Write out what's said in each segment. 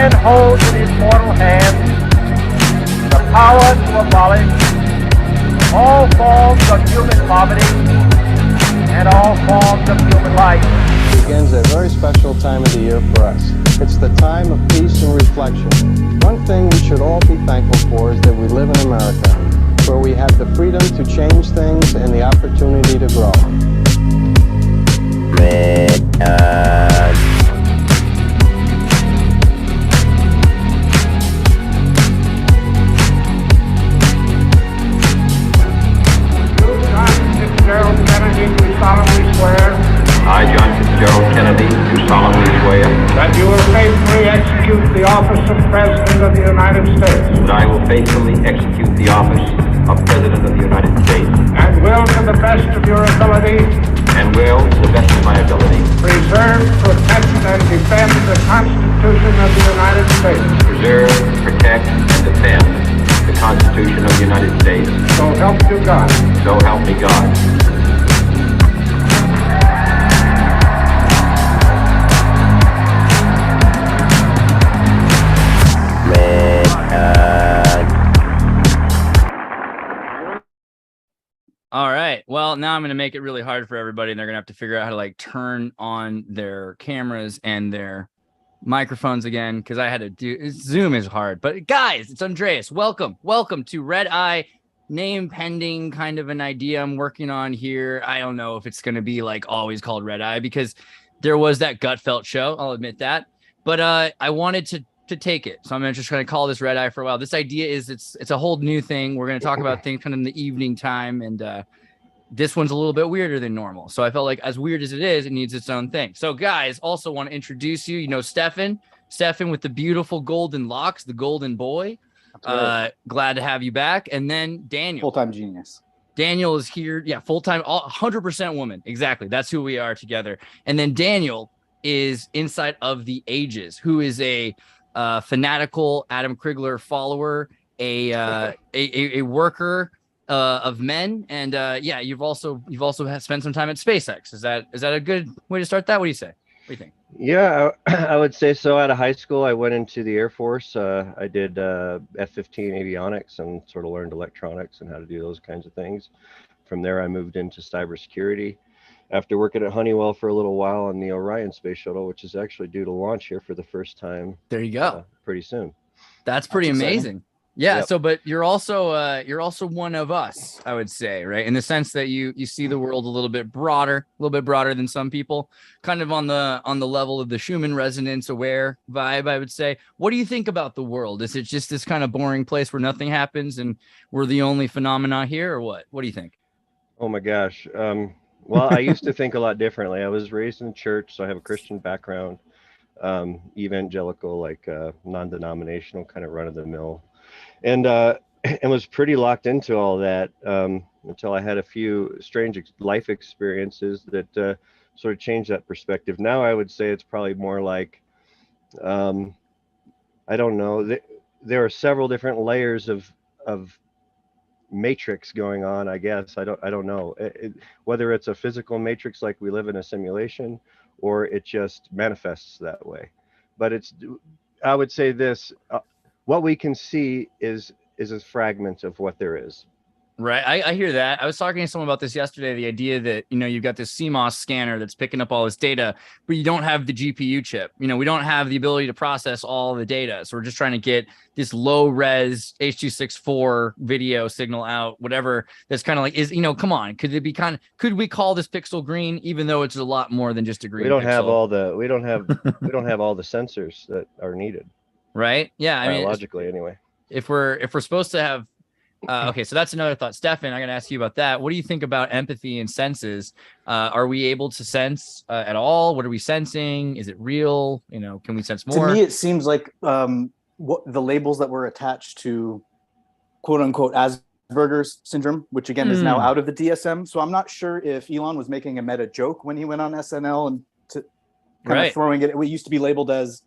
man holds in his mortal hand the power to abolish all forms of human poverty and all forms of human life. Begins a very special time of the year for us. It's the time of peace and reflection. One thing we should all be thankful for is that we live in America, where we have the freedom to change things and the opportunity to grow. I, John Fitzgerald Kennedy, do solemnly swear That you will faithfully execute the office of President of the United States. that I will faithfully execute the office of President of the United States And will, to the best of your ability, and will, to the best of my ability, preserve, protect, and defend the Constitution of the United States. preserve, protect, and defend the Constitution of the United States. So help you God. So help me God. All right. Well, now I'm going to make it really hard for everybody, and they're going to have to figure out how to like turn on their cameras and their microphones again, because I had to do Zoom is hard. But guys, it's Andreas. Welcome to Redeye. Name pending, kind of an idea I'm working on here. I don't know if it's going to be like always called Redeye, because there was that gut felt show. I'll admit that. But I wanted to take it. So I'm just going to call this Redeye for a while. This idea is it's a whole new thing. We're going to talk about things kind of in the evening time. And this one's a little bit weirder than normal. So I felt like as weird as it is, it needs its own thing. So guys, also want to introduce you. You know, Stefan with the beautiful golden locks, the golden boy. Glad to have you back. And then Daniel. Full-time genius. Daniel is here. Yeah, full-time, 100% woman. Exactly. That's who we are together. And then Daniel is inside of the ages, who is a fanatical Adam Krigler follower, a worker of men, and yeah, you've also spent some time at SpaceX. Is that a good way to start that? What do you say? What do you think? Yeah, I would say so. Out of high school, I went into the Air Force. I did F-15 avionics and sort of learned electronics and how to do those kinds of things. From there, I moved into cybersecurity after working at Honeywell for a little while on the Orion space shuttle, which is actually due to launch here for the first time. There you go. Pretty soon. That's pretty amazing. Yeah. Yep. So, but you're also one of us, I would say, right? In the sense that you see the world a little bit broader than some people, kind of on the level of the Schumann resonance aware vibe, I would say. What do you think about the world? Is it just this kind of boring place where nothing happens and we're the only phenomena here, or what? What do you think? Oh my gosh. Well, I used to think a lot differently. I was raised in the church, so I have a Christian background, evangelical, like non-denominational, kind of run-of-the-mill, and was pretty locked into all that until I had a few strange life experiences that sort of changed that perspective. Now I would say it's probably more like, I don't know. There are several different layers of matrix going on, I guess. I don't know whether it's a physical matrix like we live in a simulation, or it just manifests that way. But I would say this, what we can see is a fragment of what there is. Right. I hear that. I was talking to someone about this yesterday, the idea that, you've got this CMOS scanner that's picking up all this data, but you don't have the GPU chip. We don't have the ability to process all the data. So we're just trying to get this low res H.264 video signal out, whatever. That's kind of like, come on, could we call this pixel green, even though it's a lot more than just a green? We don't pixel? have all the, we don't have all the sensors that are needed. Right. Yeah. Biologically, anyway. If we're supposed to have, okay, so that's another thought. Stefan, I'm going to ask you about that. What do you think about empathy and senses? Are we able to sense at all? What are we sensing? Is it real? Can we sense more? To me, it seems like what the labels that were attached to quote unquote Asperger's syndrome, which again is now out of the DSM. So I'm not sure if Elon was making a meta joke when he went on SNL and kind of throwing it. It used to be labeled as,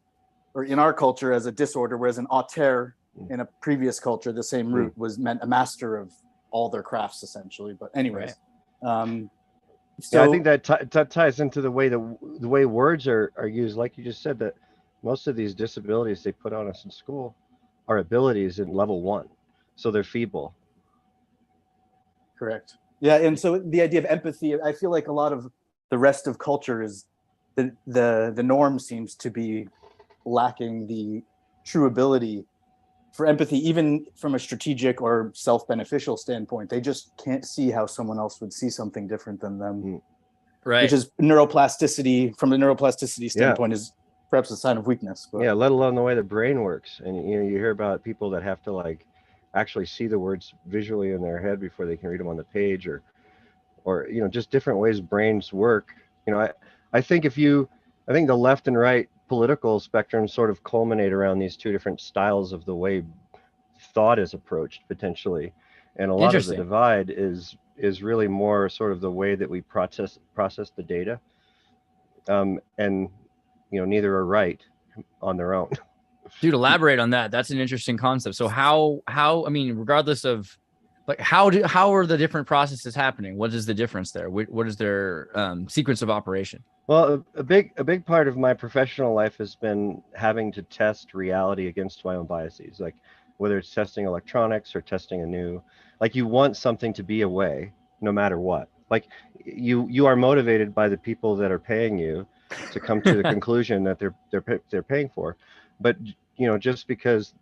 or in our culture, as a disorder, whereas an auteur in a previous culture, the same root was meant a master of all their crafts, essentially. But anyways, so yeah, I think that ties into the way the way words are used. Like you just said, that most of these disabilities they put on us in school are abilities in level 1, so they're feeble. Correct. Yeah, and so the idea of empathy, I feel like a lot of the rest of culture is the norm seems to be lacking the true ability for empathy, even from a strategic or self-beneficial standpoint. They just can't see how someone else would see something different than them. Right. Which is neuroplasticity, from the neuroplasticity standpoint, is perhaps a sign of weakness. But. Yeah, let alone the way the brain works. And you hear about people that have to like actually see the words visually in their head before they can read them on the page, or just different ways brains work. I think the left and right political spectrum sort of culminate around these two different styles of the way thought is approached potentially, and a lot of the divide is really more sort of the way that we process the data, and neither are right on their own. Dude, elaborate on that. That's an interesting concept. So how I mean, regardless of like how are the different processes happening? What is the difference there? What is their sequence of operation? Well, a big part of my professional life has been having to test reality against my own biases, like whether it's testing electronics or testing like you want something to be a way no matter what. Like you are motivated by the people that are paying you to come to the conclusion that they're paying for, but just because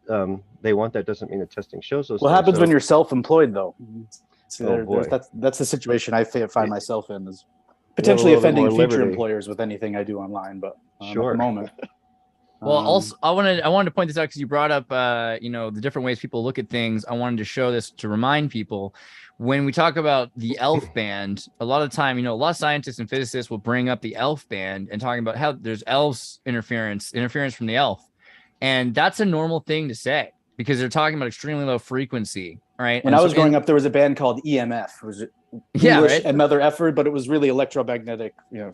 they want that doesn't mean that testing shows those. What things. happens when you're self-employed though? Boy. That's the situation I find myself in, is potentially offending future employers with anything I do online, but at the moment. Well, also I wanted to point this out because you brought up the different ways people look at things. I wanted to show this to remind people, when we talk about the ELF band, a lot of time, a lot of scientists and physicists will bring up the ELF band and talking about how there's ELF's interference from the ELF. And that's a normal thing to say because they're talking about extremely low frequency, right? When I was growing up, there was a band called EMF. Was it English, right? Another effort, but it was really electromagnetic. Yeah,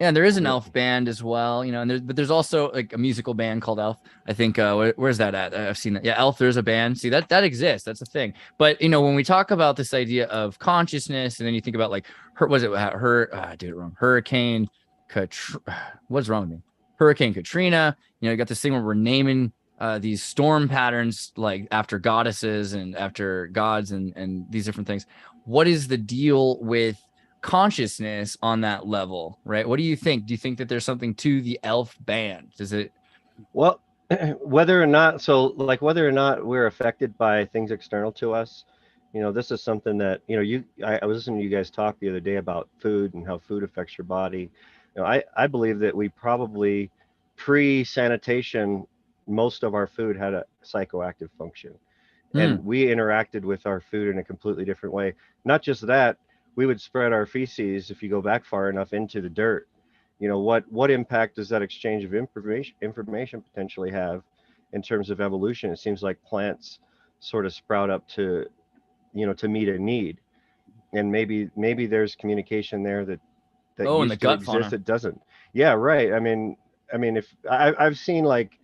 and there is an ELF band as well, but there's also like a musical band called ELF. I think where's that at? I've seen that. Yeah, ELF. There's a band. See that exists. That's a thing. But when we talk about this idea of consciousness, and then you think about like Hurricane what's wrong with me? Hurricane Katrina. You got this thing where we're naming these storm patterns like after goddesses and after gods and these different things. What is the deal with consciousness on that level, right? What do you think? Do you think that there's something to the ELF band? Does it? Well, whether or not we're affected by things external to us, this is something that, I was listening to you guys talk the other day about food and how food affects your body. I believe that we probably pre-sanitation, most of our food had a psychoactive function, and we interacted with our food in a completely different way. Not just that, we would spread our feces, if you go back far enough, into the dirt. What impact does that exchange of information potentially have in terms of evolution? It seems like plants sort of sprout up to meet a need, and maybe there's communication there that in the gut exists. fauna. It doesn't. Yeah, right. I mean, if I've seen like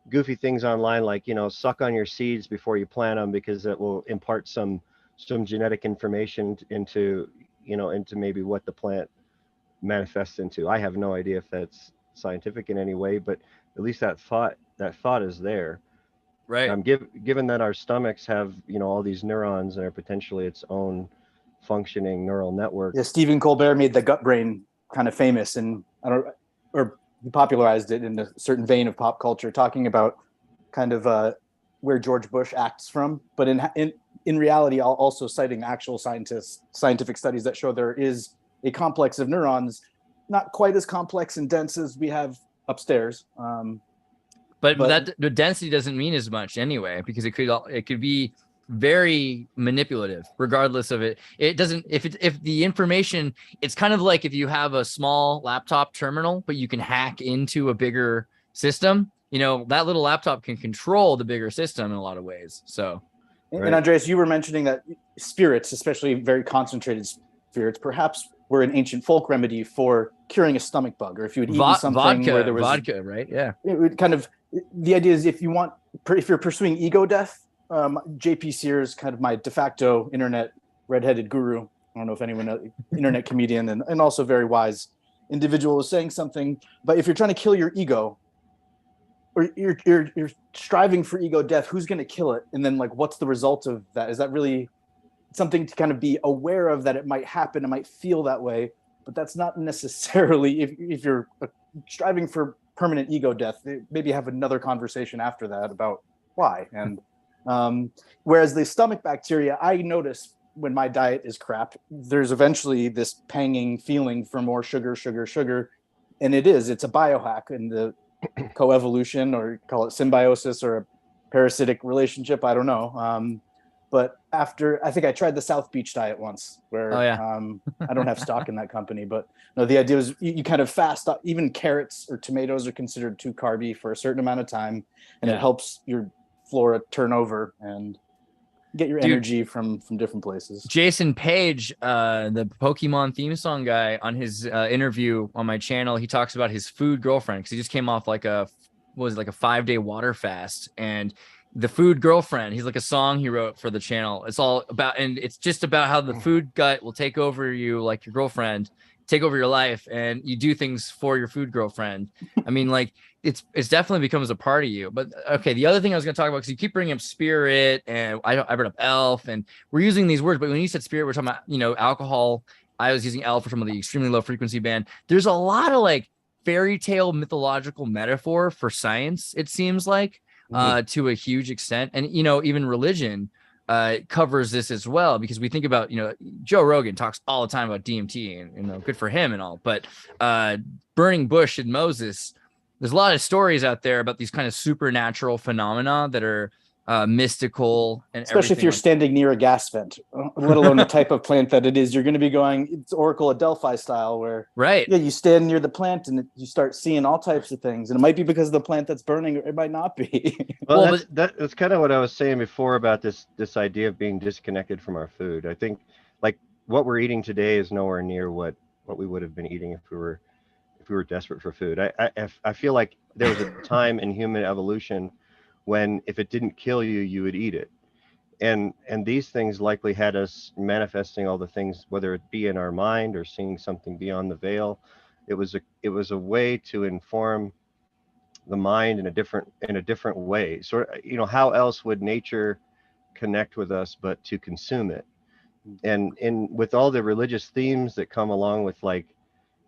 goofy things online, like suck on your seeds before you plant them because it will impart some genetic information into maybe what the plant manifests into. I have no idea if that's scientific in any way, but at least that thought is there. Right. Given that our stomachs have all these neurons and are potentially its own functioning neural network. Yeah, Stephen Colbert made the gut brain kind of famous, and he popularized it in a certain vein of pop culture, talking about kind of where George Bush acts from, but in reality, also citing actual scientific studies that show there is a complex of neurons, not quite as complex and dense as we have upstairs. But that the density doesn't mean as much anyway, because it could be very manipulative regardless of it. It doesn't, if the information, it's kind of like if you have a small laptop terminal, but you can hack into a bigger system, that little laptop can control the bigger system in a lot of ways. So. And Andreas, you were mentioning that spirits, especially very concentrated spirits, perhaps were an ancient folk remedy for curing a stomach bug, or if you had eaten something where there was vodka, right? Yeah. It would kind of, the idea is if you're pursuing ego death, JP Sears, kind of my de facto internet redheaded guru. I don't know if anyone, internet comedian and also very wise individual, was saying something. But if you're trying to kill your ego, or you're striving for ego death, who's going to kill it? And then like, what's the result of that? Is that really something to kind of be aware of, that it might happen, it might feel that way, but that's not necessarily, if you're striving for permanent ego death, maybe have another conversation after that about why. And whereas the stomach bacteria, I notice when my diet is crap, there's eventually this panging feeling for more sugar. And it's a biohack in the coevolution, or call it symbiosis, or a parasitic relationship. I don't know. But after, I think I tried the South Beach diet once, where I don't have stock in that company, but no, the idea was you kind of fast. Even carrots or tomatoes are considered too carby for a certain amount of time, and it helps your flora turn over and get your energy from different places. Jason Page, the Pokemon theme song guy, on his interview on my channel, he talks about his food girlfriend, because he just came off like a 5-day water fast, and the food girlfriend, he's like a song he wrote for the channel. It's all about, and it's just about how the food gut will take over you, like your girlfriend, take over your life, and you do things for your food girlfriend. I mean, like it's definitely becomes a part of you. But okay, the other thing I was going to talk about, because you keep bringing up spirit, and I brought up elf, and we're using these words, but when you said spirit, we're talking about, alcohol. I was using elf for some of the extremely low frequency band. There's a lot of like fairy tale mythological metaphor for science, it seems like, to a huge extent. And even religion covers this as well, because we think about, Joe Rogan talks all the time about DMT, and good for him and all, but burning bush and Moses, there's a lot of stories out there about these kind of supernatural phenomena that are mystical, and especially if you're standing near a gas vent, let alone the type of plant that it is. You're going to be going, it's Oracle of Delphi style, where you stand near the plant and you start seeing all types of things, and it might be because of the plant that's burning, or it might not be. Well, that's kind of what I was saying before about this I of being disconnected from our food. I think like what we're eating today is nowhere near what we would have been eating if we were desperate for food. I feel like there was a time in human evolution when if it didn't kill you, you would eat it. And these things likely had us manifesting all the things, whether it be in our mind or seeing something beyond the veil. It was a way to inform the mind in a different way. So, how else would nature connect with us but to consume it? And with all the religious themes that come along with, like,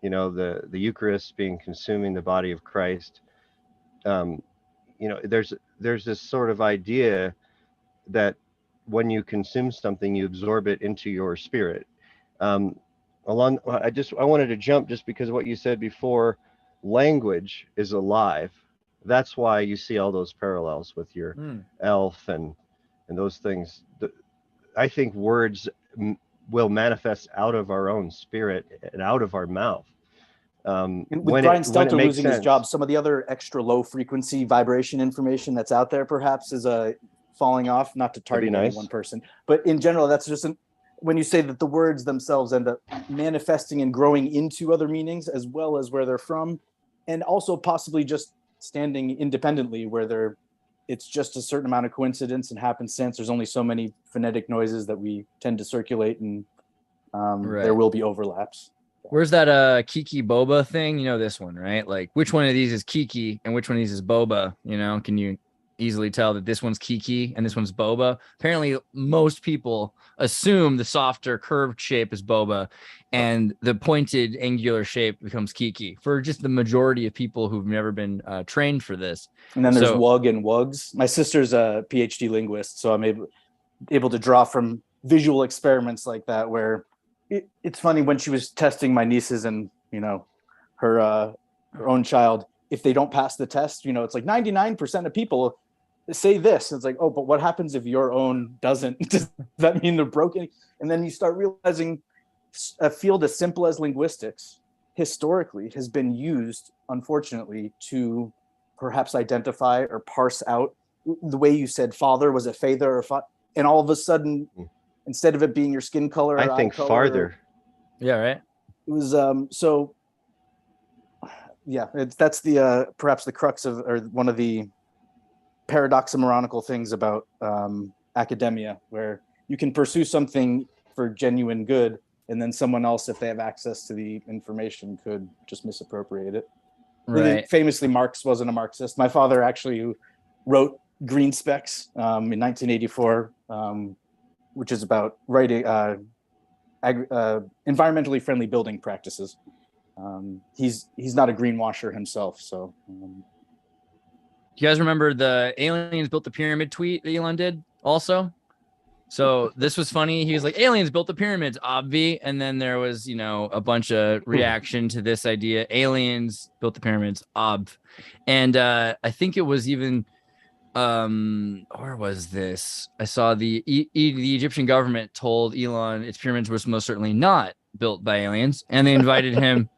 the Eucharist being consuming the body of Christ, there's this sort of idea that when you consume something, you absorb it into your spirit. I wanted to jump just because of what you said before. Language is alive. That's why you see all those parallels with your elf and those things. I think words will manifest out of our own spirit and out of our mouth. And with Brian Stelter losing his job, some of the other extra low frequency vibration information that's out there perhaps is falling off, not to target any one person, but in general, that's just when you say that the words themselves end up manifesting and growing into other meanings, as well as where they're from, and also possibly just standing independently, where it's just a certain amount of coincidence and happenstance. There's only so many phonetic noises that we tend to circulate, and there will be overlaps. Where's that Kiki Boba thing? This one, right? Like, which one of these is Kiki and which one of these is Boba? Can you easily tell that this one's Kiki and this one's Boba? Apparently, most people assume the softer curved shape is Boba and the pointed angular shape becomes Kiki, for just the majority of people who've never been trained for this. And then there's Wug and Wugs. My sister's a PhD linguist, so I'm able to draw from visual experiments like that, where it's funny, when she was testing my nieces and her own child, if they don't pass the test, it's like 99% of people say this. It's like, oh, but what happens if your own doesn't? Does that mean they're broken? And then you start realizing a field as simple as linguistics historically has been used, unfortunately, to perhaps identify or parse out the way you said father was a father, and all of a sudden, instead of it being your skin color, I think farther. Yeah, right. It was that's the perhaps the crux of, or one of the paradoxomoronical things about academia, where you can pursue something for genuine good, and then someone else, if they have access to the information, could just misappropriate it. Right. Famously, Marx wasn't a Marxist. My father actually who wrote Green Specs in 1984, which is about writing environmentally friendly building practices. He's not a greenwasher himself, so. Do you guys remember the aliens built the pyramid tweet that Elon did also? So this was funny. He was like, aliens built the pyramids, obvi. And then there was, a bunch of reaction to this idea. Aliens built the pyramids, obv. And I think it was even, where was this? I saw the Egyptian government told Elon its pyramids were most certainly not built by aliens. And they invited him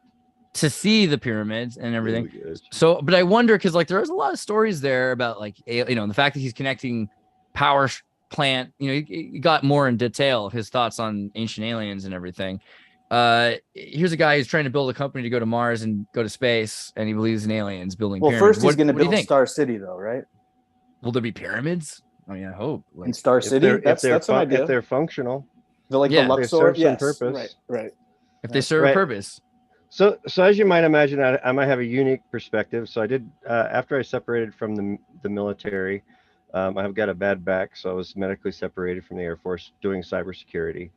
to see the pyramids and everything. So, but I wonder, because like there's a lot of stories there about like, the fact that he's connecting power plant, he got more in detail of his thoughts on ancient aliens and everything. Here's a guy who's trying to build a company to go to Mars and go to space, and he believes in aliens building pyramids. First he's going to build Star City, though, right? Will there be pyramids? I mean, I hope. In Star City, that's an idea. If they're functional, the Luxor, yes, some purpose. Right. If they serve a purpose. So as you might imagine, I might have a unique perspective. So I did after I separated from the military. I've got a bad back, so I was medically separated from the Air Force doing cybersecurity.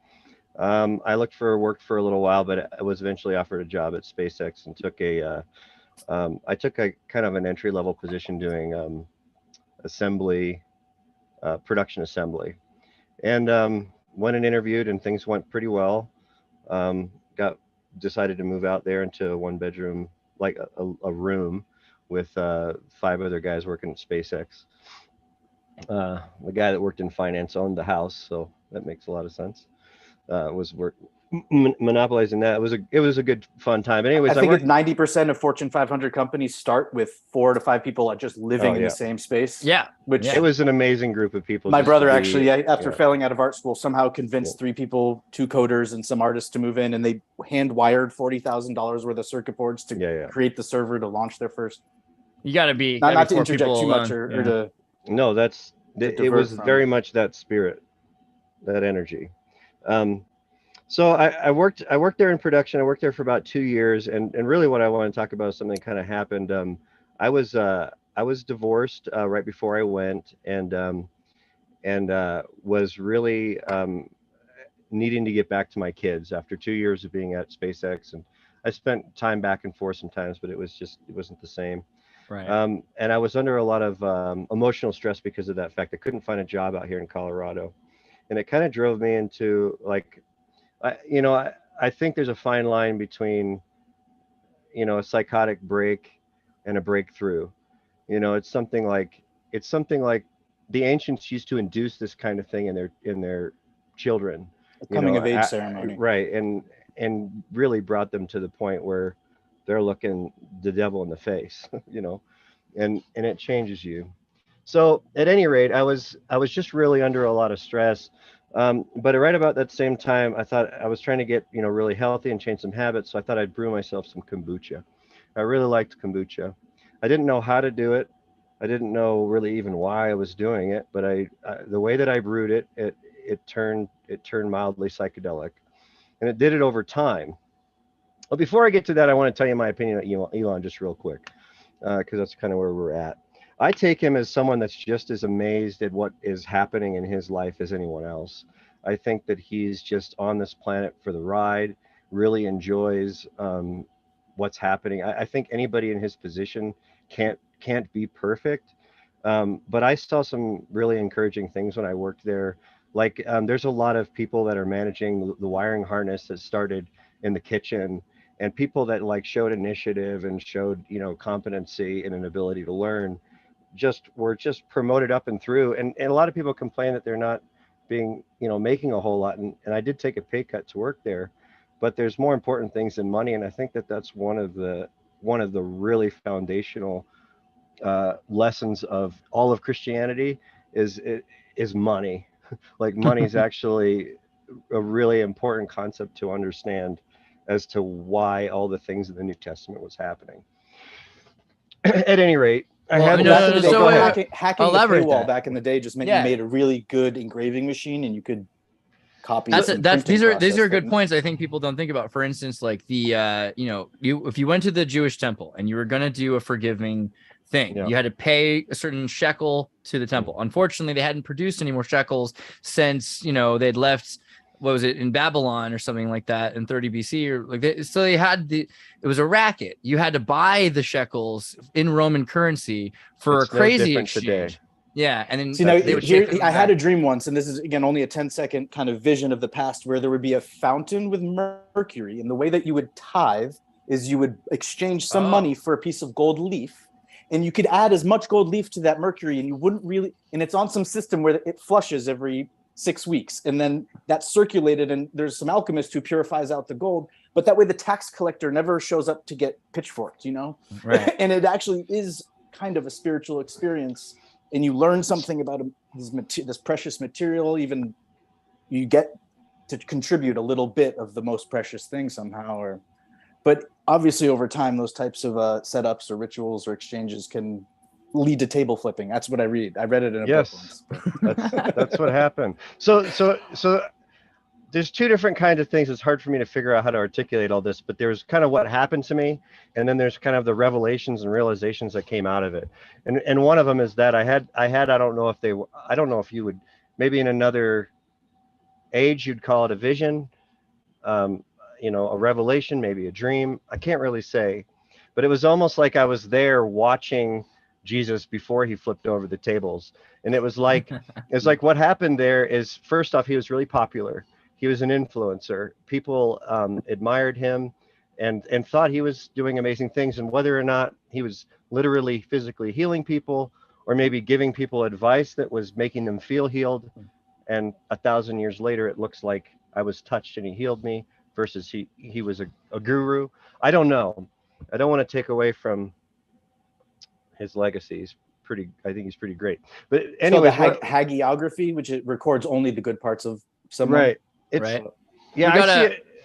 I looked for work for a little while, but I was eventually offered a job at SpaceX and took a kind of an entry-level position doing assembly, production assembly, and went and interviewed, and things went pretty well. Decided to move out there into a one-bedroom, like a room with 5 other guys working at SpaceX. The guy that worked in finance owned the house, so that makes a lot of sense. Monopolizing that. It was a good fun time. But anyways, I think 90% of Fortune 500 companies start with 4 to 5 people just living in the same space. Yeah, which it was an amazing group of people. My brother actually, after failing out of art school, somehow convinced 3 people, 2 coders, and some artists to move in, and they hand wired $40,000 worth of circuit boards to create the server to launch their first. You got to be not to interject too much or to. No, it was very much that spirit, that energy. So I worked there in production. I worked there for about 2 years, and really what I want to talk about is something that kind of happened. I was divorced right before I went, and was really needing to get back to my kids after 2 years of being at SpaceX, and I spent time back and forth sometimes, but it wasn't the same. Right. And I was under a lot of emotional stress because of that fact. I couldn't find a job out here in Colorado, and it kind of drove me into like, I think there's a fine line between, a psychotic break and a breakthrough. It's something like the ancients used to induce this kind of thing in their children. A coming of age ceremony. Right, and really brought them to the point where they're looking the devil in the face, and it changes you. So at any rate, I was just really under a lot of stress. But right about that same time, I thought I was trying to get, really healthy and change some habits. So I thought I'd brew myself some kombucha. I really liked kombucha. I didn't know how to do it. I didn't know really even why I was doing it, but the way that I brewed it, it turned mildly psychedelic, and it did it over time. Well, before I get to that, I want to tell you my opinion on Elon just real quick, because that's kind of where we're at. I take him as someone that's just as amazed at what is happening in his life as anyone else. I think that he's just on this planet for the ride, really enjoys what's happening. I think anybody in his position can't be perfect, but I saw some really encouraging things when I worked there. Like there's a lot of people that are managing the wiring harness that started in the kitchen, and people that like showed initiative and showed competency and an ability to learn were just promoted up and through, and a lot of people complain that they're not being making a whole lot, and I did take a pay cut to work there, but there's more important things than money, and I think that that's one of the really foundational lessons of all of Christianity is money. Like money is actually a really important concept to understand as to why all the things in the New Testament was happening. At any rate, hacking the elaborate paywall that. back in the day just meant you made a really good engraving machine, and you could copies. These and are printing these are process good that- points I think people don't think about. For instance, like the if you went to the Jewish temple and you were going to do a forgiving thing, Yeah. you had to pay a certain shekel to the temple. Unfortunately, they hadn't produced any more shekels since they'd left, what was it, in Babylon or something like that in 30 BC, or like so they had it was a racket. You had to buy the shekels in Roman currency for It's a no crazy different exchange. today. Yeah, and then See, now, they would here, take them I had a back. dream once, and this is, again, only a 10-second kind of vision of the past, where there would be a fountain with mercury. And the way that you would tithe is you would exchange some money for a piece of gold leaf. And you could add as much gold leaf to that mercury, and you wouldn't really, and it's on some system where it flushes every 6 weeks. And then that's circulated, and there's some alchemist who purifies out the gold. But that way the tax collector never shows up to get pitchforked, Right. And it actually is kind of a spiritual experience. And you learn something about this precious material. Even you get to contribute a little bit of the most precious thing somehow. But obviously, over time, those types of setups or rituals or exchanges can lead to table flipping. That's what I read. I read it in a book once. That's what happened. So there's two different kinds of things. It's hard for me to figure out how to articulate all this, but there's kind of what happened to me, and then there's kind of the revelations and realizations that came out of it. And one of them is that I don't know if you would, maybe in another age you'd call it a vision, a revelation, maybe a dream. I can't really say, but it was almost like I was there watching Jesus before he flipped over the tables. And it was like what happened there is, first off, he was really popular. He was an influencer. People admired him and thought he was doing amazing things. And whether or not he was literally physically healing people, or maybe giving people advice that was making them feel healed, and 1,000 years later, it looks like I was touched and he healed me, versus he was a guru. I don't know. I don't want to take away from his legacy. I think he's pretty great. But anyway, so the hagiography, which it records only the good parts of someone. Right. Right. Yeah,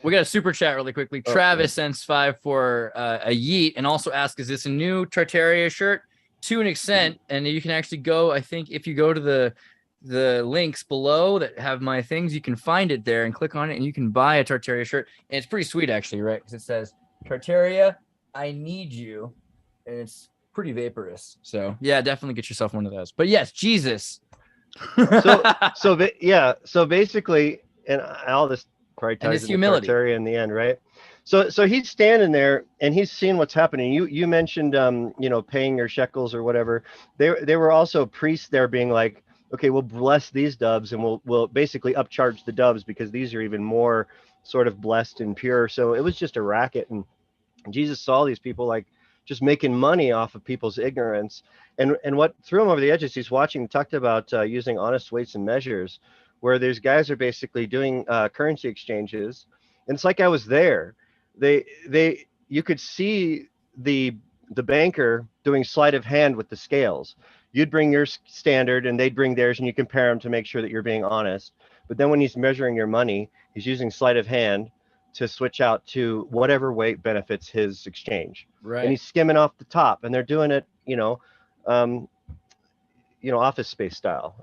We got a super chat really quickly. Travis sends 5 for a yeet, and also asks, is this a new Tartaria shirt? To an extent, and you can actually go, I think if you go to the links below that have my things, you can find it there and click on it, and you can buy a Tartaria shirt. And it's pretty sweet actually, right? Because it says, Tartaria, I need you. And it's pretty vaporous. So yeah, definitely get yourself one of those. But yes, Jesus. So basically, and all this probably ties into humility Tartaria in the end, right? So he's standing there and he's seeing what's happening. You mentioned paying your shekels or whatever. They were also priests there being like, okay, we'll bless these doves, and we'll basically upcharge the doves because these are even more sort of blessed and pure. So it was just a racket, and Jesus saw these people like just making money off of people's ignorance. And what threw him over the edge is he's talked about using honest weights and measures, where these guys are basically doing currency exchanges. And it's like I was there. You could see the banker doing sleight of hand with the scales. You'd bring your standard and they'd bring theirs, and you compare them to make sure that you're being honest. But then when he's measuring your money, he's using sleight of hand to switch out to whatever weight benefits his exchange. Right. And he's skimming off the top, and they're doing it, Office Space style,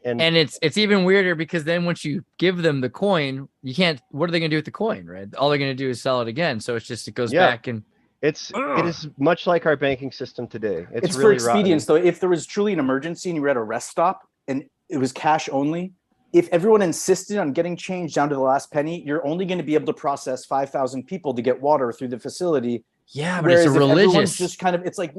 and it's even weirder because then once you give them the coin, you can't, what are they going to do with the coin, right? All they're going to do is sell it again. So it goes back, and it is much like our banking system today. It's for really expedience, rotten. though. If there was truly an emergency and you were at a rest stop and it was cash only, if everyone insisted on getting change down to the last penny, you're only going to be able to process 5,000 people to get water through the facility. Yeah, but Whereas it's a if everyone's religious. just kind of, it's like,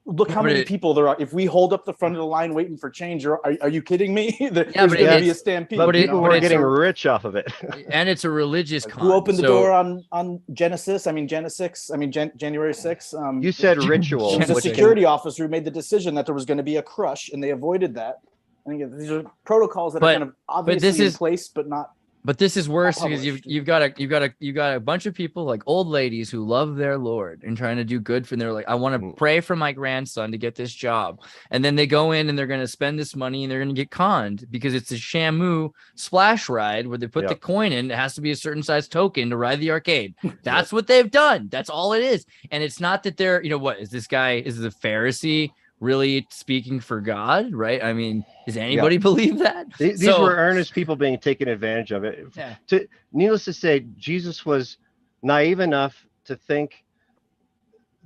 look how many people there are. If we hold up the front of the line waiting for change, are you kidding me? There's going to be a stampede. But people were getting rich off of it. And it's a religious con. Who opened the door on January 6th? You said ritual. It was a security officer who made the decision that there was going to be a crush, and they avoided that. I think these are protocols that are kind of obviously in place, but not. But this is worse because you've got a bunch of people like old ladies who love their Lord and trying to do good for them. They're like, I want to pray for my grandson to get this job, and then they go in and they're going to spend this money and they're going to get conned because it's a Shamu splash ride where they put the coin in. It has to be a certain size token to ride the arcade. That's what they've done. That's all it is. And it's not that they're, what is this guy? Is the Pharisee really speaking for God, right? I mean, does anybody believe that? These were earnest people being taken advantage of it. Yeah. Needless to say, Jesus was naive enough to think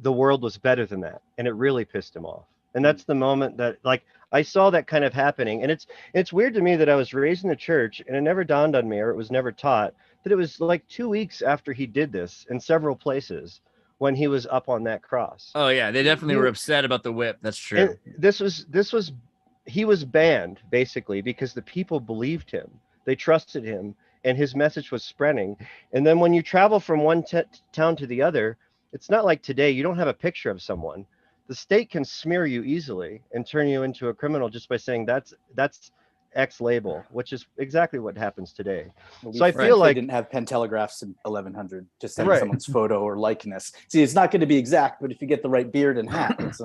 the world was better than that, and it really pissed him off. And that's the moment that, like, I saw that kind of happening. And it's weird to me that I was raised in the church, and it never dawned on me, or it was never taught, that it was like 2 weeks after he did this in several places when he was up on that cross. Oh yeah, they definitely were upset about the whip. That's true. And he was banned basically because the people believed him. They trusted him, and his message was spreading. And then when you travel from one town to the other, it's not like today. You don't have a picture of someone. The state can smear you easily and turn you into a criminal just by saying that's X label, which is exactly what happens today. So I feel like they didn't have pen telegraphs in 1100 to send someone's photo or likeness. See, it's not going to be exact, but if you get the right beard and hat, it's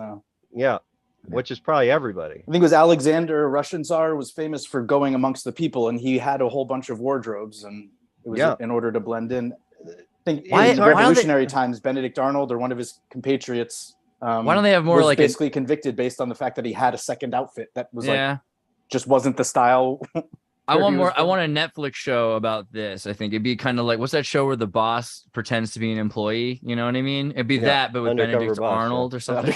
yeah, which is probably everybody. I think it was Alexander, a Russian Tsar, was famous for going amongst the people, and he had a whole bunch of wardrobes, and it was in order to blend in. I think in revolutionary times, Benedict Arnold or one of his compatriots why don't they have more was like basically convicted based on the fact that he had a second outfit that was like just wasn't the style. I want a Netflix show about this. I think it'd be kind of like, what's that show where the boss pretends to be an employee? You know what I mean? It'd be that, but with Benedict Arnold or something.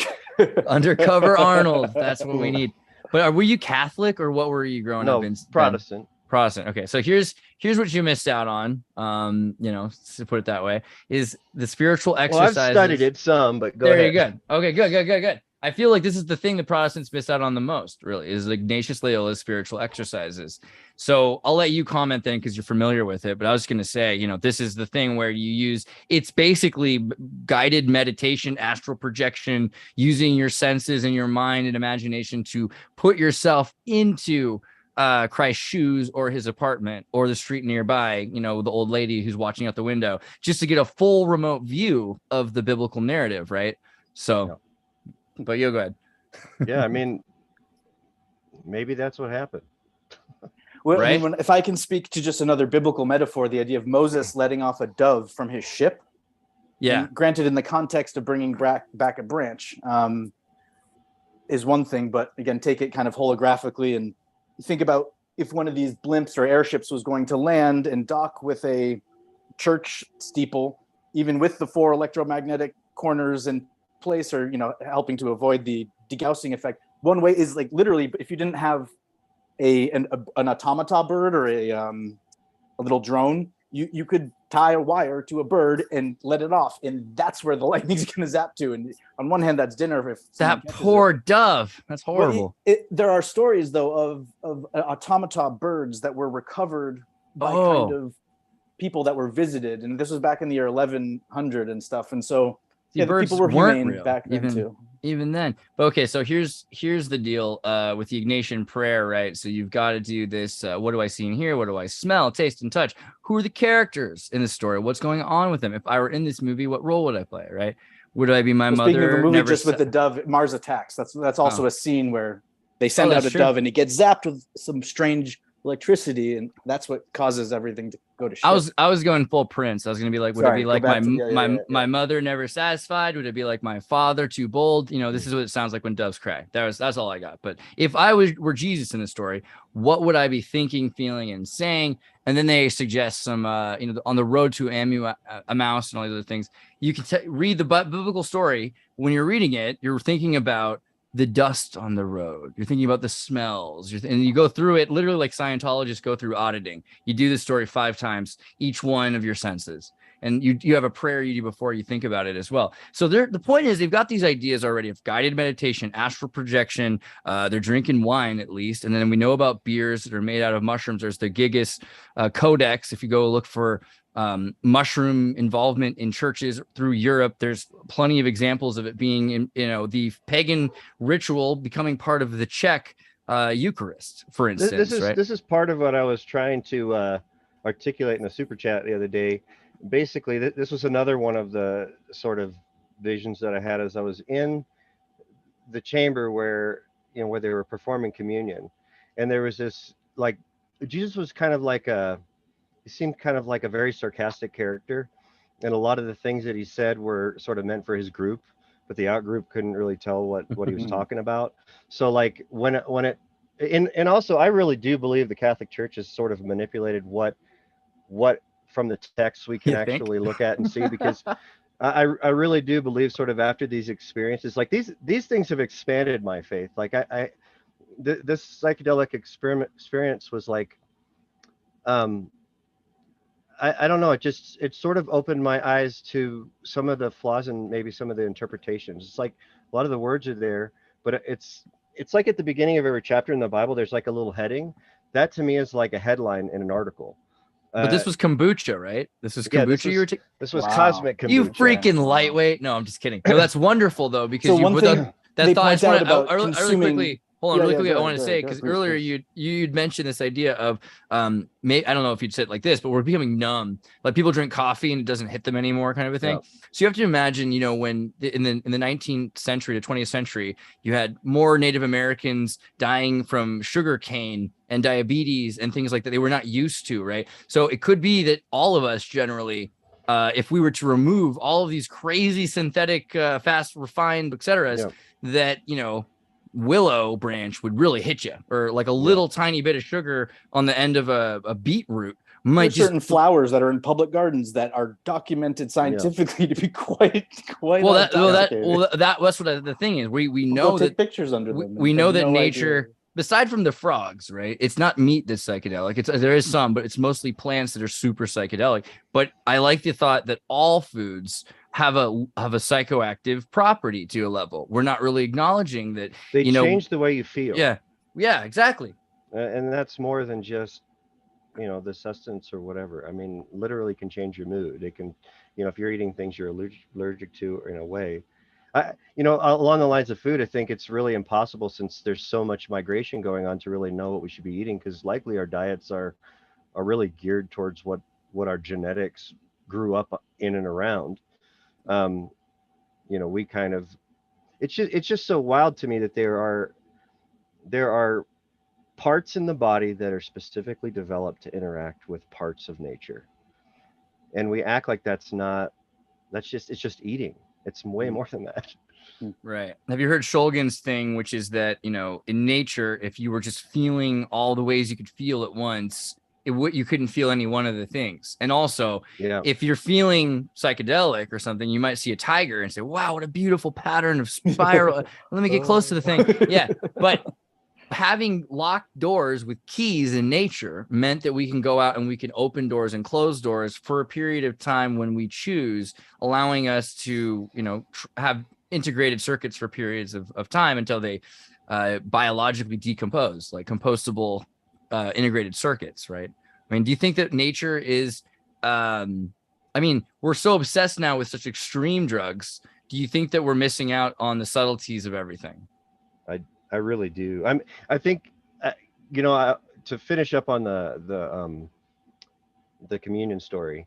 Undercover Arnold. That's what we need. But were you Catholic or what were you growing up in? Protestant. Protestant. Okay, so here's what you missed out on. To put it that way, is the spiritual exercises. Well, I've studied it some, but go ahead. There you go. Okay, good. I feel like this is the thing the Protestants miss out on the most, really, is Ignatius Loyola's spiritual exercises. So I'll let you comment then because you're familiar with it. But I was going to say, this is the thing where you use, it's basically guided meditation, astral projection, using your senses and your mind and imagination to put yourself into Christ's shoes or his apartment or the street nearby, the old lady who's watching out the window, just to get a full remote view of the biblical narrative, right? So... But you go ahead. Yeah, I mean, maybe that's what happened. Well, right? I mean, if I can speak to just another biblical metaphor, the idea of Moses letting off a dove from his ship. Yeah. Granted, in the context of bringing back a branch is one thing, but again, take it kind of holographically and think about if one of these blimps or airships was going to land and dock with a church steeple, even with the 4 electromagnetic corners and place, or helping to avoid the degaussing effect. One way is like literally, if you didn't have an automata bird or a little drone, you could tie a wire to a bird and let it off, and that's where the lightning's going to zap to. And on one hand, that's dinner. If that poor dove, that's horrible. There are stories though of automata birds that were recovered by kind of people that were visited, and this was back in the year 1100 and stuff, and so. Yeah, the people were humane back then too. Even then. But okay, so here's the deal with the Ignatian prayer, right? So you've got to do this. What do I see in here? What do I smell, taste, and touch? Who are the characters in the story? What's going on with them? If I were in this movie, what role would I play, right? Would I be my mother? Speaking of the movie, just with the dove, Mars Attacks. That's also a scene where they send out a dove and it gets zapped with some strange electricity, and that's what causes everything to go to shit. I was going full Prince. I was gonna be like, would it be like my mother never satisfied? Would it be like my father too bold? This is what it sounds like when doves cry. That's all I got. But if I were Jesus in the story, what would I be thinking, feeling, and saying? And then they suggest some, on the road to Emmaus and all these other things. You can read the biblical story. When you're reading it, you're thinking about the dust on the road. You're thinking about the smells, and you go through it literally like Scientologists go through auditing. You do the story 5 times, each one of your senses, and you have a prayer you do before you think about it as well. So the point is, they've got these ideas already of guided meditation, astral projection. They're drinking wine at least, and then we know about beers that are made out of mushrooms. There's the Gigas Codex. If you go look for mushroom involvement in churches through Europe, there's plenty of examples of it being in the pagan ritual becoming part of the Czech Eucharist, for instance. This is part of what I was trying to articulate in the super chat the other day. Basically, this was another one of the sort of visions that I had as I was in the chamber where they were performing communion, and there was this, like, Jesus was kind of like he seemed kind of like a very sarcastic character, and a lot of the things that he said were sort of meant for his group, but the out group couldn't really tell what he was talking about. So like and also I really do believe the Catholic Church has sort of manipulated what from the text we can actually look at and see, because I really do believe sort of after these experiences, like these things have expanded my faith. Like this psychedelic experience was like, I don't know, it sort of opened my eyes to some of the flaws and maybe some of the interpretations. It's like a lot of the words are there, but it's like at the beginning of every chapter in the Bible, there's like a little heading. That to me is like a headline in an article. But this was kombucha, right? This is kombucha. Yeah, this was cosmic kombucha. You freaking lightweight. No, I'm just kidding. No, that's wwonderful though, because So you one put thing that thought. I just want about to really quickly. Hold on, Yeah, really yeah, quickly. go I ahead, want to go say, ahead, because please, earlier please. you'd mentioned this idea of I don't know if you'd said it like this, but we're becoming numb. Like people drink coffee and it doesn't hit them anymore, kind of a thing. Yeah. So you have to imagine, when in the 19th century to 20th century, you had more Native Americans dying from sugar cane and diabetes and things like that they were not used to, right? So it could be that all of us generally, if we were to remove all of these crazy synthetic, fast refined, etc., that willow branch would really hit you, or like a little tiny bit of sugar on the end of a beetroot might There's certain flowers that are in public gardens that are documented scientifically to be quite that's what the thing is. We know that pictures under them. We know that nature, aside from the frogs, right? It's not meat that's psychedelic. There is some, but it's mostly plants that are super psychedelic. But I like the thought that all foods have a psychoactive property to a level. We're not really acknowledging that they change the way you feel. Yeah, exactly. And that's more than just the sustenance or whatever. I mean, literally can change your mood. It can, if you're eating things you're allergic to, in a way. Along the lines of food, I think it's really impossible, since there's so much migration going on, to really know what we should be eating, because likely our diets are really geared towards what our genetics grew up in and around. We kind of, it's just so wild to me that there are parts in the body that are specifically developed to interact with parts of nature, and we act like it's just eating. It's way more than that. Right. Have you heard Shulgin's thing, which is that, in nature, if you were just feeling all the ways you could feel at once, you couldn't feel any one of the things. And also, if you're feeling psychedelic or something, you might see a tiger and say, wow, what a beautiful pattern of spiral. Let me get close to the thing. Yeah. But having locked doors with keys in nature meant that we can go out and we can open doors and close doors for a period of time when we choose, allowing us to, have integrated circuits for periods of time until they biologically decompose, like compostable integrated circuits, right? I mean, do you think that nature is, we're so obsessed now with such extreme drugs. Do you think that we're missing out on the subtleties of everything? I really do. I think, to finish up on the communion story,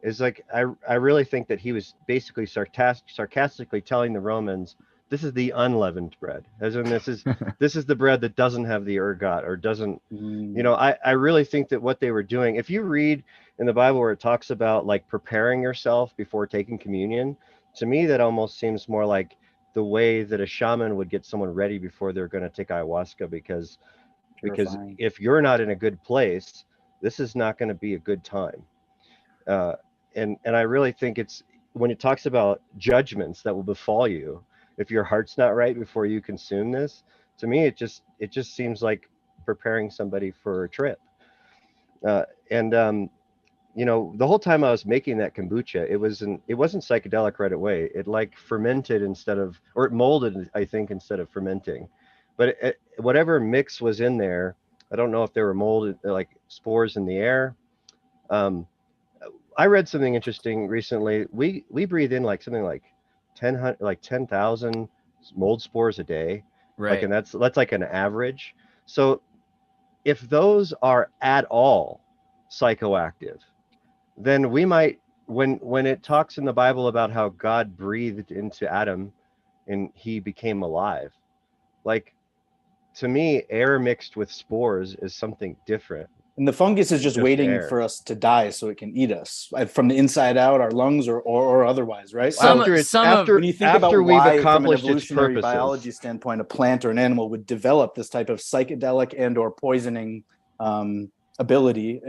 is like, I really think that he was basically sarcastically telling the Romans, this is the unleavened bread, as in this is the bread that doesn't have the ergot, or doesn't, I really think that what they were doing, if you read in the Bible where it talks about like preparing yourself before taking communion, to me that almost seems more like the way that a shaman would get someone ready before they're going to take ayahuasca, because if you're not in a good place, this is not going to be a good time. And I really think it's, when it talks about judgments that will befall you if your heart's not right before you consume this, to me it just seems like preparing somebody for a trip. The whole time I was making that kombucha, it wasn't psychedelic right away. It like fermented or it molded, I think, instead of fermenting. But whatever mix was in there, I don't know if they were molded like spores in the air. I read something interesting recently. We breathe in like something like 10,000 mold spores a day. Right. Like, and that's like an average. So if those are at all psychoactive, then we might, when it talks in the Bible about how God breathed into Adam and he became alive, like, to me, air mixed with spores is something different. And the fungus is just waiting air. for us to die so it can eat us from the inside out, our lungs or otherwise, right? When you think about we've why, accomplished from an evolutionary biology standpoint, a plant or an animal would develop this type of psychedelic and or poisoning ability.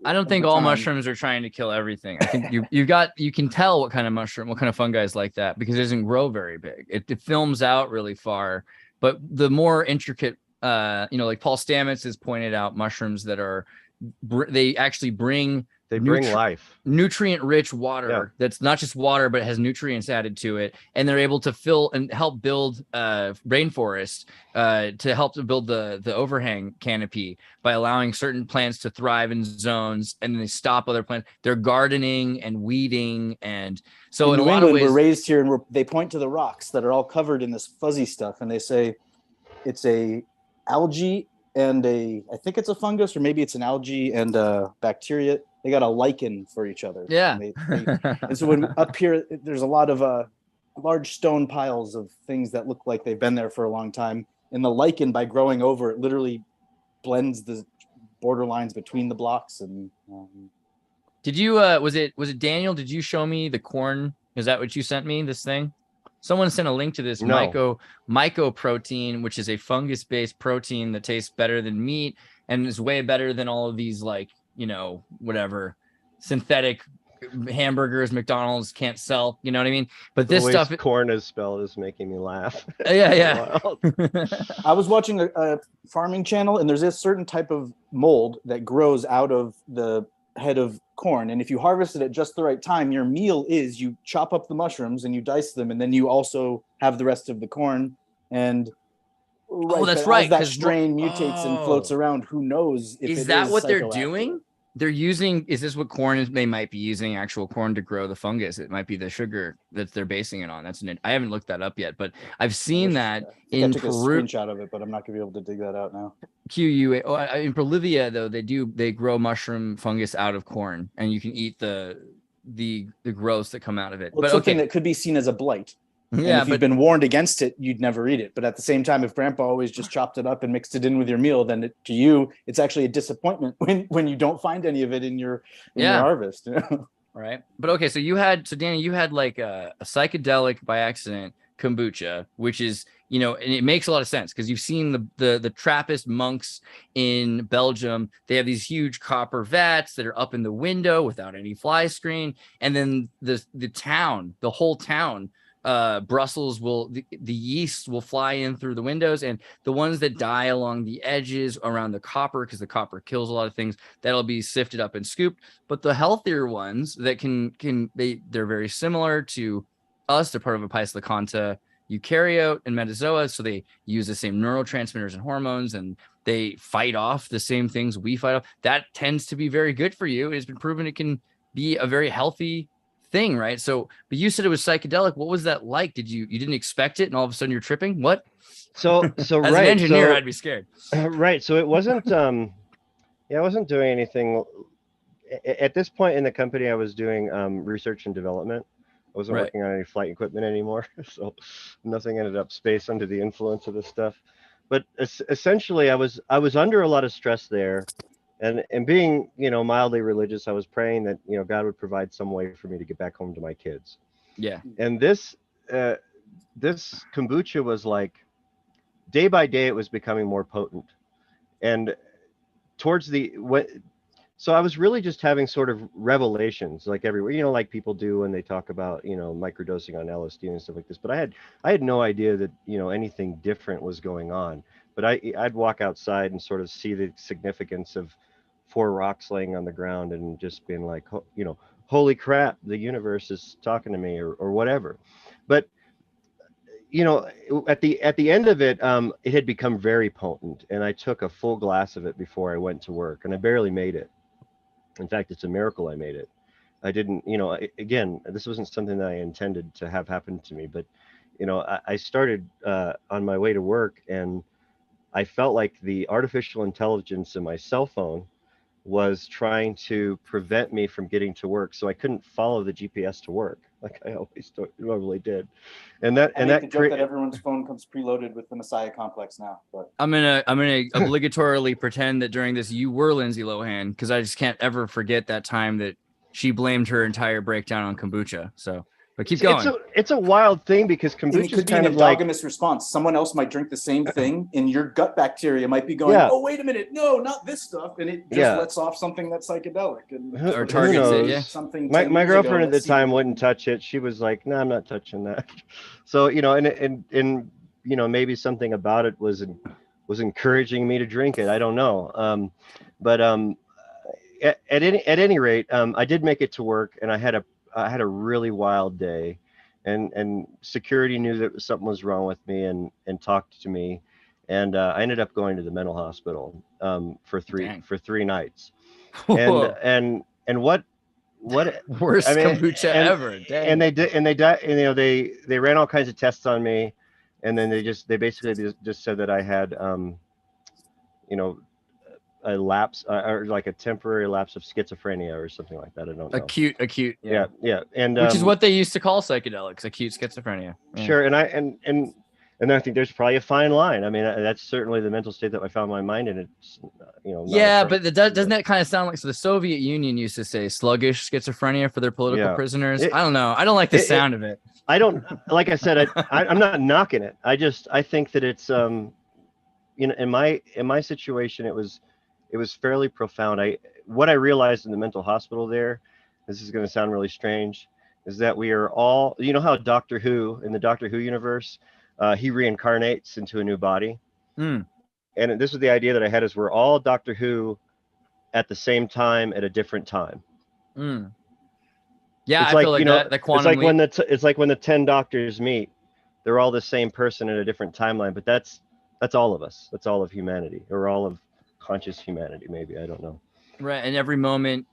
I don't think all mushrooms are trying to kill everything. I think you can tell what kind of mushroom, what kind of fungi is like that, because it doesn't grow very big. It films out really far, but the more intricate, like Paul Stamets has pointed out, mushrooms that are, they actually bring life, nutrient-rich water that's not just water, but it has nutrients added to it, and they're able to fill and help build rainforest to help to build the overhang canopy by allowing certain plants to thrive in zones, and then they stop other plants. They're gardening and weeding, and so in a lot of ways, we're raised here, and they point to the rocks that are all covered in this fuzzy stuff, and they say it's a algae and I think it's a fungus, or maybe it's an algae and a bacteria. They got a lichen for each other. Yeah. And so when up here, there's a lot of large stone piles of things that look like they've been there for a long time. And the lichen, by growing over, it literally blends the borderlines between the blocks. And did you was it Daniel? Did you show me the corn? Is that what you sent me? This thing? Someone sent a link to this mycoprotein, which is a fungus-based protein that tastes better than meat and is way better than all of these, like, whatever synthetic hamburgers McDonald's can't sell. You know what I mean? But this stuff, corn is spelled, is making me laugh. Yeah. I was watching a farming channel, and there's this certain type of mold that grows out of the head of corn, and if you harvest it at just the right time, your meal is you chop up the mushrooms and you dice them, and then you also have the rest of the corn. And that's right, as that strain mutates and floats around, who knows if is that what they're doing? They're using, is this what corn is? They might be using actual corn to grow the fungus. It might be the sugar that they're basing it on. I haven't looked that up yet, but I've seen that in Peru. I took a screenshot of it, but I'm not gonna be able to dig that out now. In Bolivia, though, they grow mushroom fungus out of corn, and you can eat the growths that come out of it. Well, but something that could be seen as a blight. Yeah, if you've been warned against it, you'd never eat it. But at the same time, if Grandpa always just chopped it up and mixed it in with your meal, then to you, it's actually a disappointment when you don't find any of it in your harvest. Right. But okay, so Danny, you had like a psychedelic by accident kombucha, which is, and it makes a lot of sense because you've seen the Trappist monks in Belgium. They have these huge copper vats that are up in the window without any fly screen, and then the whole town. Brussels the yeast will fly in through the windows, and the ones that die along the edges around the copper, because the copper kills a lot of things, that'll be sifted up and scooped. But the healthier ones that they're very similar to us. They're part of a Picelacanta eukaryote and metazoa, so they use the same neurotransmitters and hormones, and they fight off the same things we fight off. That tends to be very good for you. It's been proven it can be a very healthy thing, right? So, but you said it was psychedelic. What was that like? You didn't expect it, and all of a sudden you're tripping? What? So as an engineer, I'd be scared. Right. So it wasn't. I wasn't doing anything. At this point in the company, I was doing research and development. I wasn't working on any flight equipment anymore, so nothing ended up space under the influence of this stuff. But essentially, I was under a lot of stress there. And being, mildly religious, I was praying that, God would provide some way for me to get back home to my kids. Yeah. And this kombucha was like, day by day, it was becoming more potent. And so I was really just having sort of revelations, like everywhere, like people do when they talk about, microdosing on LSD and stuff like this. But I had no idea that, anything different was going on. But I'd walk outside and sort of see the significance of 4 rocks laying on the ground and just being like, holy crap, the universe is talking to me or whatever. But, at the end of it, it had become very potent, and I took a full glass of it before I went to work, and I barely made it. In fact, it's a miracle I made it. I didn't, again, this wasn't something that I intended to have happen to me, but, I started on my way to work, and I felt like the artificial intelligence in my cell phone was trying to prevent me from getting to work, so I couldn't follow the GPS to work. like I always normally did. And that I and make that the joke that everyone's phone comes preloaded with the Messiah complex now. But I'm gonna obligatorily pretend that during this you were Lindsay Lohan, because I just can't ever forget that time that she blamed her entire breakdown on kombucha. So, but keep going. It's a wild thing because and kombucha it is could be an kind of like endogenous response. Someone else might drink the same thing, and your gut bacteria might be going, Yeah. "Oh, wait a minute, no, not this stuff," and it just Yeah. lets off something that's psychedelic and Or who targets it, knows? yeah. something. My 10 years girlfriend ago at the that time seemed- wouldn't touch it. She was like, "No, I'm not touching that." So and maybe something about it was encouraging me to drink it. I don't know. But at any rate, I did make it to work, and I had a really wild day, and security knew that something was wrong with me and talked to me, and I ended up going to the mental hospital for three nights, and Whoa. and what Worst I mean, kombucha and- ever. Dang. and they ran all kinds of tests on me, and then they basically just said that I had a lapse or like a temporary lapse of schizophrenia or something like that. I don't know. Acute. Yeah. And Which is what they used to call psychedelics, acute schizophrenia. Yeah. Sure. And I think there's probably a fine line. I mean, that's certainly the mental state that I found my mind in. It's not Yeah, a but doesn't that kind of sound like, so the Soviet Union used to say sluggish schizophrenia for their political Yeah. prisoners. I don't know. I don't like the sound of it. I don't, like I said, I'm not knocking it. I think that it's in my situation, it was fairly profound. What I realized in the mental hospital there, this is going to sound really strange, is that we are all, how Doctor Who, in the Doctor Who universe, he reincarnates into a new body. Mm. And this was the idea that I had, is we're all Doctor Who at the same time at a different time. Mm. Yeah, It's I feel like that quantum leap. It's like when the 10 doctors meet, they're all the same person in a different timeline, but that's all of us. That's all of humanity, or all of conscious humanity, maybe. I don't know. Right, and every moment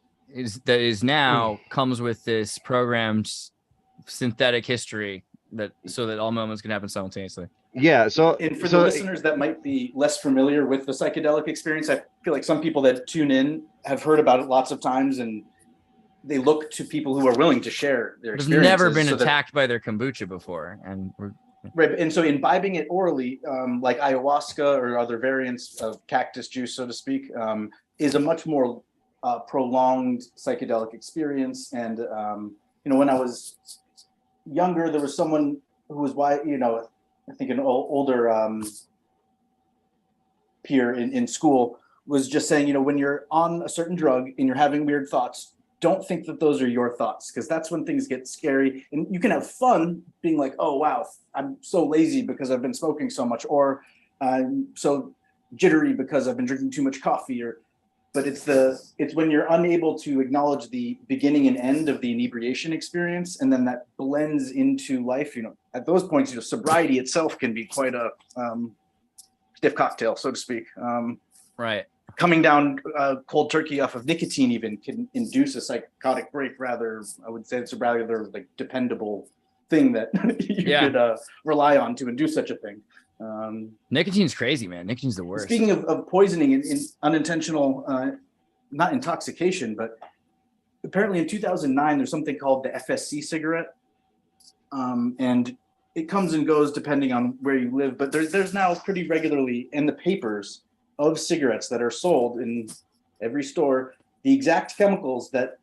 that is now comes with this programmed synthetic history so that all moments can happen simultaneously. Yeah. So, and for the listeners that might be less familiar with the psychedelic experience, I feel like some people that tune in have heard about it lots of times, and they look to people who are willing to share their They've experiences. never been attacked by their kombucha before, right. And so imbibing it orally, like ayahuasca or other variants of cactus juice, so to speak, is a much more prolonged psychedelic experience. And when I was younger, there was someone who was I think an older peer in school was just saying, when you're on a certain drug and you're having weird thoughts, don't think that those are your thoughts, because that's when things get scary. And you can have fun being like, oh, wow, I'm so lazy because I've been smoking so much, or I'm so jittery because I've been drinking too much coffee. But it's when you're unable to acknowledge the beginning and end of the inebriation experience, and then that blends into life. At those points, sobriety itself can be quite a stiff cocktail, so to speak. right. Coming down cold turkey off of nicotine even can induce a psychotic break. Rather, I would say it's a rather like dependable thing that you could rely on to induce such a thing. Nicotine's crazy, man. Nicotine's the worst. Speaking of poisoning in unintentional, not intoxication, but apparently in 2009, there's something called the FSC cigarette. And it comes and goes depending on where you live, but there's now pretty regularly in the papers of cigarettes that are sold in every store, the exact chemicals that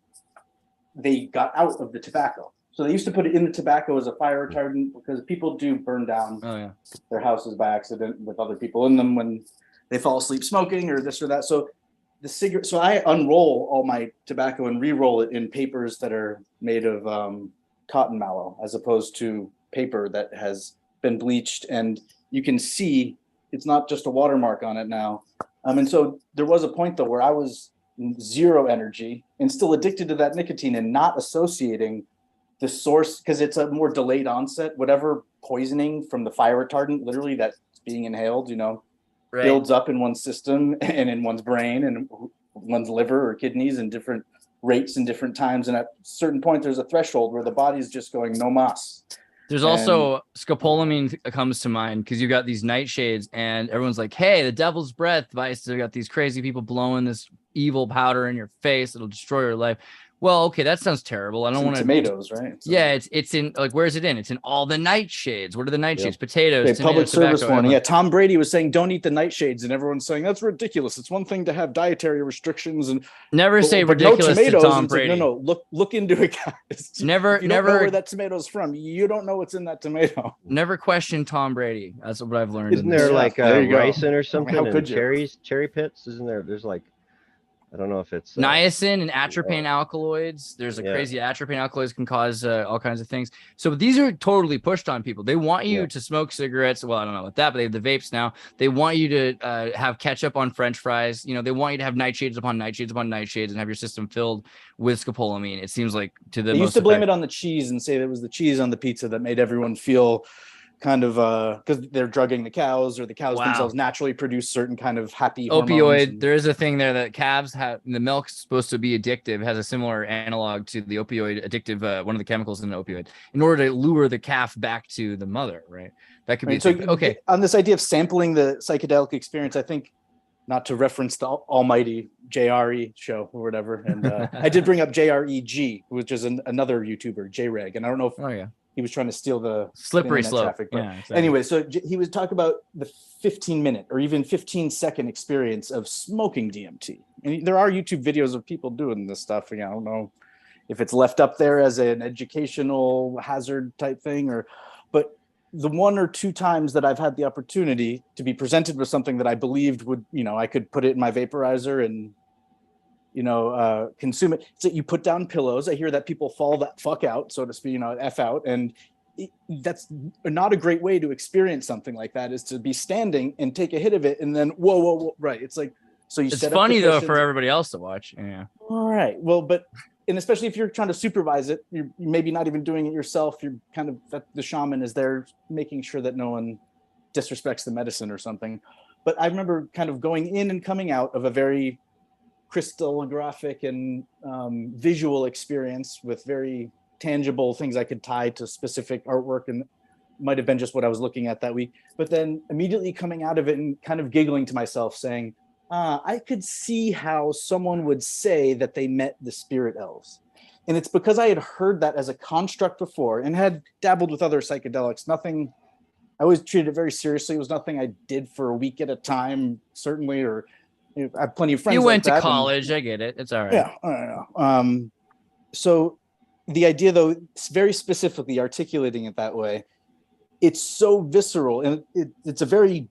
they got out of the tobacco. So they used to put it in the tobacco as a fire retardant, because people do burn down their houses by accident with other people in them when they fall asleep smoking or this or that. So the cigarette, so I unroll all my tobacco and re-roll it in papers that are made of cotton mallow, as opposed to paper that has been bleached, and you can see it's not just a watermark on it now. And so there was a point though where I was zero energy and still addicted to that nicotine, and not associating the source, because it's a more delayed onset. Whatever poisoning from the fire retardant, literally that's being inhaled, builds up in one's system and in one's brain and one's liver or kidneys in different rates and different times. And at a certain point, there's a threshold where the body's just going no mas. There's also scopolamine comes to mind, because you got these nightshades and everyone's like, hey, the devil's breath, Vice, they got these crazy people blowing this evil powder in your face. It'll destroy your life. Well, okay, that sounds terrible. I It's don't in want to. tomatoes, right? So- Yeah, it's in like, where's it in? It's in all the nightshades. What are the nightshades? Yep. Potatoes. Okay, public tomatoes, service tobacco, warning. everything. Yeah, Tom Brady was saying don't eat the nightshades, and everyone's saying that's ridiculous. It's one thing to have dietary restrictions and Never say but ridiculous no to tomatoes. Tom And it's like, Brady. no, look into it, guys. Never, If you don't never, know where that tomato's from, you don't know what's in that tomato. never question Tom Brady. That's what I've learned. Isn't in this. there Yeah, like there you go. ricin or I something? mean, how and could you? cherry pits? Isn't there? There's like, I don't know if it's Niacin and atropine alkaloids. There's a crazy atropine alkaloids can cause all kinds of things. So these are totally pushed on people. They want you to smoke cigarettes. Well, I don't know about that, but they have the vapes now. They want you to have ketchup on French fries. You know, they want you to have nightshades upon nightshades upon nightshades and have your system filled with scopolamine. It seems like to the They most used to blame it on the cheese and say that it was the cheese on the pizza that made everyone feel kind of because they're drugging the cows, or the cows themselves naturally produce certain kind of happy opioid. There is a thing there that calves have. The milk's supposed to be addictive, has a similar analog to the opioid addictive, one of the chemicals in the opioid, in order to lure the calf back to the mother, right? That could be so okay. On this idea of sampling the psychedelic experience, I think, not to reference the almighty JRE show or whatever, and I did bring up JREG, which is another YouTuber, JREG, and I don't know if he was trying to steal the slippery internet slope traffic, but exactly. anyway, so he would talk about the 15-minute or even 15-second experience of smoking DMT, and there are YouTube videos of people doing this stuff. I don't know if it's left up there as an educational hazard type thing, but the one or two times that I've had the opportunity to be presented with something that I believed would, I could put it in my vaporizer and, consume it. So you put down pillows. I hear that people fall that fuck out, so to speak, F out. And that's not a great way to experience something like that, is to be standing and take a hit of it. And then, whoa. Right. It's like, so you it's set funny up the though, cushions. for everybody else to watch. Yeah. All right. Well, and especially if you're trying to supervise it, you're maybe not even doing it yourself. You're kind of, the shaman is there making sure that no one disrespects the medicine or something. But I remember kind of going in and coming out of a very crystallographic and visual experience with very tangible things I could tie to specific artwork, and might have been just what I was looking at that week. But then immediately coming out of it and kind of giggling to myself, saying, I could see how someone would say that they met the spirit elves. And it's because I had heard that as a construct before and had dabbled with other psychedelics. Nothing, I always treated it very seriously. It was nothing I did for a week at a time, certainly, or I have plenty of friends. You went like to that, college. I get it. It's all right. Yeah. I don't know. So the idea, though, very specifically articulating it that way, it's so visceral, and it's a very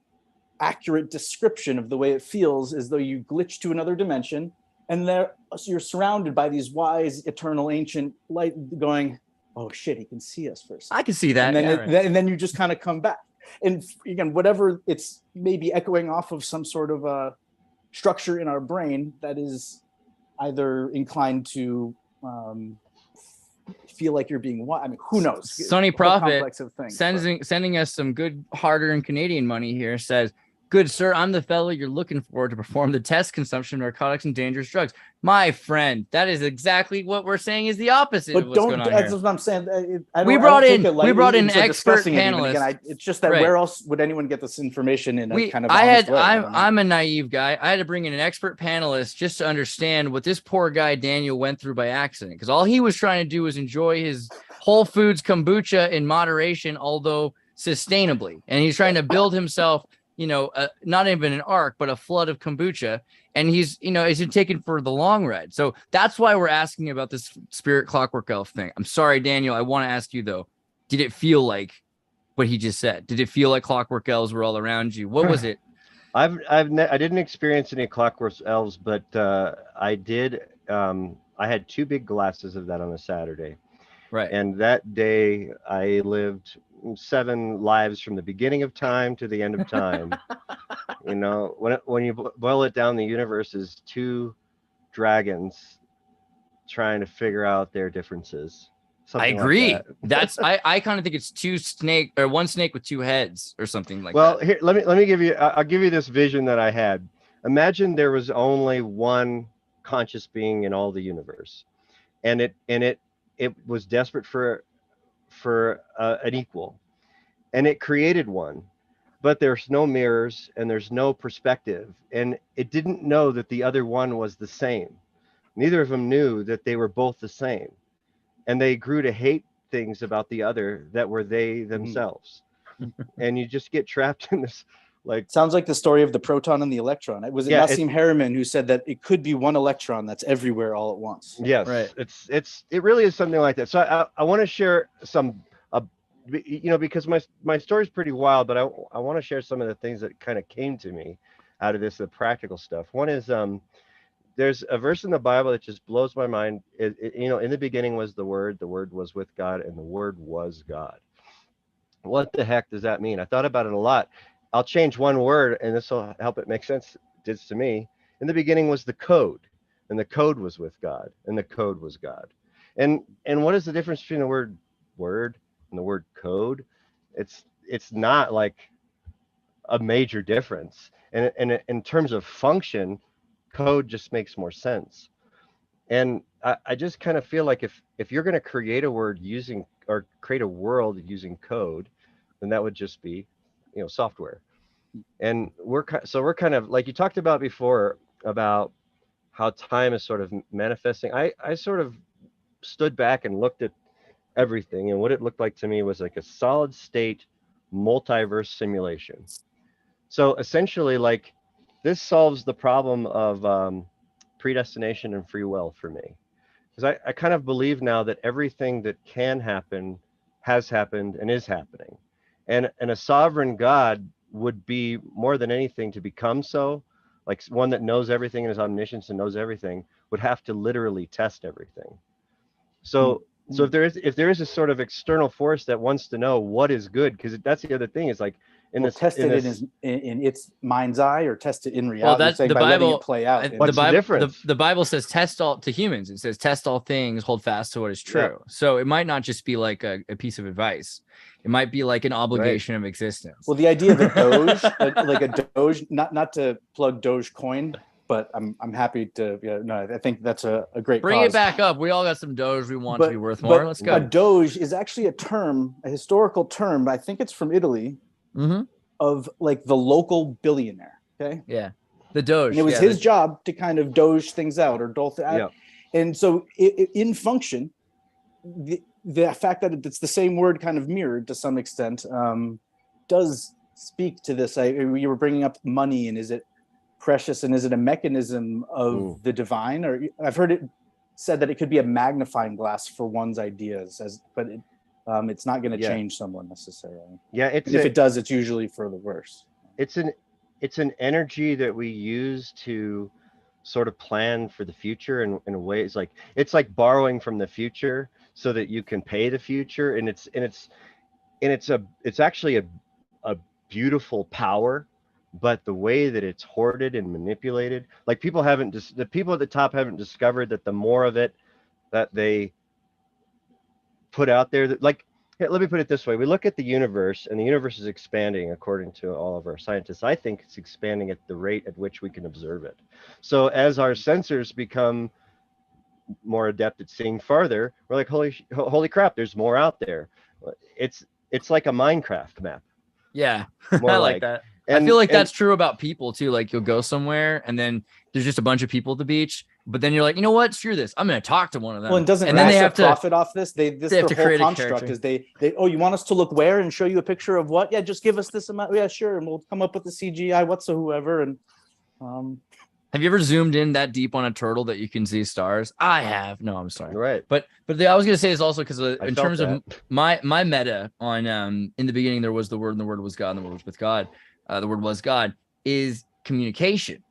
accurate description of the way it feels, as though you glitch to another dimension, and you're surrounded by these wise, eternal, ancient light going, oh shit, he can see us first. I can see that. And then you just kind of come back. And again, whatever, it's maybe echoing off of some sort of structure in our brain that is either inclined to feel like you're being, I mean, who knows? Sonny Prophet things, sending us some good hard-earned Canadian money here says, good sir, I'm the fellow you're looking for to perform the test consumption of narcotics and dangerous drugs. My friend, that is exactly what we're saying is the opposite of what's going on that's here. what I'm saying. We brought in expert panelists. Again, it's just that where else would anyone get this information in a kind of honest way? I'm a naive guy. I had to bring in an expert panelist just to understand what this poor guy Daniel went through by accident, because all he was trying to do was enjoy his Whole Foods kombucha in moderation, although sustainably, and he's trying to build himself, not even an arc, but a flood of kombucha. And he's been taken for the long ride. So that's why we're asking about this spirit clockwork elf thing. I'm sorry, Daniel. I want to ask you though, did it feel like what he just said? Did it feel like clockwork elves were all around you? What was it? I didn't experience any clockwork elves, but I did. I had 2 big glasses of that on a Saturday. Right. And that day I lived 7 lives from the beginning of time to the end of time. When you boil it down, the universe is 2 dragons trying to figure out their differences. I agree. Like I kind of think it's 1 snake with 2 heads or something like that. Well, here, let me give you. I'll give you this vision that I had. Imagine there was only one conscious being in all the universe, and it was desperate for an equal, and it created one, but there's no mirrors and there's no perspective, and it didn't know that the other one was the same. neither of them knew that they were both the same. And they grew to hate things about the other that were they themselves. And you just get trapped in this, like, sounds like the story of the proton and the electron. Was it Nassim Harriman who said that it could be one electron that's everywhere all at once? Yes, right. It really is something like that. So I want to share some, because my story is pretty wild, but I want to share some of the things that kind of came to me out of this, the practical stuff. One is there's a verse in the Bible that just blows my mind. In the beginning was the Word was with God, and the Word was God. What the heck does that mean? I thought about it a lot. I'll change one word, and this will help it make sense. It did to me. In the beginning was the code, and the code was with God, and the code was God. And what is the difference between the word word and the word code? It's not like a major difference. And in terms of function, code just makes more sense. And I just kind of feel like if you're going to create a word using, or create a world using code, then that would just be, software. And we're kind of like you talked about before, about how time is sort of manifesting. I sort of stood back and looked at everything, and what it looked like to me was like a solid state multiverse simulation. So essentially, like, this solves the problem of predestination and free will for me, because I kind of believe now that everything that can happen has happened and is happening, and a sovereign God would be, more than anything, to become so, like one that knows everything and is omniscient and knows everything, would have to literally test everything. So if there is a sort of external force that wants to know what is good, because that's the other thing, is like, test it in its mind's eye, or test it in reality. Well, that's the by letting Bible. it play out. What's the difference? The Bible says test all, to humans. It says test all things, hold fast to what is true. Yeah. So it might not just be like a piece of advice. It might be like an obligation of existence. Well, the idea of a Doge, like a Doge, not to plug Dogecoin, but I'm happy to. I think that's a great. Bring cause. it back up. We all got some Doge we want to be worth more. Let's go. A Doge is actually a historical term. I think it's from Italy. Mm-hmm. Of like the local billionaire. Okay. Yeah. The Doge. And it was his job to kind of Doge things out, or dole out. Yeah. And so in function, the fact that it's the same word kind of mirrored to some extent does speak to this. You were bringing up money, and is it precious, and is it a mechanism of the divine? Or I've heard it said that it could be a magnifying glass for one's ideas, but it's not going to change someone necessarily. Yeah, if it does, it's usually for the worse. It's an energy that we use to sort of plan for the future, in a way. It's like borrowing from the future so that you can pay the future, and it's actually a beautiful power. But the way that it's hoarded and manipulated, like the people at the top haven't discovered that the more of it that they put out there, that, like, let me put it this way. We look at the universe, and the universe is expanding according to all of our scientists. I think it's expanding at the rate at which we can observe it. So as our sensors become more adept at seeing farther, we're like, holy crap, there's more out there. It's like a Minecraft map. Yeah, I like that. And I feel like that's true about people too. Like, you'll go somewhere, and then there's just a bunch of people at the beach, but then you're like, you know what? Screw this. I'm going to talk to one of them. Well, and doesn't then they have to profit off this? They have to create whole construct is you want us to look where and show you a picture of what? Yeah, just give us this amount. Yeah, sure. And we'll come up with the CGI whatsoever. And have you ever zoomed in that deep on a turtle that you can see stars? I have. No, I'm sorry. Right. But I was going to say is also because in terms of my meta on in the beginning, there was the Word, and the Word was God, and the Word was with God. The Word was God is communication.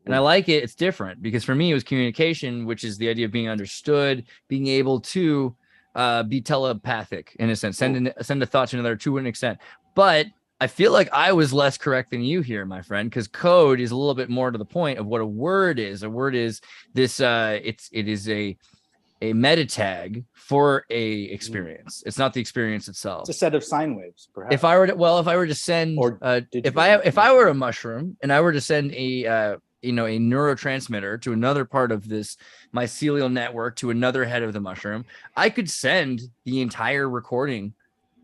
And I like it. It's different because for me, it was communication, which is the idea of being understood, being able to be telepathic in a sense, send a thought to another to an extent. But I feel like I was less correct than you here, my friend, because code is a little bit more to the point of what a word is. A word is this. It is a meta tag for a experience. It's not the experience itself. It's a set of sine waves, perhaps. If I were to send, if I were a mushroom and I were to send a neurotransmitter to another part of this mycelial network to another head of the mushroom, I could send the entire recording,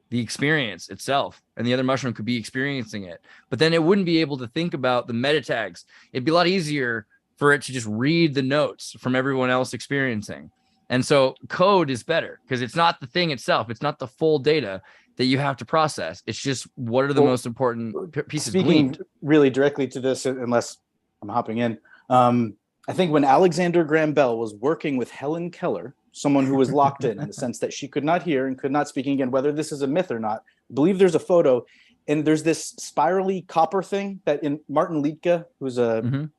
the experience itself, and the other mushroom could be experiencing it. But then it wouldn't be able to think about the meta tags. It'd be a lot easier for it to just read the notes from everyone else experiencing. And so code is better because it's not the thing itself. It's not the full data that you have to process. It's just what are the most important pieces Speaking gleaned. really directly to this, unless I'm hopping in, I think when Alexander Graham Bell was working with Helen Keller, someone who was locked in the sense that she could not hear and could not speak, again, whether this is a myth or not, I believe there's a photo, and there's this spirally copper thing that in Martin Liedtke, who's a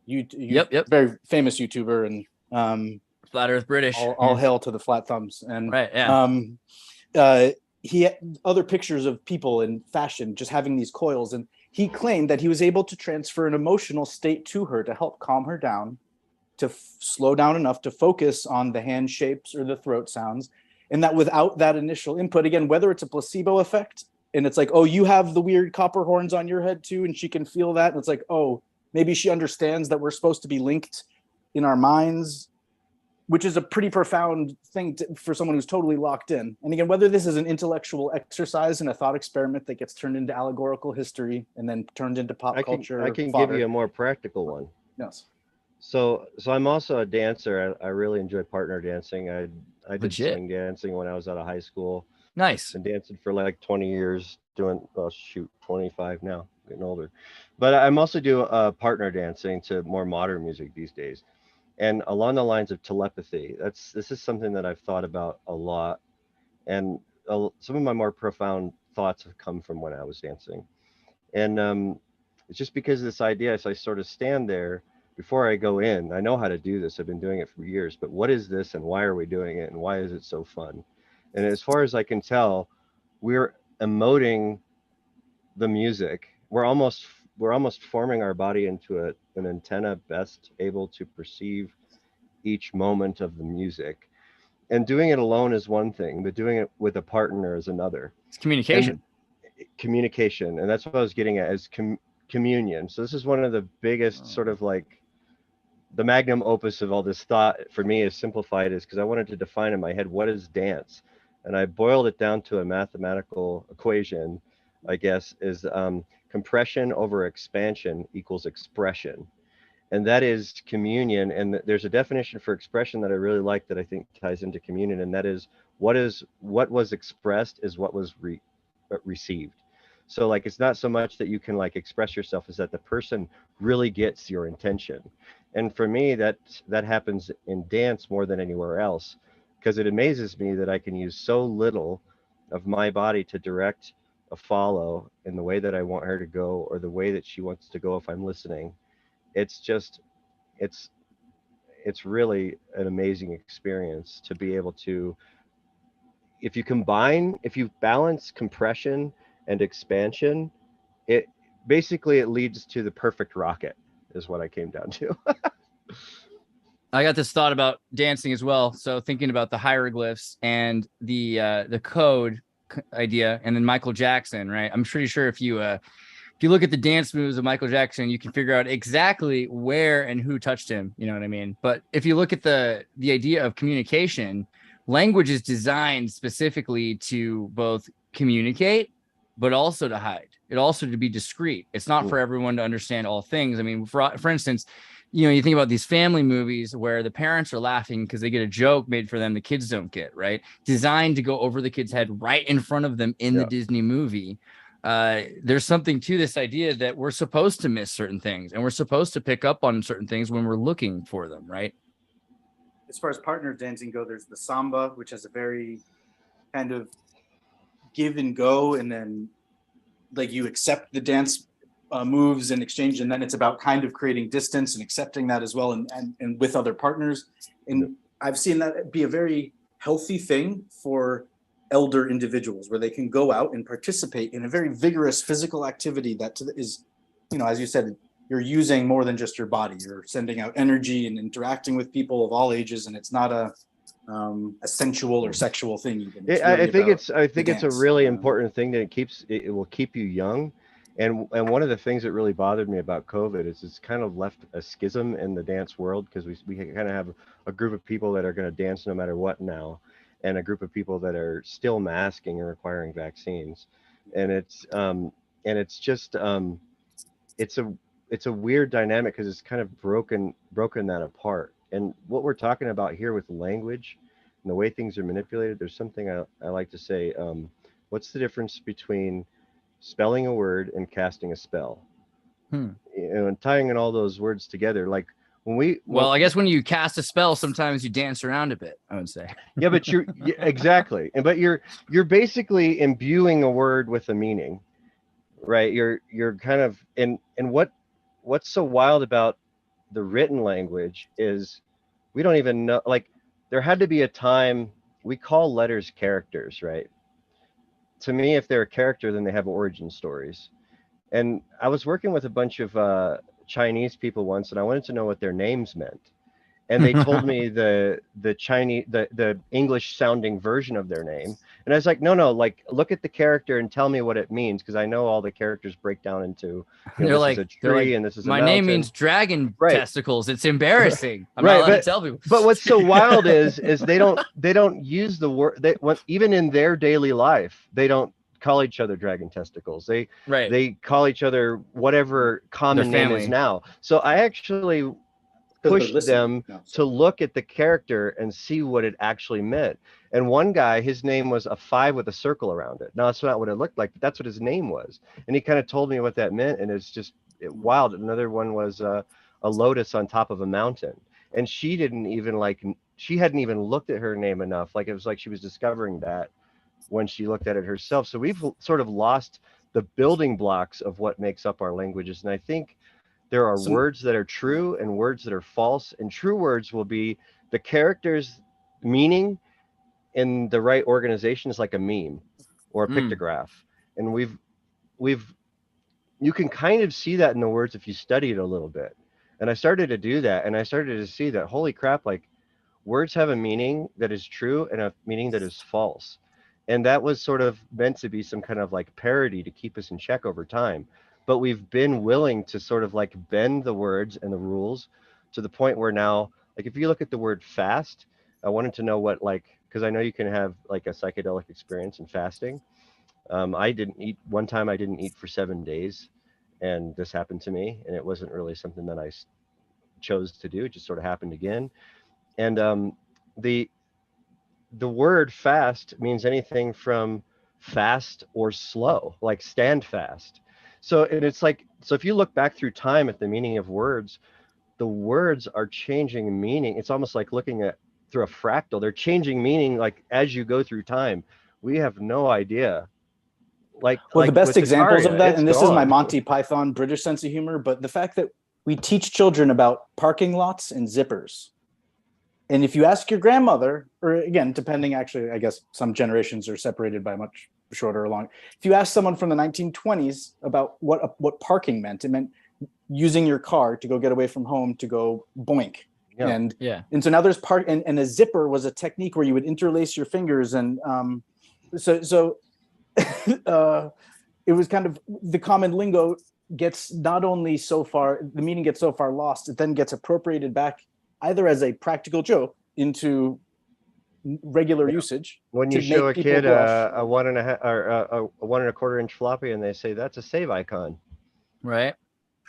very famous YouTuber, and Flat Earth British. All hail to the flat thumbs. And right, yeah. He had other pictures of people in fashion just having these coils, and he claimed that he was able to transfer an emotional state to her to help calm her down, to slow down enough to focus on the hand shapes or the throat sounds, and that without that initial input, again, whether it's a placebo effect and it's like, oh, you have the weird copper horns on your head too, and she can feel that, and it's like, oh, maybe she understands that we're supposed to be linked in our minds, which is a pretty profound thing for someone who's totally locked in. And again, whether this is an intellectual exercise and a thought experiment that gets turned into allegorical history and then turned into pop culture. I can give you a more practical one. Yes. So I'm also a dancer. I really enjoy partner dancing. I did swing dancing when I was out of high school. Nice. Been dancing for like 20 years, 25 now, getting older. But I'm also do partner dancing to more modern music these days. And along the lines of telepathy, this is something that I've thought about a lot. And some of my more profound thoughts have come from when I was dancing. And it's just because of this idea, as I sort of stand there before I go in, I know how to do this. I've been doing it for years, but what is this and why are we doing it and why is it so fun? And as far as I can tell, we're emoting the music. We're almost forming our body into an antenna best able to perceive each moment of the music. And doing it alone is one thing, but doing it with a partner is another. It's communication. And that's what I was getting at, is communion. So this is one of the biggest sort of like the magnum opus of all this thought for me is simplified, is because I wanted to define in my head, what is dance? And I boiled it down to a mathematical equation, I guess, is compression over expansion equals expression. And that is communion. And there's a definition for expression that I really like that I think ties into communion. And that is what was expressed is what was received. So like, it's not so much that you can like express yourself, as that the person really gets your intention. And for me, that happens in dance more than anywhere else, because it amazes me that I can use so little of my body to direct a follow in the way that I want her to go, or the way that she wants to go if I'm listening. It's really an amazing experience to be able to, if you balance compression and expansion, it leads to the perfect rocket, is what I came down to. I got this thought about dancing as well. So thinking about the hieroglyphs and the code idea, and then Michael Jackson, right? I'm pretty sure if you look at the dance moves of Michael Jackson, you can figure out exactly where and who touched him. You know what I mean? But if you look at the idea of communication, language is designed specifically to both communicate, but also to hide. It also to be discreet. It's not for everyone to understand all things. I mean, for instance, you think about these family movies where the parents are laughing because they get a joke made for them the kids don't get, right? Designed to go over the kid's head right in front of them in the Disney movie. There's something to this idea that we're supposed to miss certain things, and we're supposed to pick up on certain things when we're looking for them, right? As far as partner dancing go, there's the samba, which has a very kind of give and go, and then like you accept the dance moves and exchange, and then it's about kind of creating distance and accepting that as well, and with other partners. And I've seen that be a very healthy thing for elder individuals, where they can go out and participate in a very vigorous physical activity that is, as you said, you're using more than just your body. You're sending out energy and interacting with people of all ages, and it's not a sensual or sexual thing even. I think it's a really important thing that it will keep you young. And one of the things that really bothered me about COVID is it's kind of left a schism in the dance world, because we kind of have a group of people that are going to dance no matter what now, and a group of people that are still masking and requiring vaccines. And it's it's a weird dynamic because it's kind of broken that apart. And what we're talking about here with language and the way things are manipulated, there's something I like to say. What's the difference between spelling a word and casting a spell? You know, and tying in all those words together, like I guess when you cast a spell, sometimes you dance around a bit, I would say. Yeah, but exactly. But you're basically imbuing a word with a meaning, right? You're kind of and what's so wild about the written language is we don't even know, like there had to be a time. We call letters characters, right? To me, if they're a character, then they have origin stories. And I was working with a bunch of Chinese people once, and I wanted to know what their names meant. And they told me the Chinese, the English sounding version of their name. And I was like, no, like look at the character and tell me what it means, because I know all the characters break down into, you know, this is a tree and this is a mountain. My name means dragon testicles. It's embarrassing. I'm right, not allowed to tell people. But what's so wild is they don't use the word. Even in their daily life, they don't call each other dragon testicles. They call each other whatever common name is now. So I actually pushed them to look at the character and see what it actually meant. And one guy, his name was a 5 with a circle around it. Now that's not what it looked like, but that's what his name was. And he kind of told me what that meant, and it's just wild. Another one was a lotus on top of a mountain, and she hadn't even looked at her name enough. Like it was like she was discovering that when she looked at it herself. So we've sort of lost the building blocks of what makes up our languages. And I think there are words that are true and words that are false, and true words will be the character's meaning in the right organization is like a meme or a pictograph. And you can kind of see that in the words if you study it a little bit. And I started to do that, and I started to see that, holy crap, like words have a meaning that is true and a meaning that is false. And that was sort of meant to be some kind of like parody to keep us in check over time. But we've been willing to sort of like bend the words and the rules to the point where now, like if you look at the word fast, I wanted to know what, like, because I know you can have like a psychedelic experience in fasting. I didn't eat for 7 days, and this happened to me, and it wasn't really something that I chose to do. It just sort of happened again. And the word fast means anything from fast or slow, like stand fast. So, and it's like, so if you look back through time at the meaning of words, the words are changing meaning. It's almost like looking at through a fractal. They're changing meaning like as you go through time. We have no idea. The best examples of that, and this is my Monty Python British sense of humor, but the fact that we teach children about parking lots and zippers. And if you ask your grandmother, or again, depending, actually, I guess some generations are separated by much shorter or long. If you ask someone from the 1920s about what parking meant, it meant using your car to go get away from home to go boink. Yeah. And so now there's and a zipper was a technique where you would interlace your fingers, and so it was kind of the common lingo gets not only so far, the meaning gets so far lost, it then gets appropriated back either as a practical joke into regular usage. When you show a kid a 1.5 or a 1 1/4 inch floppy, and they say that's a save icon, right?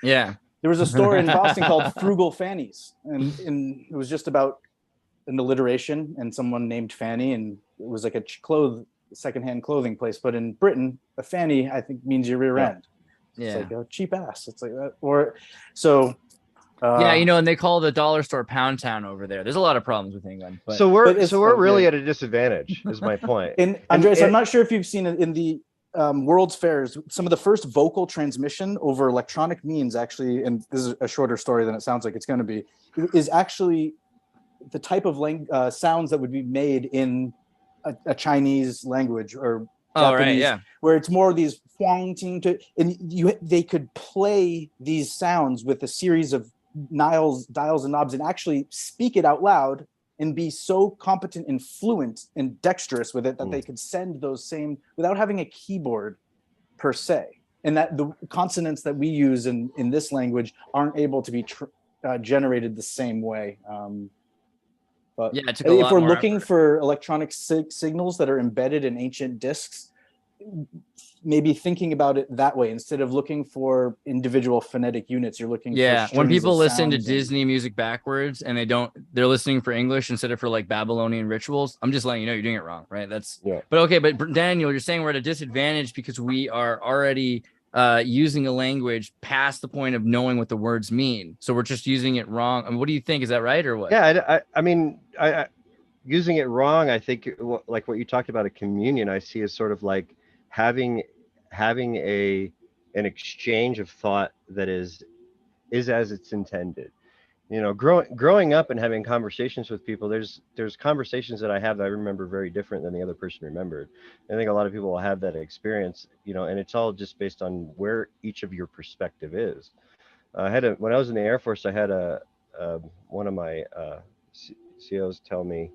Yeah. There was a store in Boston called Frugal Fanny's, and it was just about an alliteration and someone named Fanny, and it was like a secondhand clothing place. But in Britain, a fanny, I think, means your rear end. It's like a cheap ass. It's like that. Or so. And they call the dollar store Pound Town over there. There's a lot of problems with England. But, so we're really at a disadvantage, is my point. And Andreas, I'm not sure if you've seen it in the World's Fairs, some of the first vocal transmission over electronic means, actually, and this is a shorter story than it sounds like it's going to be, is actually the type of sounds that would be made in a Chinese language or Japanese, where it's more of these huang ting to, and they could play these sounds with a series of dials and knobs and actually speak it out loud and be so competent and fluent and dexterous with it that they could send those same without having a keyboard per se. And that the consonants that we use in this language aren't able to be generated the same way. But it took a lot if we're more looking effort. for electronic signals that are embedded in ancient discs, maybe thinking about it that way instead of looking for individual phonetic units. You're looking Yeah, for when strings people of listen to sounds and- Disney music backwards and they're listening for English instead of for like Babylonian rituals. I'm just letting you know you're doing it wrong, right? But okay, but Daniel, you're saying we're at a disadvantage because we are already using a language past the point of knowing what the words mean. So we're just using it wrong. I mean, what do you think? Is that right or what? Yeah, I mean, using it wrong, I think like what you talked about at communion, I see as sort of like having an exchange of thought that is as it's intended. You know, growing up and having conversations with people, there's conversations that I have that I remember very different than the other person remembered. I think a lot of people will have that experience, you know, and it's all just based on where each of your perspective is. When I was in the Air Force, I had one of my COs tell me,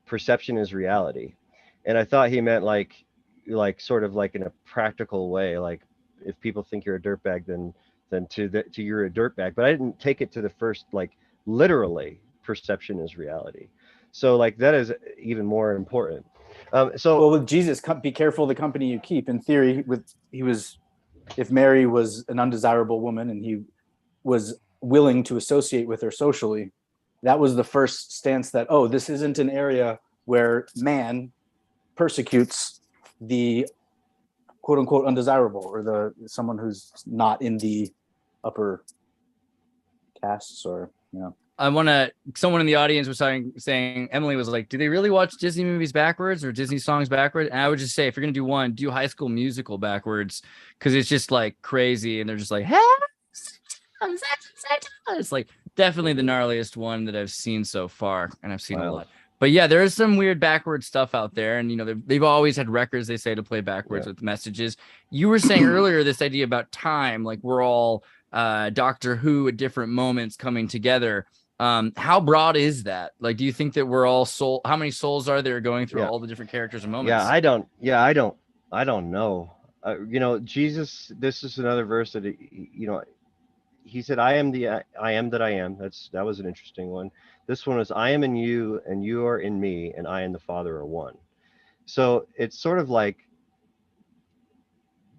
perception is reality. And I thought he meant like sort of like in a practical way, like if people think you're a dirtbag, then to you're a dirtbag. But I didn't take it to the first, like literally perception is reality. So like that is even more important. Well, with Jesus, be careful the company you keep. In theory, if Mary was an undesirable woman and he was willing to associate with her socially, that was the first stance that, oh, this isn't an area where man persecutes the quote unquote undesirable or someone who's not in the upper castes, or, you know. Someone in the audience was saying, Emily was like, do they really watch Disney movies backwards or Disney songs backwards? And I would just say, if you're going to do one, do High School Musical backwards, because it's just like crazy. And they're just like, hey, it's like definitely the gnarliest one that I've seen so far. And I've seen a lot. But yeah, there is some weird backward stuff out there. And, you know, they've always had records, they say, to play backwards with messages. You were saying earlier this idea about time, like we're all Doctor Who at different moments coming together. How broad is that? Like, do you think that we're all how many souls are there going through all the different characters and moments? I don't know. You know, Jesus, this is another verse that, you know, he said, I am that I am. That was an interesting one. This one was, I am in you and you are in me and I and the Father are one. So it's sort of like,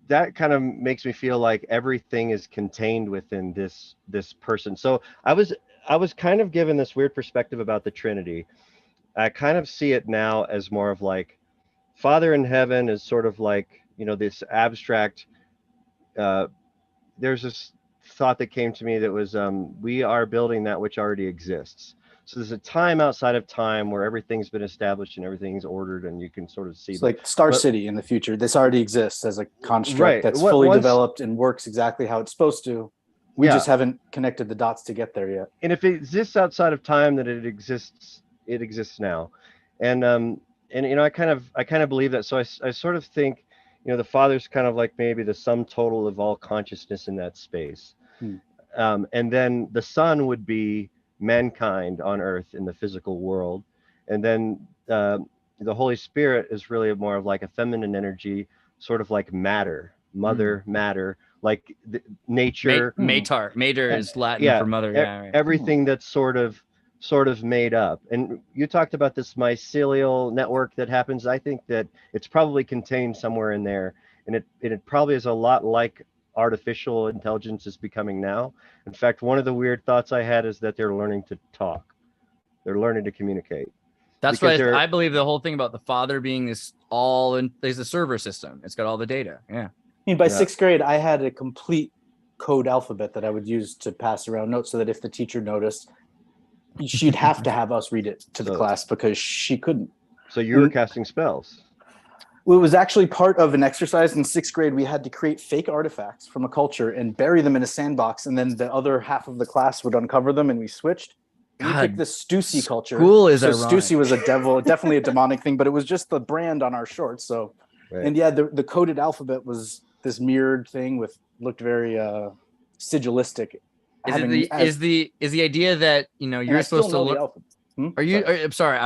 that kind of makes me feel like everything is contained within this person. So I was kind of given this weird perspective about the Trinity. I kind of see it now as more of like Father in heaven is sort of like, you know, this abstract, there's this thought that came to me that was, we are building that which already exists. So there's a time outside of time where everything's been established and everything's ordered, and you can sort of see. It's like Star City in the future. This already exists as a construct that's fully developed and works exactly how it's supposed to. We just haven't connected the dots to get there yet. And if it exists outside of time, then it exists now. And you know, I kind of believe that. So I sort of think, you know, the Father's kind of like maybe the sum total of all consciousness in that space. And then the Son would be mankind on earth in the physical world. And then the Holy Spirit is really more of like a feminine energy, sort of like matter, matter, like nature. Mater is Latin for mother. Everything that's sort of made up. And you talked about this mycelial network that happens. I think that it's probably contained somewhere in there, and it probably is a lot like artificial intelligence is becoming now. In fact, one of the weird thoughts I had is that they're learning to talk. They're learning to communicate. That's right. I believe the whole thing about the Father being there's a server system. It's got all the data. Yeah. I mean, by sixth grade, I had a complete code alphabet that I would use to pass around notes, so that if the teacher noticed, she'd have to have us read it to the class because she couldn't. So you were casting spells. Well, it was actually part of an exercise in sixth grade. We had to create fake artifacts from a culture and bury them in a sandbox, and then the other half of the class would uncover them, and we switched. We picked the Stussy culture. School is so Stussy was a devil, definitely a demonic thing, but it was just the brand on our shorts. So, and yeah, the coded alphabet was this mirrored thing looked very sigilistic. Is the idea that, you know, you're supposed to learn? I'm sorry,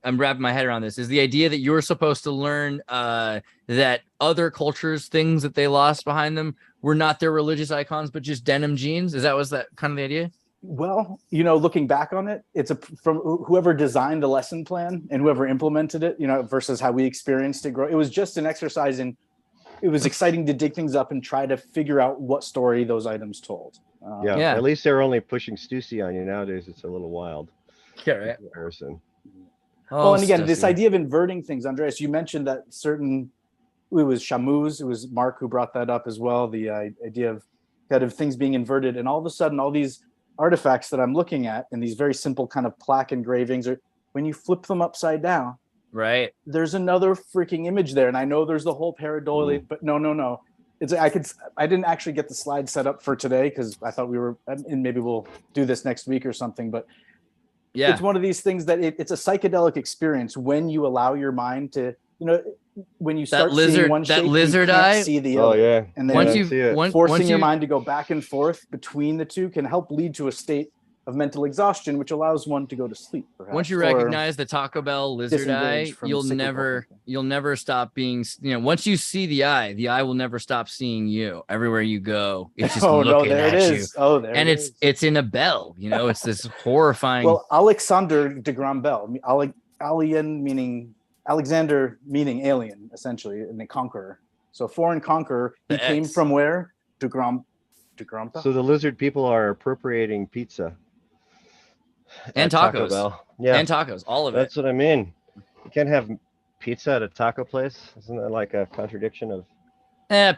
I'm wrapping my head around this. Is the idea that you're supposed to learn that other cultures, things that they lost behind them, were not their religious icons, but just denim jeans? Was that kind of the idea? Well, looking back on it, it's from whoever designed the lesson plan and whoever implemented it, versus how we experienced it grow. It was just an exercise in, it was exciting to dig things up and try to figure out what story those items told. Yeah. At least they're only pushing Stussy on you. Nowadays, it's a little wild. Yeah, right. Comparison. Well, and again, this idea of inverting things, Andreas, you mentioned that it was Shamus, it was Mark who brought that up as well, the idea of kind of things being inverted. And all of a sudden, all these artifacts that I'm looking at and these very simple kind of plaque engravings, or when you flip them upside down, right, there's another freaking image there. And I know there's the whole pareidolia, but no. I didn't actually get the slide set up for today because I thought and maybe we'll do this next week or something, but yeah, it's one of these things that it's a psychedelic experience when you allow your mind to, when you start seeing one shape, lizard you can't eye, see the other. And then forcing your mind to go back and forth between the two can help lead to a state of mental exhaustion, which allows one to go to sleep. Perhaps, once you recognize the Taco Bell lizard eye, you'll never stop being, once you see the eye will never stop seeing you everywhere you go. It's just looking at you. And it's in a bell, it's this horrifying. Well, Alexander de Graham Bell, alien meaning Alexander meaning alien, essentially, and a conqueror. So foreign conqueror. He came from where? De Graham Bell. So the lizard people are appropriating pizza. And tacos. And tacos, all of it. That's what I mean. You can't have pizza at a taco place. Isn't that like a contradiction of?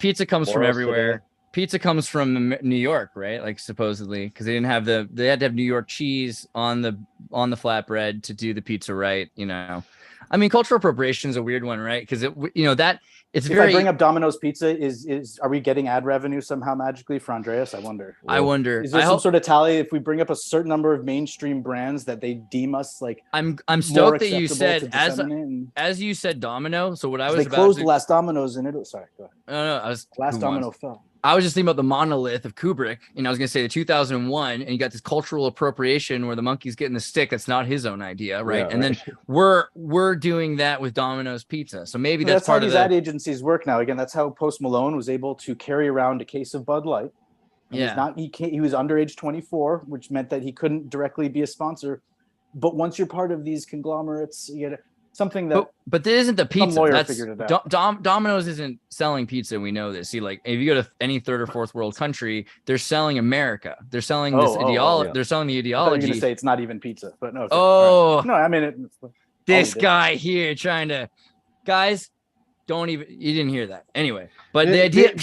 Pizza comes from everywhere. Today? Pizza comes from New York, right? Like supposedly, because they had to have New York cheese on the flatbread to do the pizza right. I mean, cultural appropriation is a weird one, right? Because if I bring up Domino's Pizza, are we getting ad revenue somehow magically for Andreas? I wonder. Is there some sort of tally if we bring up a certain number of mainstream brands that they deem us like? I'm stoked that you said as you said Domino. So what I was they closed the last Domino's in Italy. Sorry, go ahead. No, last Domino fell. I was just thinking about the monolith of Kubrick, and I was going to say the 2001, and you got this cultural appropriation where the monkey's getting the stick. That's not his own idea, right? Yeah, and then we're doing that with Domino's Pizza. So maybe that's part how of these ad agencies work now. Again, that's how Post Malone was able to carry around a case of Bud Light. And he was under age 24, which meant that he couldn't directly be a sponsor. But once you're part of these conglomerates, you get something that. But this isn't the pizza. Lawyer figured it out. Domino's isn't selling pizza. We know this. See, like if you go to any third or fourth world country, they're selling America. They're selling this ideology. They're selling the ideology. I thought you were going to say it's not even pizza, but no. Okay. No, I mean this guy here trying to, guys. You didn't hear that anyway. But the idea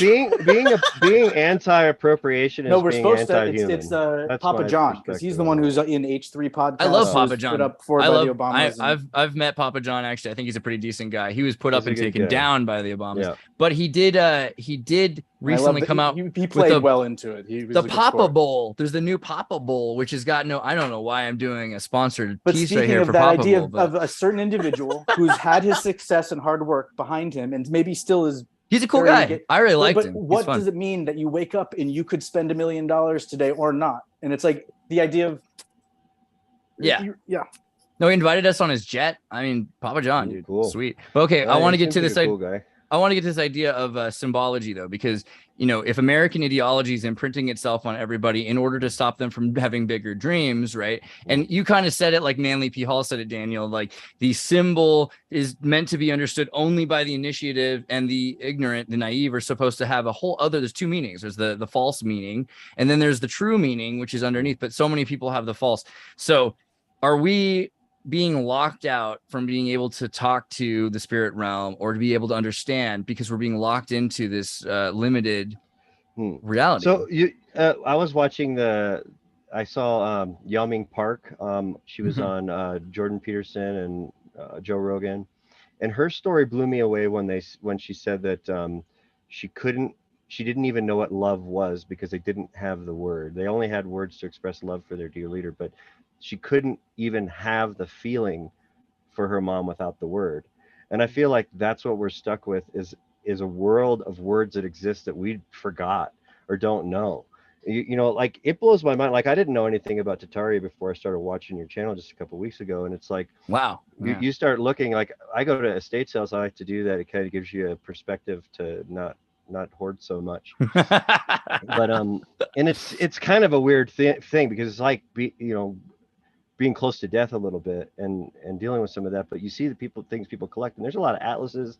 being anti-appropriation is we're being supposed to. anti-human. It's Papa John because he's the one who's in H3 podcast. I love Papa John. Put up by the Obamas. I've met Papa John actually. I think he's a pretty decent guy. He was put up and taken down by the Obamas. Yeah. But he did recently come out. He played well into it. The Papa Bowl. There's the new Papa Bowl, which has got I don't know why I'm doing a sponsored piece right here for Papa Bowl. But speaking of that idea of a certain individual who's had his success and hard work behind him, and maybe still is. He's a cool guy. I really liked him. What does it mean that you wake up and you could spend $1 million today or not? And it's like the idea of. Yeah. No, he invited us on his jet. I mean, Papa John, dude, cool. Sweet. But okay, I want to get to this. Cool guy. I want to get to this idea of symbology, though, because, if American ideology is imprinting itself on everybody in order to stop them from having bigger dreams, right? And you kind of said it like Manly P. Hall said it, Daniel, like the symbol is meant to be understood only by the initiative, and the ignorant, the naive are supposed to have a whole other, there's two meanings. There's the false meaning, and then there's the true meaning, which is underneath, but so many people have the false. So are we being locked out from being able to talk to the spirit realm or to be able to understand because we're being locked into this limited reality? So I was watching I saw Yao Ming Park. She was on Jordan Peterson and Joe Rogan, and her story blew me away when she said that she didn't even know what love was because they didn't have the word. They only had words to express love for their dear leader, but she couldn't even have the feeling for her mom without the word. And I feel like that's what we're stuck with is a world of words that exist that we forgot or don't know. Like it blows my mind. Like I didn't know anything about Tataria before I started watching your channel just a couple of weeks ago. And it's like, wow, you start lking, like I go to estate sales. I like to do that. It kind of gives you a perspective to not not hoard so much. But and it's kind of a weird thing because it's like being close to death a little bit and dealing with some of that. But you see the things people collect, and there's a lot of atlases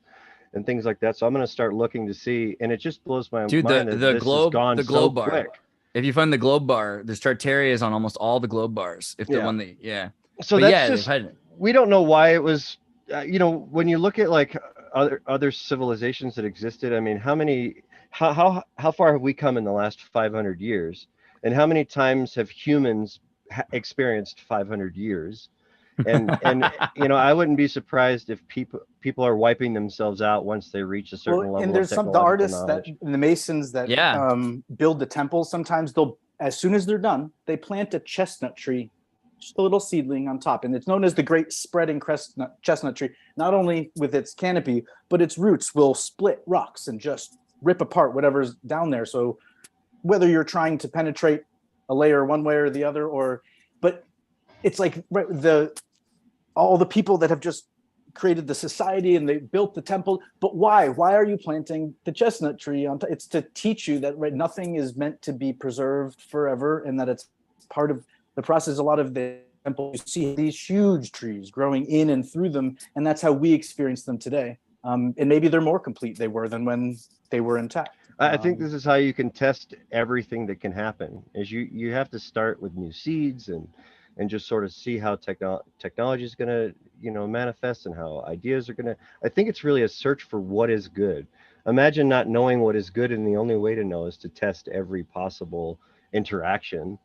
and things like that. So I'm going to start looking to see, and it just blows my Dude, mind. the globe, the globe bar. Quick. If you find the globe bar, there's Tartaria is on almost all the globe bars. If the one that, So but that's we don't know why it was. When you look at like other civilizations that existed, I mean, how far have we come in the last 500 years, and how many times have humans experienced 500 years? And I wouldn't be surprised if people are wiping themselves out once they reach a certain level. And there's the artists knowledge. the masons that build the temples. Sometimes as soon as they're done, they plant a chestnut tree, just a little seedling on top, and it's known as the great spreading chestnut tree. Not only with its canopy, but its roots will split rocks and just rip apart whatever's down there. So whether you're trying to penetrate a layer one way or the other, but it's like all the people that have just created the society and they built the temple. But why are you planting the chestnut tree on top? It's to teach you that nothing is meant to be preserved forever, and that it's part of the process. A lot of the temples, you see these huge trees growing in and through them, and that's how we experience them today. And maybe they're more complete than when they were intact. I think this is how you can test everything that can happen. Is you have to start with new seeds and just sort of see how technology is going to manifest, and how ideas are going to. I think it's really a search for what is good. Imagine not knowing what is good, and the only way to know is to test every possible interaction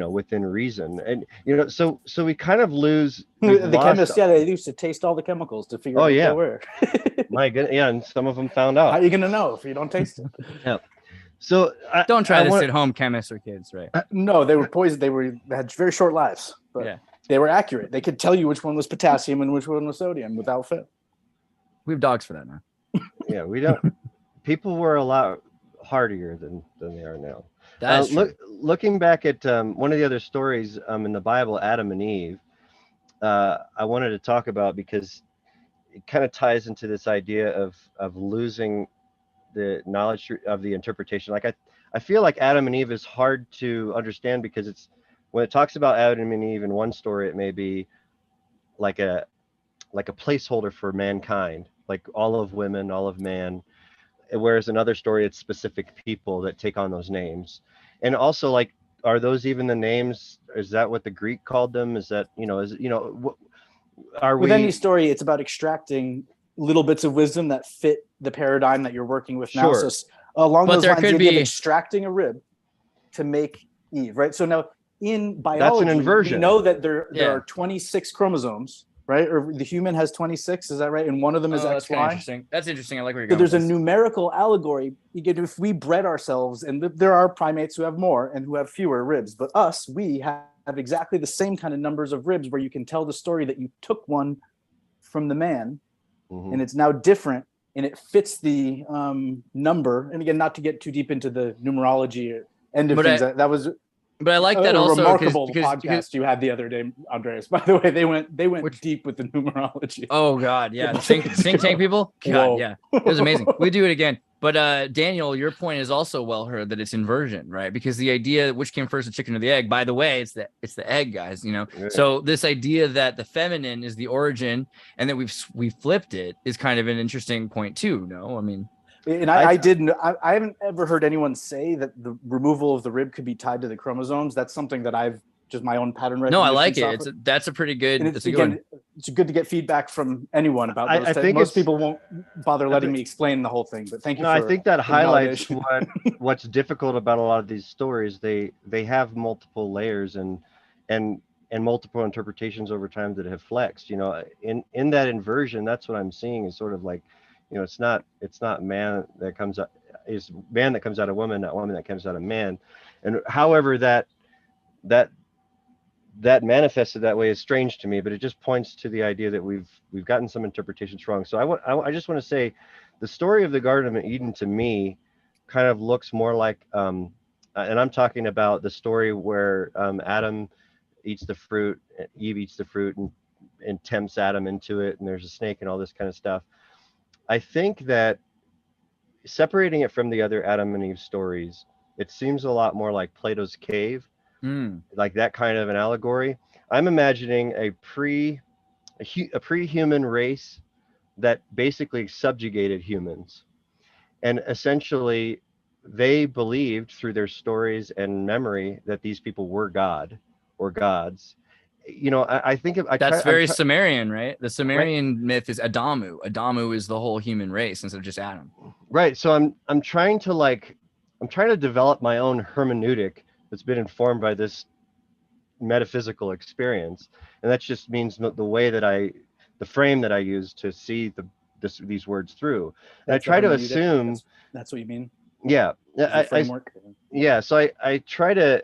within reason. And so we kind of lose the chemists. They used to taste all the chemicals to figure out what they were. My goodness, and some of them found out. How are you gonna know if you don't taste it? Yeah. So don't try this at home, chemists or kids, right? No, they were poisoned. They had very short lives, but they were accurate. They could tell you which one was potassium and which one was sodium without fail. We have dogs for that now. Yeah, we don't. People were a lot hardier than they are now. That's looking back at one of the other stories in the Bible, Adam and Eve, I wanted to talk about because it kind of ties into this idea of losing the knowledge of the interpretation. Like I feel like Adam and Eve is hard to understand because it's when it talks about Adam and Eve in one story, it may be like a placeholder for mankind, like all of women, all of man. Whereas another story, it's specific people that take on those names. And also, like, are those even the names? Is that what the Greek called them? Is that, with any story, it's about extracting little bits of wisdom that fit the paradigm that you're working with now. Sure. So along those lines, the idea of extracting a rib to make Eve, right? So now in biology, that's an inversion. We know that there are 26 chromosomes, right? Or the human has 26, is that right? And one of them is XY. That's interesting. I like where you're going. There's a numerical allegory. If we bred ourselves, and there are primates who have more and who have fewer ribs, but we have exactly the same kind of numbers of ribs where you can tell the story that you took one from the man, and it's now different, and it fits the number. And again, not to get too deep into the numerology end of things, that was. But I like that also remarkable podcast you had the other day, Andreas. By the way, they went deep with the numerology. Oh God, yeah, think tank people. God, Whoa. Yeah, it was amazing. We do it again. But Daniel, your point is also well heard that it's inversion, right? Because the idea, which came first, the chicken or the egg? By the way, it's the egg, guys. Yeah. So this idea that the feminine is the origin, and that we've flipped it is kind of an interesting point too. No, I mean. And I haven't ever heard anyone say that the removal of the rib could be tied to the chromosomes. That's something that I've just my own pattern recognition. No, I like it. That's a pretty good. It's good to get feedback from anyone about those. I think most people won't bother letting me explain the whole thing, but thank you. No, I think that highlights what's difficult about a lot of these stories. They have multiple layers and multiple interpretations over time that have flexed. In that inversion, that's what I'm seeing is sort of like. It's not man that comes out, is man that comes out of woman, not woman that comes out of man. And however that manifested that way is strange to me, but it just points to the idea that we've gotten some interpretations wrong. So I just want to say the story of the Garden of Eden to me kind of looks more like, and I'm talking about the story where Adam eats the fruit, Eve eats the fruit and tempts Adam into it, and there's a snake and all this kind of stuff. I think that separating it from the other Adam and Eve stories, it seems a lot more like Plato's cave, like that kind of an allegory. I'm imagining a pre-human race that basically subjugated humans, and essentially they believed through their stories and memory that these people were God or gods. You know, I think that's very Sumerian, right? The Sumerian myth is Adamu. Adamu is the whole human race instead of just Adam. Right. So I'm trying to develop my own hermeneutic that's been informed by this metaphysical experience, and that just means the way that the frame that I use to see these words through. And I try to assume that's what you mean. Yeah. Framework. Yeah. So I try to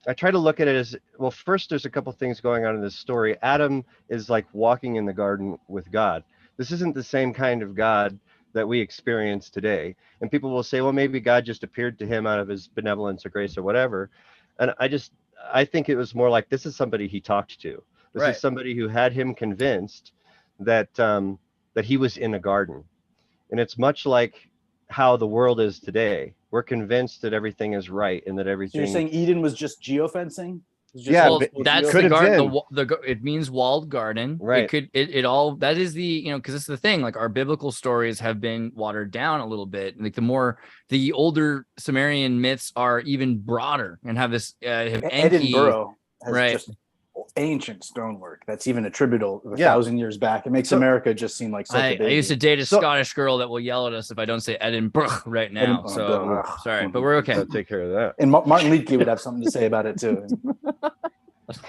look at it as, well, first there's a couple things going on in this story. Adam is like walking in the garden with God. This isn't the same kind of God that we experience today. And people will say, well, maybe God just appeared to him out of his benevolence or grace or whatever. And I think it was more like, this is somebody he talked to. This is somebody who had him convinced that he was in a garden. And it's much like how the world is today. We're convinced that everything is right and that everything. So you're saying Eden was just geofencing? Yeah, well, that's the garden. It means walled garden. Right. It all, that is the, because it's the thing. Like, our biblical stories have been watered down a little bit. Like, the older Sumerian myths are even broader and have this Edinburgh has just ancient stonework that's even attributable 1,000 years back. It makes America just seem like such a baby. I used to date a Scottish girl that will yell at us if I don't say Edinburgh right now. Sorry, but we're okay. I'll take care of that. And Martin Leakey would have something to say about it too.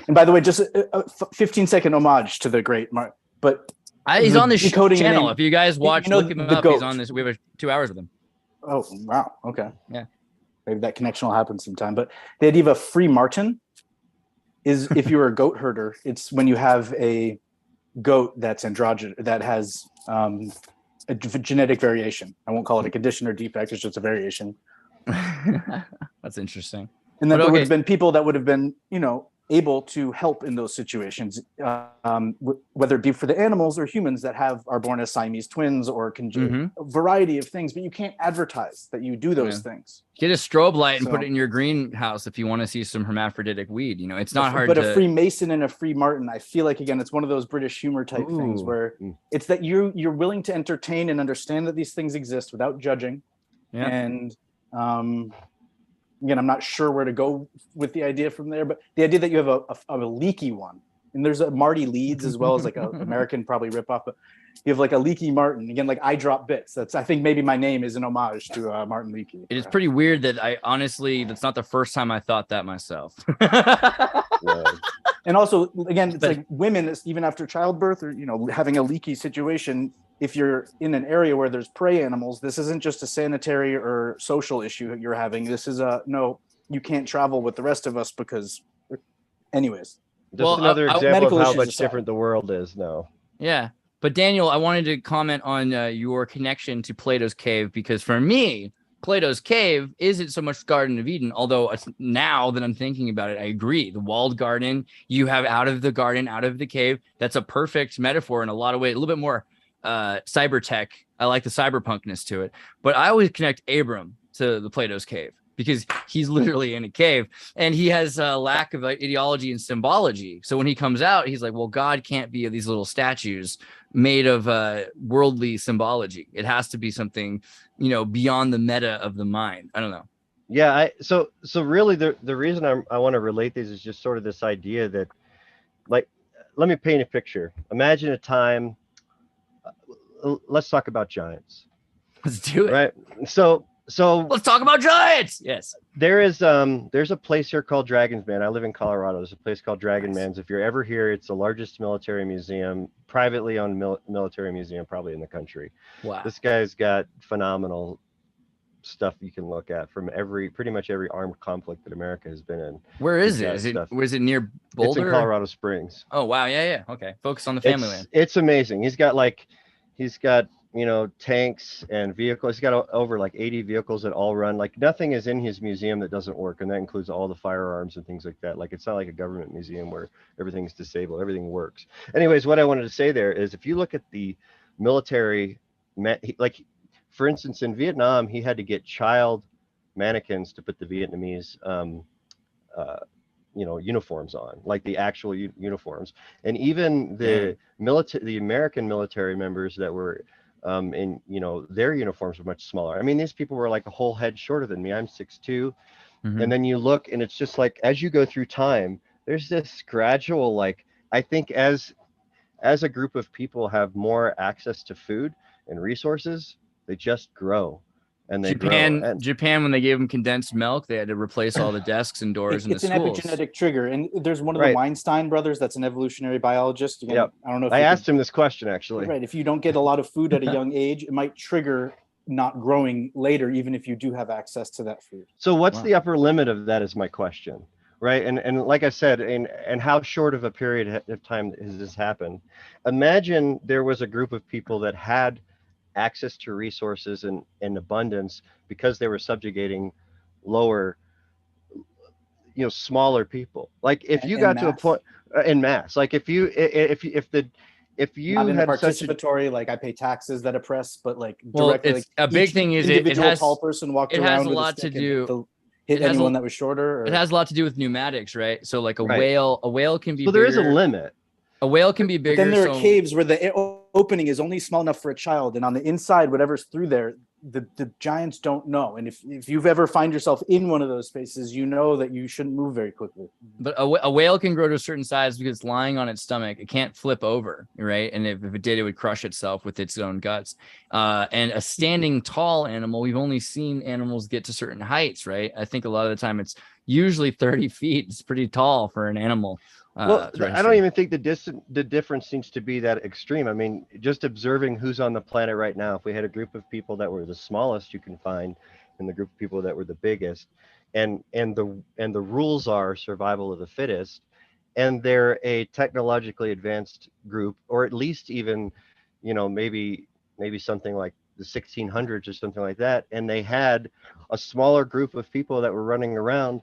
And by the way, just a 15-second homage to the great Martin. But he's on this channel. Name, if you guys watch, look him up. He's on this. We have 2 hours with him. Oh wow. Okay. Yeah. Maybe that connection will happen sometime. But the idea of a free marten is, if you're a goat herder, it's when you have a goat that's androgynous, that has a genetic variation. I won't call it a condition or defect, it's just a variation. That's interesting. And then there would have been people that would have been, able to help in those situations, whether it be for the animals or humans that are born as Siamese twins or a variety of things, but you can't advertise that you do those things. Get a strobe light and put it in your greenhouse if you want to see some hermaphroditic weed. It's not hard. But a Freemason and a free Martin, I feel like, again, it's one of those British humor type things where it's that you're willing to entertain and understand that these things exist without judging. Yeah. And again, I'm not sure where to go with the idea from there, but the idea that you have a leaky one, and there's a Marty Leeds as well as like an American probably ripoff, but you have like a leaky Martin. Again, like I Drop Bits. I think maybe my name is an homage to Martin Leakey. It is pretty weird that that's not the first time I thought that myself. And also, again, it's like women, even after childbirth or, having a leaky situation, if you're in an area where there's prey animals, this isn't just a sanitary or social issue that you're having. This is no, you can't travel with the rest of us because, anyways. Just another example of how much different the world is now. Yeah. But Daniel, I wanted to comment on your connection to Plato's cave, because for me, Plato's cave isn't so much Garden of Eden, although now that I'm thinking about it, I agree. The walled garden, you have out of the garden, out of the cave. That's a perfect metaphor in a lot of ways, a little bit more cyber tech. I like the cyberpunkness to it. But I always connect Abram to the Plato's cave, because he's literally in a cave and he has a lack of ideology and symbology. So when he comes out, he's like, well, God can't be these little statues made of worldly symbology. It has to be something, beyond the meta of the mind. I don't know. Yeah. So really the reason I want to relate these is just sort of this idea that, like, let me paint a picture. Imagine a time, let's talk about giants. Let's do it. Right. So let's talk about giants. Yes. There's a place here called Dragon's Man. I live in Colorado. There's a place called Dragon Man's. If you're ever here, it's the largest military museum, privately owned military museum probably in the country. Wow. This guy's got phenomenal stuff you can look at from pretty much every armed conflict that America has been in. Where is it? Was it near Boulder? It's in Colorado Springs. Oh wow, yeah. Okay. Focus on the family land. It's amazing. He's got tanks and vehicles. He's got over like 80 vehicles that all run. Like, nothing is in his museum that doesn't work, and that includes all the firearms and things like that. Like, it's not like a government museum where everything's disabled. Everything works. Anyways, what I wanted to say there is, if you look at the military, like, for instance, in Vietnam, he had to get child mannequins to put the Vietnamese uniforms on, like the actual uniforms. And even the American military members that were in, their uniforms were much smaller. I mean, these people were like a whole head shorter than me. I'm 6'2". And then you look, and it's just like, as you go through time, there's this gradual, like, I think as a group of people have more access to food and resources, they just grow. And they Japan, when they gave them condensed milk, they had to replace all the desks and doors in the schools. It's an epigenetic trigger, and there's one of the Weinstein brothers that's an evolutionary biologist. Again, I don't know if I asked him this question, actually. Right, if you don't get a lot of food at a young age, it might trigger not growing later, even if you do have access to that food. So what's the upper limit of that is my question, right? And like I said, and how short of a period of time has this happened? Imagine there was a group of people that had access to resources in abundance because they were subjugating lower, smaller people. Like if you got to a point in mass, like if you not in had participatory, like I pay taxes that oppress, but like directly, it's a big thing is it has tall person walked it around has a lot to do. Hit anyone that was shorter. Or... It has a lot to do with pneumatics, right? So like a whale can be. So there is a limit. A whale can be bigger. But then there are caves where the opening is only small enough for a child, and on the inside, whatever's through there, the giants don't know. And if you've ever find yourself in one of those spaces, you know that you shouldn't move very quickly. But a whale can grow to a certain size because it's lying on its stomach. It can't flip over, right? And if it did, it would crush itself with its own guts. And a standing tall animal, we've only seen animals get to certain heights, right? I think a lot of the time it's usually 30 feet. It's pretty tall for an animal. Well, I don't even think the difference seems to be that extreme. I mean, just observing who's on the planet right now, if we had a group of people that were the smallest you can find and the group of people that were the biggest, and the rules are survival of the fittest, and they're a technologically advanced group, or at least even, maybe something like the 1600s or something like that, and they had a smaller group of people that were running around,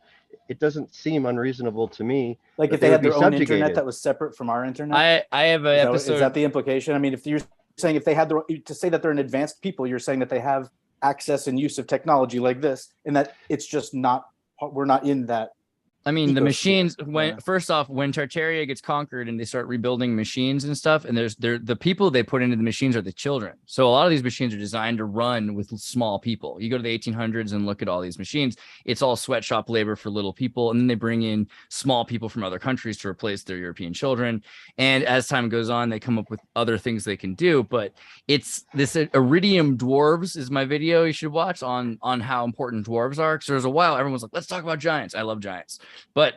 it doesn't seem unreasonable to me. Like if they had their own internet that was separate from our internet. I have an episode. Is that the implication? I mean, if you're saying if they had to say that they're an advanced people, you're saying that they have access and use of technology like this, and that it's just not, we're not in that. I mean, the machines, first off, when Tartaria gets conquered and they start rebuilding machines and stuff, and the people they put into the machines are the children. So a lot of these machines are designed to run with small people. You go to the 1800s and look at all these machines, it's all sweatshop labor for little people. And then they bring in small people from other countries to replace their European children. And as time goes on, they come up with other things they can do. But it's this Iridium Dwarves is my video you should watch on how important dwarves are. Because there's a while everyone was like, let's talk about giants. I love giants. But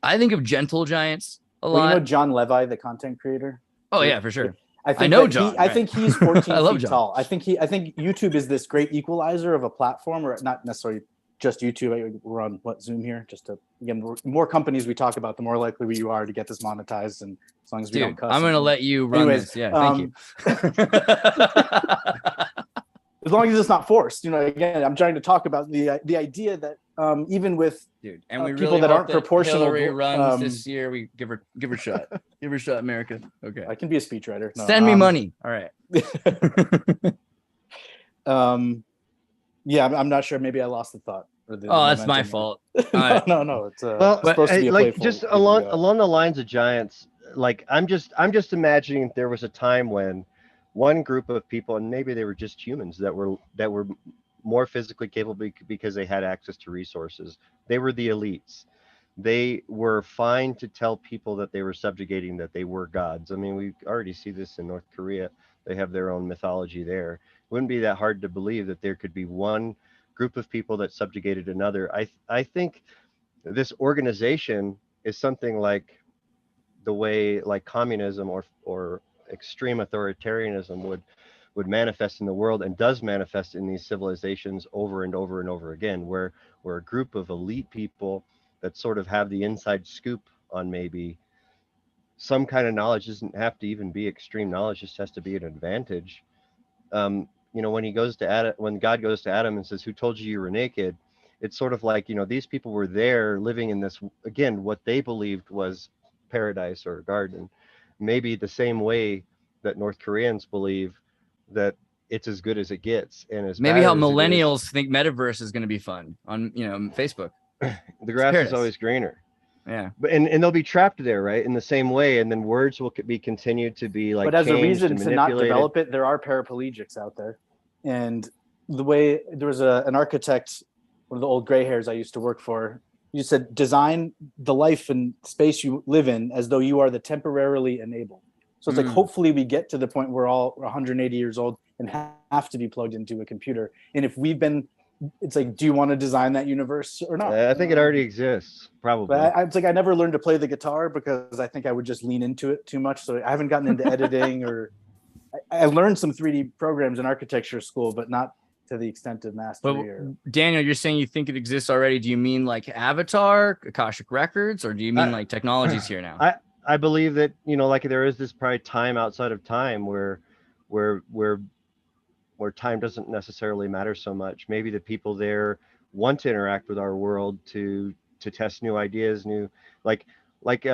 I think of gentle giants a lot. You know John Levi, the content creator? Oh yeah, for sure. I know John. I think he's 14 feet tall. I think YouTube is this great equalizer of a platform, or not necessarily just YouTube. We're on Zoom here. Just to again, the more companies we talk about, the more likely you are to get this monetized. And as long as we don't cuss. I'm going to let you run this. Yeah, thank you. As long as it's not forced, again, I'm trying to talk about the idea that even with and we people really that aren't proportional. Hillary runs this year. We give her a shot. Give her a shot, America. Okay, I can be a speechwriter. No, Send me money. All right. Yeah, I'm not sure. Maybe I lost the thought. That's my fault. No. It's supposed to be like just along the lines of giants. Like I'm just imagining there was a time when one group of people, and maybe they were just humans that were more physically capable because they had access to resources. They were the elites. They were fine to tell people that they were subjugating, that they were gods. I mean, we already see this in North Korea. They have their own mythology there. It wouldn't be that hard to believe that there could be one group of people that subjugated another. I think this organization is something like the way like communism or extreme authoritarianism would manifest in the world, and does manifest in these civilizations over and over and over again, where a group of elite people that sort of have the inside scoop on maybe some kind of knowledge. Doesn't have to even be extreme knowledge, just has to be an advantage. When God goes to Adam and says, who told you were naked? It's sort of like, these people were there living in this, again, what they believed was paradise or a garden. Maybe the same way that North Koreans believe that it's as good as it gets, and as Maybe bad how as it is, millennials think metaverse is going to be fun on Facebook. the grass paradise. is always greener. Yeah, But and they'll be trapped there, right, in the same way, and then words will be continued to be like. But as a changed reason and to not manipulated. develop it, there are paraplegics out there. And the way there was an architect, one of the old gray hairs I used to work for, you said, design the life and space you live in as though you are the temporarily enabled. So it's like, hopefully we get to the point where we're all 180 years old and have to be plugged into a computer. And if we've been, it's like, do you want to design that universe or not? I think it already exists, probably. But it's like, I never learned to play the guitar because I think I would just lean into it too much. So I haven't gotten into editing or I learned some 3D programs in architecture school, but not to the extent of mastery. Daniel, you're saying you think it exists already. Do you mean like Avatar, Akashic Records, or do you mean like technology's here now? I believe that, like there is this probably time outside of time where time doesn't necessarily matter so much. Maybe the people there want to interact with our world to test new ideas, like what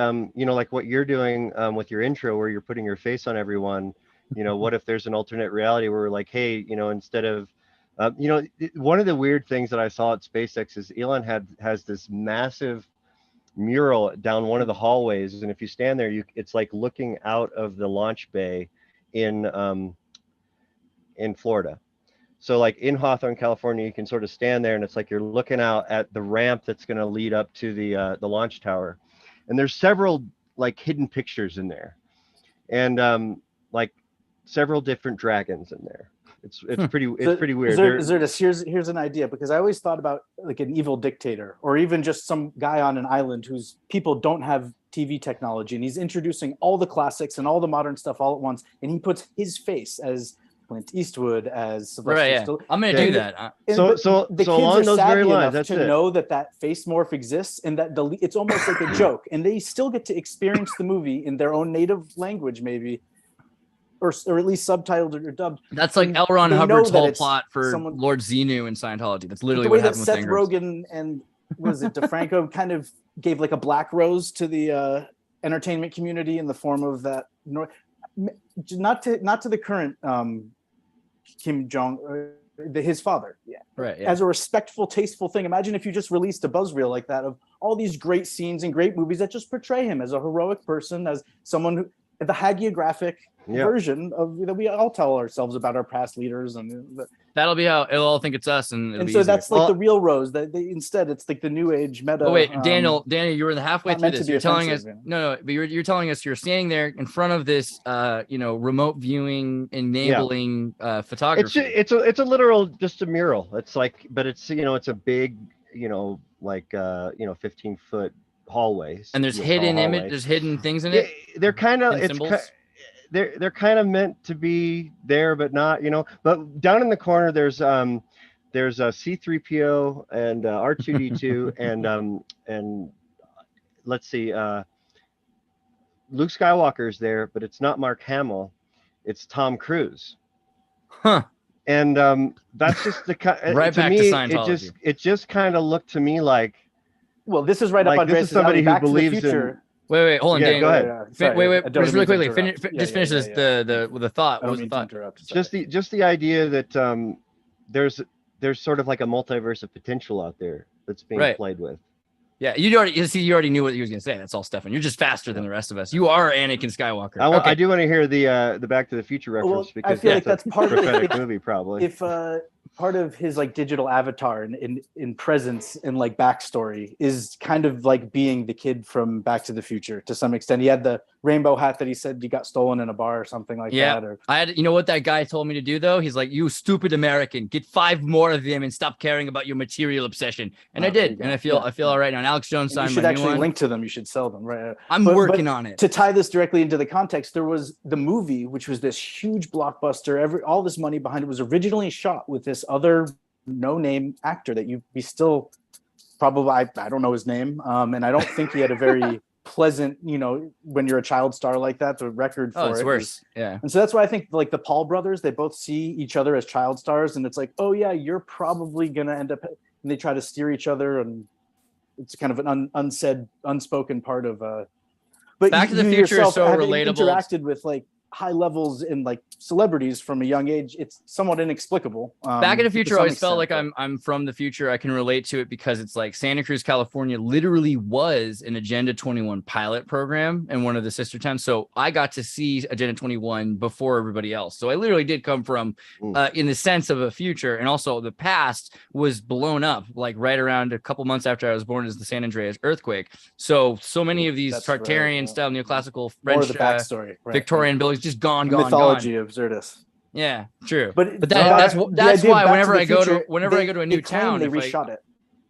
you're doing with your intro, where you're putting your face on everyone. What if there's an alternate reality where we're like, hey, instead of one of the weird things that I saw at SpaceX is Elon has this massive mural down one of the hallways, and if you stand there, it's like looking out of the launch bay in Florida. So like in Hawthorne, California, you can sort of stand there and it's like you're looking out at the ramp that's going to lead up to the launch tower, and there's several like hidden pictures in there, and like several different dragons in there. It's pretty weird. Here's an idea, because I always thought about like an evil dictator or even just some guy on an island whose people don't have TV technology, and he's introducing all the classics and all the modern stuff all at once, and he puts his face as Clint Eastwood, as Sylvester Stallone. I'm gonna do that. So along those very lines, that's to know that face morph exists, and that it's almost like a joke, and they still get to experience the movie in their own native language, maybe. Or at least subtitled or dubbed. That's like L. Ron Hubbard's whole plot for Lord Xenu in Scientology. That's literally what happened with Seth Rogen and was it DeFranco kind of gave like a black rose to the entertainment community in the form of that. Not to the current Kim Jong, his father. Yeah. Right. Yeah. As a respectful, tasteful thing. Imagine if you just released a buzzreel like that of all these great scenes and great movies that just portray him as a heroic person, as someone who, the hagiographic version of we all tell ourselves about our past leaders, and that'll be how it'll all think it's us, and so that's like the real rose. That instead it's like the new age meta. Oh wait, Daniel, you were halfway through this. You're telling us but you're telling us you're standing there in front of this, remote viewing enabling photography. It's a literal just a mural. It's like, but it's it's a big 15-foot hallways, and there's hidden there's hidden things in it. They're kind of they're kind of meant to be there, but not, but down in the corner there's a C3PO and R2D2 and let's see, Luke Skywalker's there, but it's not Mark Hamill, it's Tom Cruise. And that's just the kind right back to Scientology. It just kind of looked to me like, well, this is right up on this is somebody who believes in. Wait, hold on, yeah, Dan. go ahead. Wait, just really quickly. Finish this. The thought. What was the thought? Just the idea that there's sort of like a multiverse of potential out there that's being played with. Yeah, you already knew what he was going to say. That's all, Stefan. You're just faster than the rest of us. You are Anakin Skywalker. I do want to hear the Back to the Future reference, because I feel like that's part prophetic movie, probably. If part of his like digital avatar in presence and like backstory is kind of like being the kid from Back to the Future to some extent. He had the rainbow hat that he said he got stolen in a bar or something like that. Or I had, what that guy told me to do though? He's like, you stupid American, get 5 more of them and stop caring about your material obsession. And I did, and I feel all right now. And Alex Jones signed. You should actually link to them. You should sell them, right? I'm working on it. To tie this directly into the context, there was the movie, which was this huge blockbuster. All this money behind it was originally shot with this other no-name actor that you'd be still probably, I don't know his name, and I don't think he had a very pleasant, when you're a child star like that, the record for it's worse. Yeah. And so that's why I think like the Paul brothers, they both see each other as child stars, and it's like, oh yeah, you're probably gonna end up, and they try to steer each other, and it's kind of an unspoken part of but Back to the Future is so relatable. Interacted with like high levels in like celebrities from a young age, it's somewhat inexplicable. Back in the Future to some always felt like extent, I'm from the future. I can relate to it because it's like Santa Cruz, California literally was an Agenda 21 pilot program and one of the sister towns. So I got to see Agenda 21 before everybody else. So I literally did come from in the sense of a future, and also the past was blown up like right around a couple months after I was born as the San Andreas earthquake. So many of these That's Tartarian right, style neoclassical more French of the backstory, right, Victorian buildings just gone, the gone, mythology gone. of Xirtus. Yeah, true. But that's the that's idea of why Back whenever the I go Future, to I go to a new they claim town, they if I- reshot it.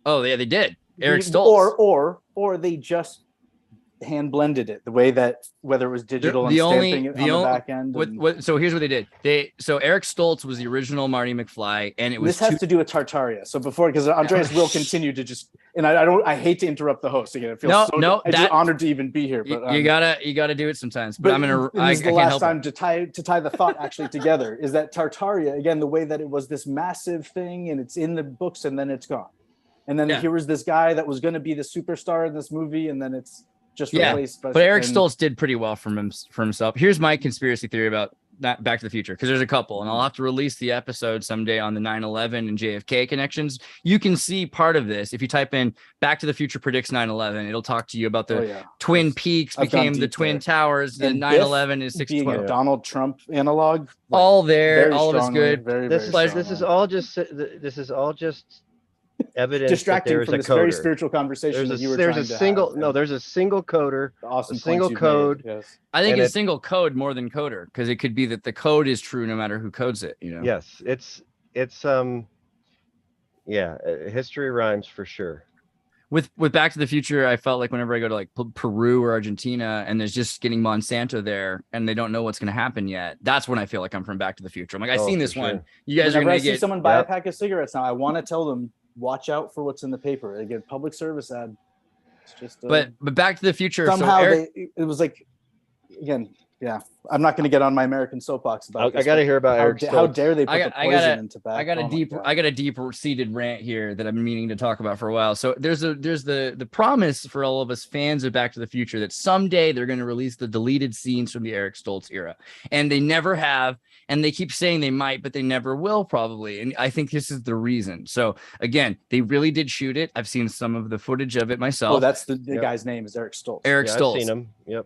oh yeah, they did. Eric Stoltz. Or they just hand blended it the way that, whether it was digital and stamping it on the back end. So here's what they did. So Eric Stoltz was the original Marty McFly, and it was This has to do with Tartaria. So because Andreas will continue to just, and I hate to interrupt the host again. It feels I'm just honored to even be here. But you gotta do it sometimes. But I'm gonna. This is the last time to tie the thought actually together. Is that Tartaria again? The way that it was this massive thing, and it's in the books, and then it's gone. And then here was this guy that was going to be the superstar in this movie, and then it's just replaced. But Eric Stoltz did pretty well for himself. Here's my conspiracy theory about that Back to the Future, because there's a couple, and I'll have to release the episode someday on the 9/11 and JFK connections. You can see part of this if you type in Back to the Future predicts 9/11. It'll talk to you about the Twin Peaks became the Twin Towers, and 9/11 is 6/12. Being a Donald Trump analog, all there, all of it's good. This is all just evidence distracting from this very spiritual conversation. There's a single coder, awesome, a single code. Yes. I think it's single code more than coder, because it could be that the code is true no matter who codes it. You know. Yes, it's history rhymes for sure. With Back to the Future, I felt like whenever I go to like Peru or Argentina and there's just getting Monsanto there and they don't know what's going to happen yet, that's when I feel like I'm from Back to the Future. I'm like, I've seen this one. You guys are going to get someone buy a pack of cigarettes now, I want to tell them, watch out for what's in the paper. They get a public service ad. It's just but Back to the Future somehow it was like, again, I'm not going to get on my American soapbox about I got to hear about Eric Stoltz. How dare they put the poison in tobacco? I got a deep seated rant here that I've been meaning to talk about for a while. So there's the promise for all of us fans of Back to the Future that someday they're going to release the deleted scenes from the Eric Stoltz era, and they never have, and they keep saying they might, but they never will probably. And I think this is the reason. So again, they really did shoot it. I've seen some of the footage of it myself. Oh, that's the guy's name is Eric Stoltz. Eric Stoltz. I've seen him. Yep,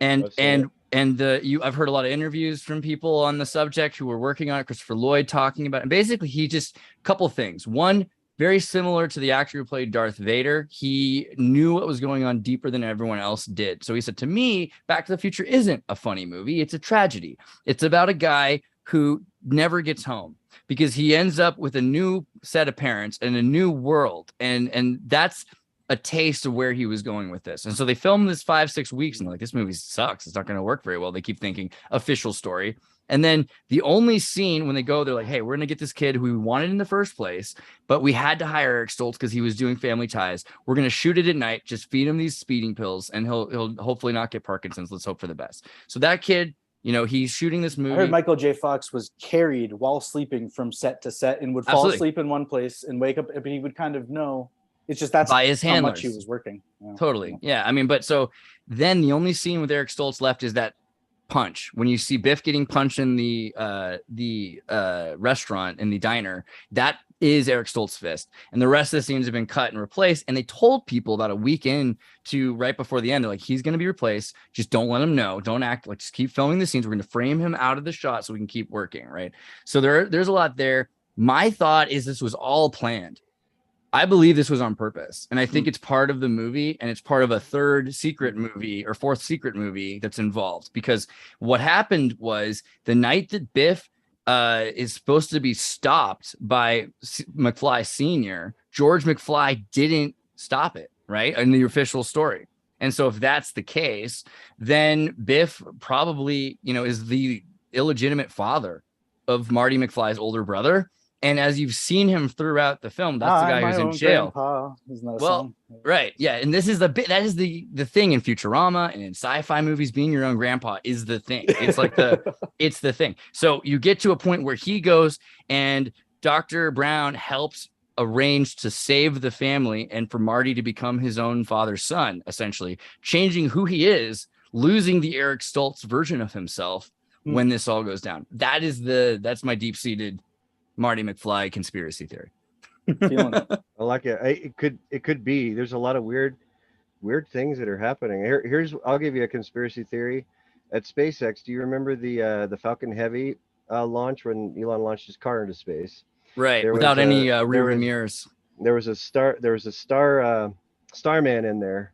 I've heard a lot of interviews from people on the subject who were working on it. Christopher Lloyd talking about it. And basically, he just couple things. One, very similar to the actor who played Darth Vader. He knew what was going on deeper than everyone else did. So he said, to me, Back to the Future isn't a funny movie. It's a tragedy. It's about a guy who never gets home because he ends up with a new set of parents and a new world. And that's a taste of where he was going with this. And so they filmed this 5-6 weeks and like, this movie sucks. It's not going to work very well. They keep thinking official story. And then the only scene when they go, they're like, hey, we're going to get this kid who we wanted in the first place, but we had to hire Eric Stoltz because he was doing Family Ties. We're going to shoot it at night, just feed him these speeding pills, and he'll hopefully not get Parkinson's. Let's hope for the best. So that kid, he's shooting this movie. I heard Michael J. Fox was carried while sleeping from set to set and would fall asleep in one place and wake up, but he would kind of know. It's just that's by his handlers. How much he was working. Yeah. Totally. Yeah. I mean, but so then the only scene with Eric Stoltz left is that punch. When you see Biff getting punched in the restaurant, in the diner, that is Eric Stoltz's fist. And the rest of the scenes have been cut and replaced. And they told people about a week in to right before the end, they're like, he's going to be replaced. Just don't let him know. Don't act like, just keep filming the scenes. We're going to frame him out of the shot so we can keep working. Right. So there's a lot there. My thought is this was all planned. I believe this was on purpose. And I think it's part of the movie, and it's part of a third secret movie or fourth secret movie that's involved, because what happened was the night that Biff is supposed to be stopped by McFly Sr., George McFly didn't stop it, right? In the official story. And so if that's the case, then Biff probably, is the illegitimate father of Marty McFly's older brother. And as you've seen him throughout the film, that's the guy who's in jail. Well, right. Yeah. And this is that is the thing in Futurama and in sci-fi movies, being your own grandpa is the thing. It's like it's the thing. So you get to a point where he goes and Dr. Brown helps arrange to save the family and for Marty to become his own father's son, essentially changing who he is, losing the Eric Stoltz version of himself, when this all goes down. That's my deep-seated Marty McFly conspiracy theory. Feeling it. I like it. It could be. There's a lot of weird things that are happening. I'll give you a conspiracy theory. At SpaceX, do you remember the Falcon Heavy launch when Elon launched his car into space? Right, without any rear mirrors. There was a starman in there,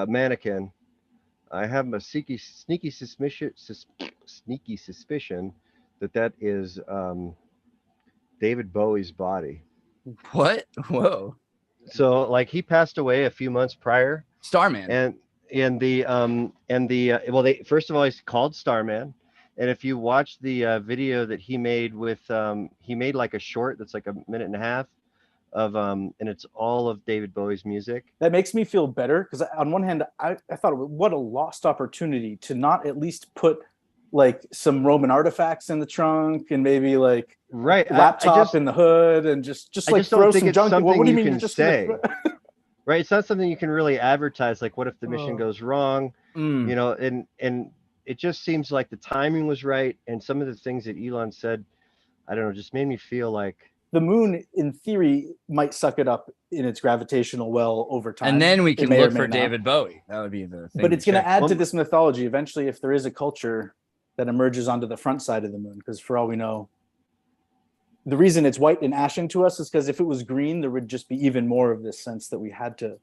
mannequin. I have a sneaky suspicion that is David Bowie's body. What? Whoa. So like he passed away a few months prior. Starman. First of all, he's called Starman. And if you watch the video that he made with he made like a short that's like a minute and a half of and it's all of David Bowie's music. That makes me feel better because on one hand, I thought, what a lost opportunity to not at least put like some Roman artifacts in the trunk and maybe like laptop in the hood and just like throw some junk. What do you mean? Just say, right? It's not something you can really advertise. Like, what if the mission goes wrong? You know, and it just seems like the timing was right, and some of the things that Elon said, I don't know, just made me feel like the moon, in theory, might suck it up in its gravitational well over time. And then we can look for David Bowie. That would be the thing. But it's going to add to this mythology eventually if there is a culture that emerges onto the front side of the moon. Because for all we know, the reason it's white and ashen to us is because if it was green, there would just be even more of this sense that we had to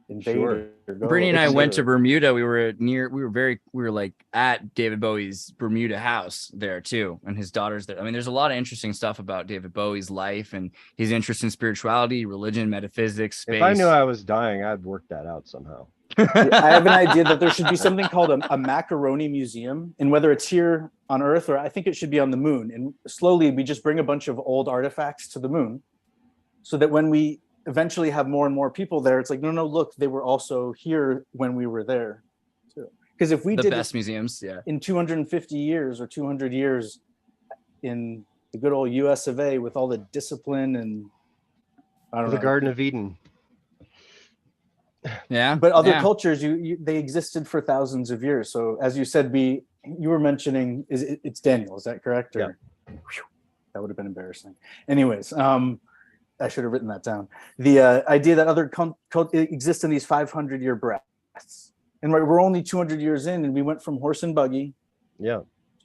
invade. Sure. Brittany and I went to Bermuda. We were like at David Bowie's Bermuda house there too, and his daughter's there. I mean, there's a lot of interesting stuff about David Bowie's life and his interest in spirituality, religion, metaphysics, space. If I knew I was dying, I'd work that out somehow. I have an idea that there should be something called a macaroni museum, and whether it's here on Earth or I think it should be on the moon. And slowly we just bring a bunch of old artifacts to the moon so that when we eventually have more and more people there, it's like, no, look, they were also here when we were there too. Because if we did the best museums, in 250 years or 200 years in the good old US of A with all the discipline and I don't know. The Garden of Eden. Yeah. But other cultures, they existed for thousands of years. So as you said, you were mentioning, it's Daniel, is that correct? Or, whew, that would have been embarrassing. Anyways, I should have written that down. The idea that other exist in these 500-year breaths. And we're only 200 years in, and we went from horse and buggy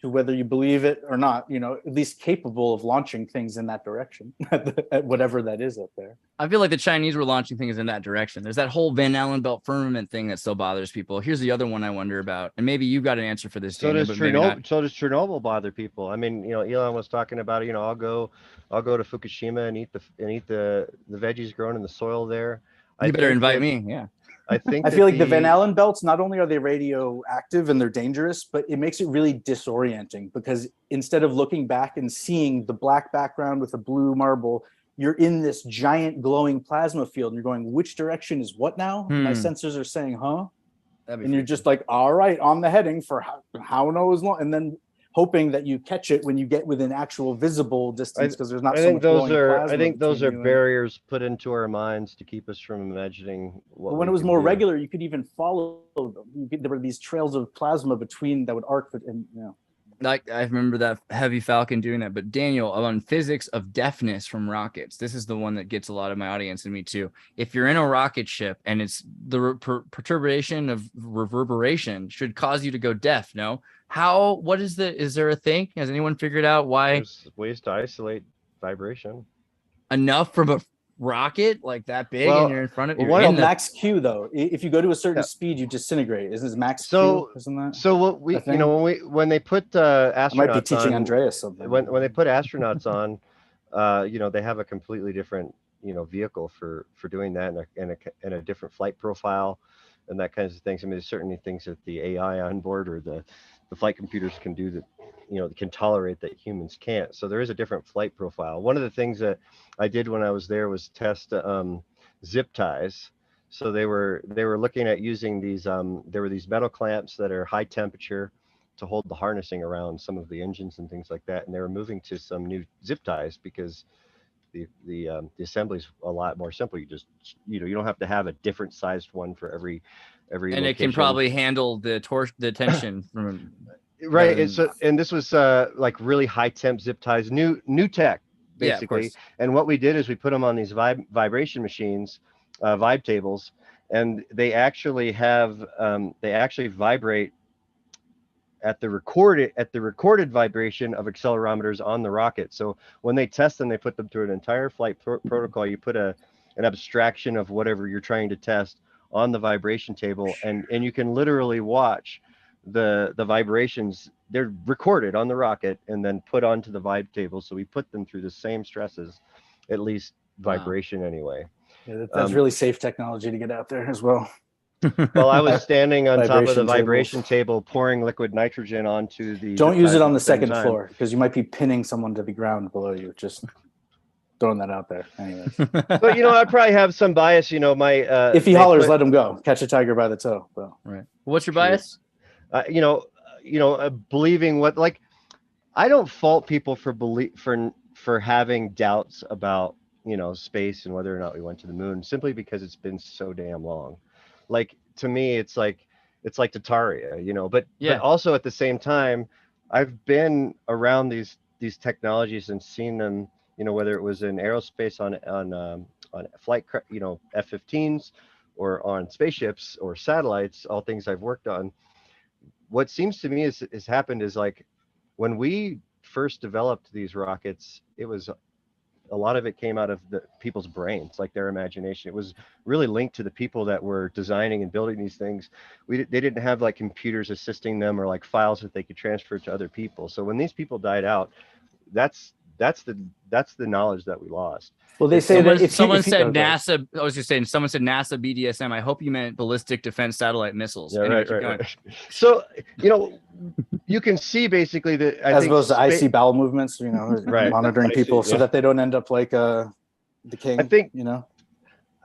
to whether you believe it or not, at least capable of launching things in that direction, at whatever that is up there. I feel like the Chinese were launching things in that direction. There's that whole Van Allen belt firmament thing that still bothers people. Here's the other one I wonder about, and maybe you've got an answer for this. So does Chernobyl bother people? I mean, Elon was talking about it. I'll go to Fukushima and eat the veggies grown in the soil there. You better invite me. Yeah. I feel like the Van Allen belts, not only are they radioactive and they're dangerous, but it makes it really disorienting because instead of looking back and seeing the black background with a blue marble, you're in this giant glowing plasma field and you're going, which direction is what now? My sensors are saying, huh? And you're just like, all right, on the heading for how knows long. And then hoping that you catch it when you get within actual visible distance because there's not so much glowing plasma. I think those are barriers put into our minds to keep us from imagining what. But when it was more regular, you could even follow them. There were these trails of plasma between that would arc, and Like I remember that Heavy Falcon doing that. But Daniel, on physics of deafness from rockets, this is the one that gets a lot of my audience and me too. If you're in a rocket ship and it's the perturbation of reverberation should cause you to go deaf, no? What is there a thing? Has anyone figured out why? There's ways to isolate vibration. Enough from a rocket like that big and you're in front of max Q though. If you go to a certain speed, you disintegrate. Isn't it max Q? Isn't that? So what we when they put astronauts, I might be teaching Andreas something. When they put astronauts on, they have a completely different vehicle for doing that and a different flight profile and that kinds of things. I mean, there's certainly things that the AI on board or the flight computers can do that can tolerate that humans can't. So there is a different flight profile. One of the things that I did when I was there was test zip ties. So they were looking at using these there were these metal clamps that are high temperature to hold the harnessing around some of the engines and things like that, and they were moving to some new zip ties because the assembly is a lot more simple. You just you don't have to have a different sized one for every and location. It can probably handle the tension from Right. And this was like really high temp zip ties, new tech, Yeah, of basically. course. And what we did is we put them on these vibration machines, vibe tables, and they actually vibrate at the recorded vibration of accelerometers on the rocket. So when they test them, they put them through an entire flight protocol. You put an abstraction of whatever you're trying to test on the vibration table, and you can literally watch the vibrations. They're recorded on the rocket and then put onto the vibe table. So we put them through the same stresses, at least vibration anyway. Yeah, that's really safe technology to get out there as well. Well, I was standing on top of the vibration tables. table, pouring liquid nitrogen onto the. Don't use it on the second floor because you might be pinning someone to the ground below you. Just throwing that out there. Anyways. But I probably have some bias. My if he hollers, let him go. Catch a tiger by the toe. Well, right. What's your bias? Believing what, like, I don't fault people for having doubts about space and whether or not we went to the moon, simply because it's been so damn long. Like, to me, it's like Tartaria, but also at the same time, I've been around these technologies and seen them, whether it was in aerospace on flight, F-15s, or on spaceships or satellites, all things I've worked on. What seems to me has happened is, like, when we first developed these rockets, it was a lot of it came out of the people's brains, like their imagination. It was really linked to the people that were designing and building these things. They didn't have like computers assisting them or like files that they could transfer to other people. So when these people died out, that's the knowledge that we lost. Well, they say that if someone said NASA, I was just saying, someone said NASA BDSM. I hope you meant ballistic defense satellite missiles. Yeah, anyway, right. So, you can see basically that as opposed to IC bowel movements, right, monitoring people so that they don't end up like decaying. I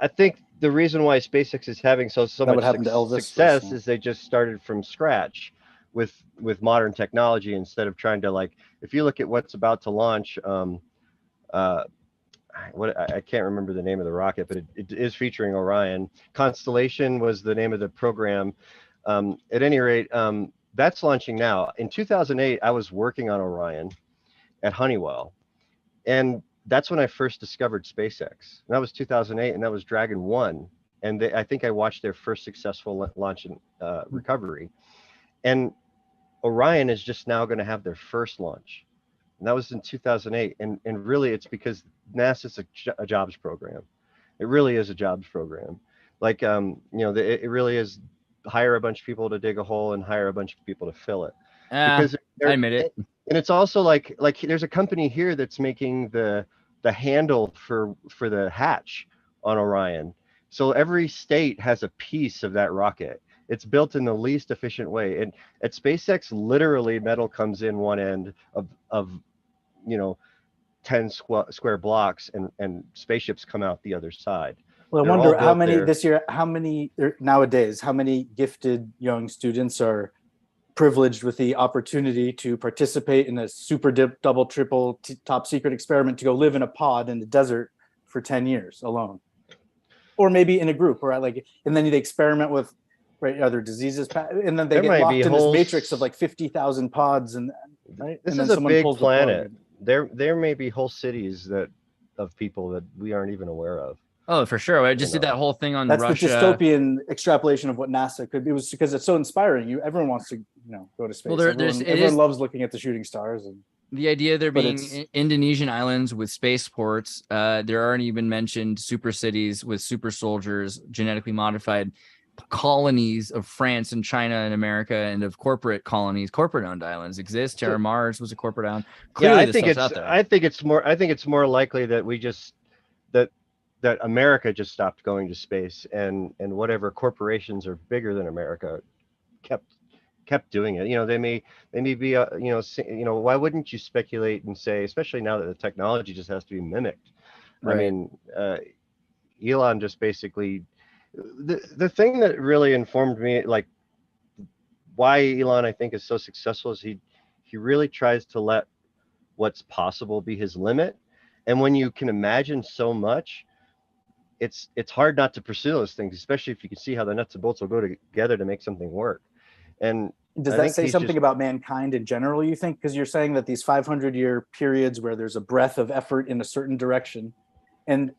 think the reason why SpaceX is having so much success is they just started from scratch with modern technology, instead of trying to, like, if you look at what's about to launch, I can't remember the name of the rocket, but it is featuring Orion. Constellation was the name of the program. At any rate, that's launching now. In 2008, I was working on Orion at Honeywell, and that's when I first discovered SpaceX. And that was 2008, and that was Dragon 1. And I think I watched their first successful launch and recovery. And Orion is just now going to have their first launch. And that was in 2008. And really, it's because NASA's a jobs program. It really is a jobs program. Like, it really is hire a bunch of people to dig a hole and hire a bunch of people to fill it. Because I admit it. And it's also like there's a company here that's making the handle for the hatch on Orion. So every state has a piece of that rocket. It's built in the least efficient way. And at SpaceX, literally metal comes in one end of 10 square blocks, and spaceships come out the other side. Well, I wonder how many nowadays, how many gifted young students are privileged with the opportunity to participate in a super double, triple top secret experiment to go live in a pod in the desert for 10 years alone, or maybe in a group, or and then they experiment with other diseases, and then they get locked in this matrix of like 50,000 pods, and this is a big planet. There may be whole cities of people that we aren't even aware of. Oh, for sure. I just did that whole thing on That's Russia. The dystopian extrapolation of what NASA could be. It was because it's so inspiring. Everyone wants to, go to space. Well, everyone loves looking at the shooting stars. And the idea there being Indonesian islands with spaceports. There aren't even mentioned super cities with super soldiers, genetically modified colonies of France and China and America, and of corporate colonies, corporate-owned islands exist. Terra Mars was a corporate-owned. Clearly, I think it's more likely that we just that America just stopped going to space, and whatever corporations are bigger than America kept doing it. They may be why wouldn't you speculate and say, especially now that the technology just has to be mimicked. Right. I mean, Elon just basically, the thing that really informed me, like, why Elon I think is so successful, is he really tries to let what's possible be his limit. And when you can imagine so much, it's hard not to pursue those things, especially if you can see how the nuts and bolts will go together to make something work. And Does I that think say he's something just- about mankind in general, you think? Because you're saying that these 500-year periods where there's a breadth of effort in a certain direction, and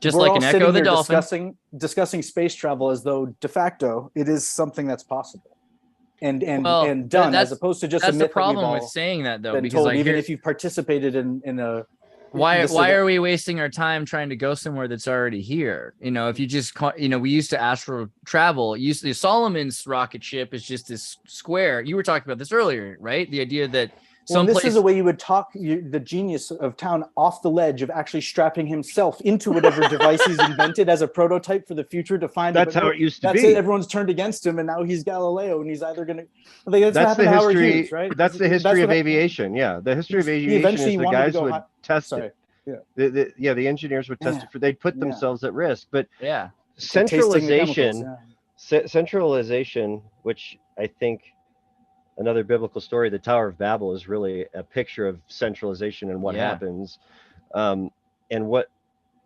Just we're like all an sitting Echo the here dolphin. discussing space travel as though de facto it is something that's possible and Well, and done, that's- as opposed to just a That's the myth that we've problem with all saying that, though, been because told, like even here's- if you've participated in a why this or why that. are we wasting our time trying to go somewhere that's already here? You know, if you just we used to astral travel. Solomon's rocket ship is just this square. You were talking about this earlier, right? The idea that Well, this someplace is a way you would talk the genius of town off the ledge of actually strapping himself into whatever device he's invented as a prototype for the future to find That's it. how it used to That's be. it. Everyone's turned against him, and now he's Galileo, and he's either going to. Like, that's what That's happened the to Howard history. Hughes, right? That's the history what of aviation. Yeah, the history of He aviation eventually is the wanted to guys go would high- test Sorry. it. Yeah. The engineers would test Yeah. it for. They'd put Yeah. themselves at risk. But yeah, Tasting the chemicals, centralization, centralization, which I think another biblical story, the Tower of Babel, is really a picture of centralization and what Yeah. happens, and what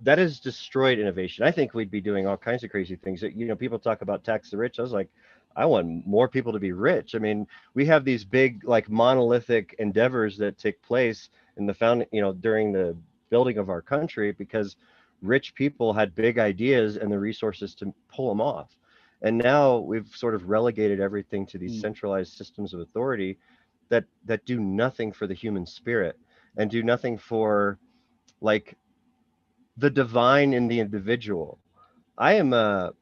that has destroyed innovation. I think we'd be doing all kinds of crazy things. People talk about tax the rich. I was like, I want more people to be rich. I mean, we have these big, like, monolithic endeavors that take place in the during the building of our country, because rich people had big ideas and the resources to pull them off. And now we've sort of relegated everything to these centralized systems of authority that do nothing for the human spirit and do nothing for, like, the divine in the individual. I'm an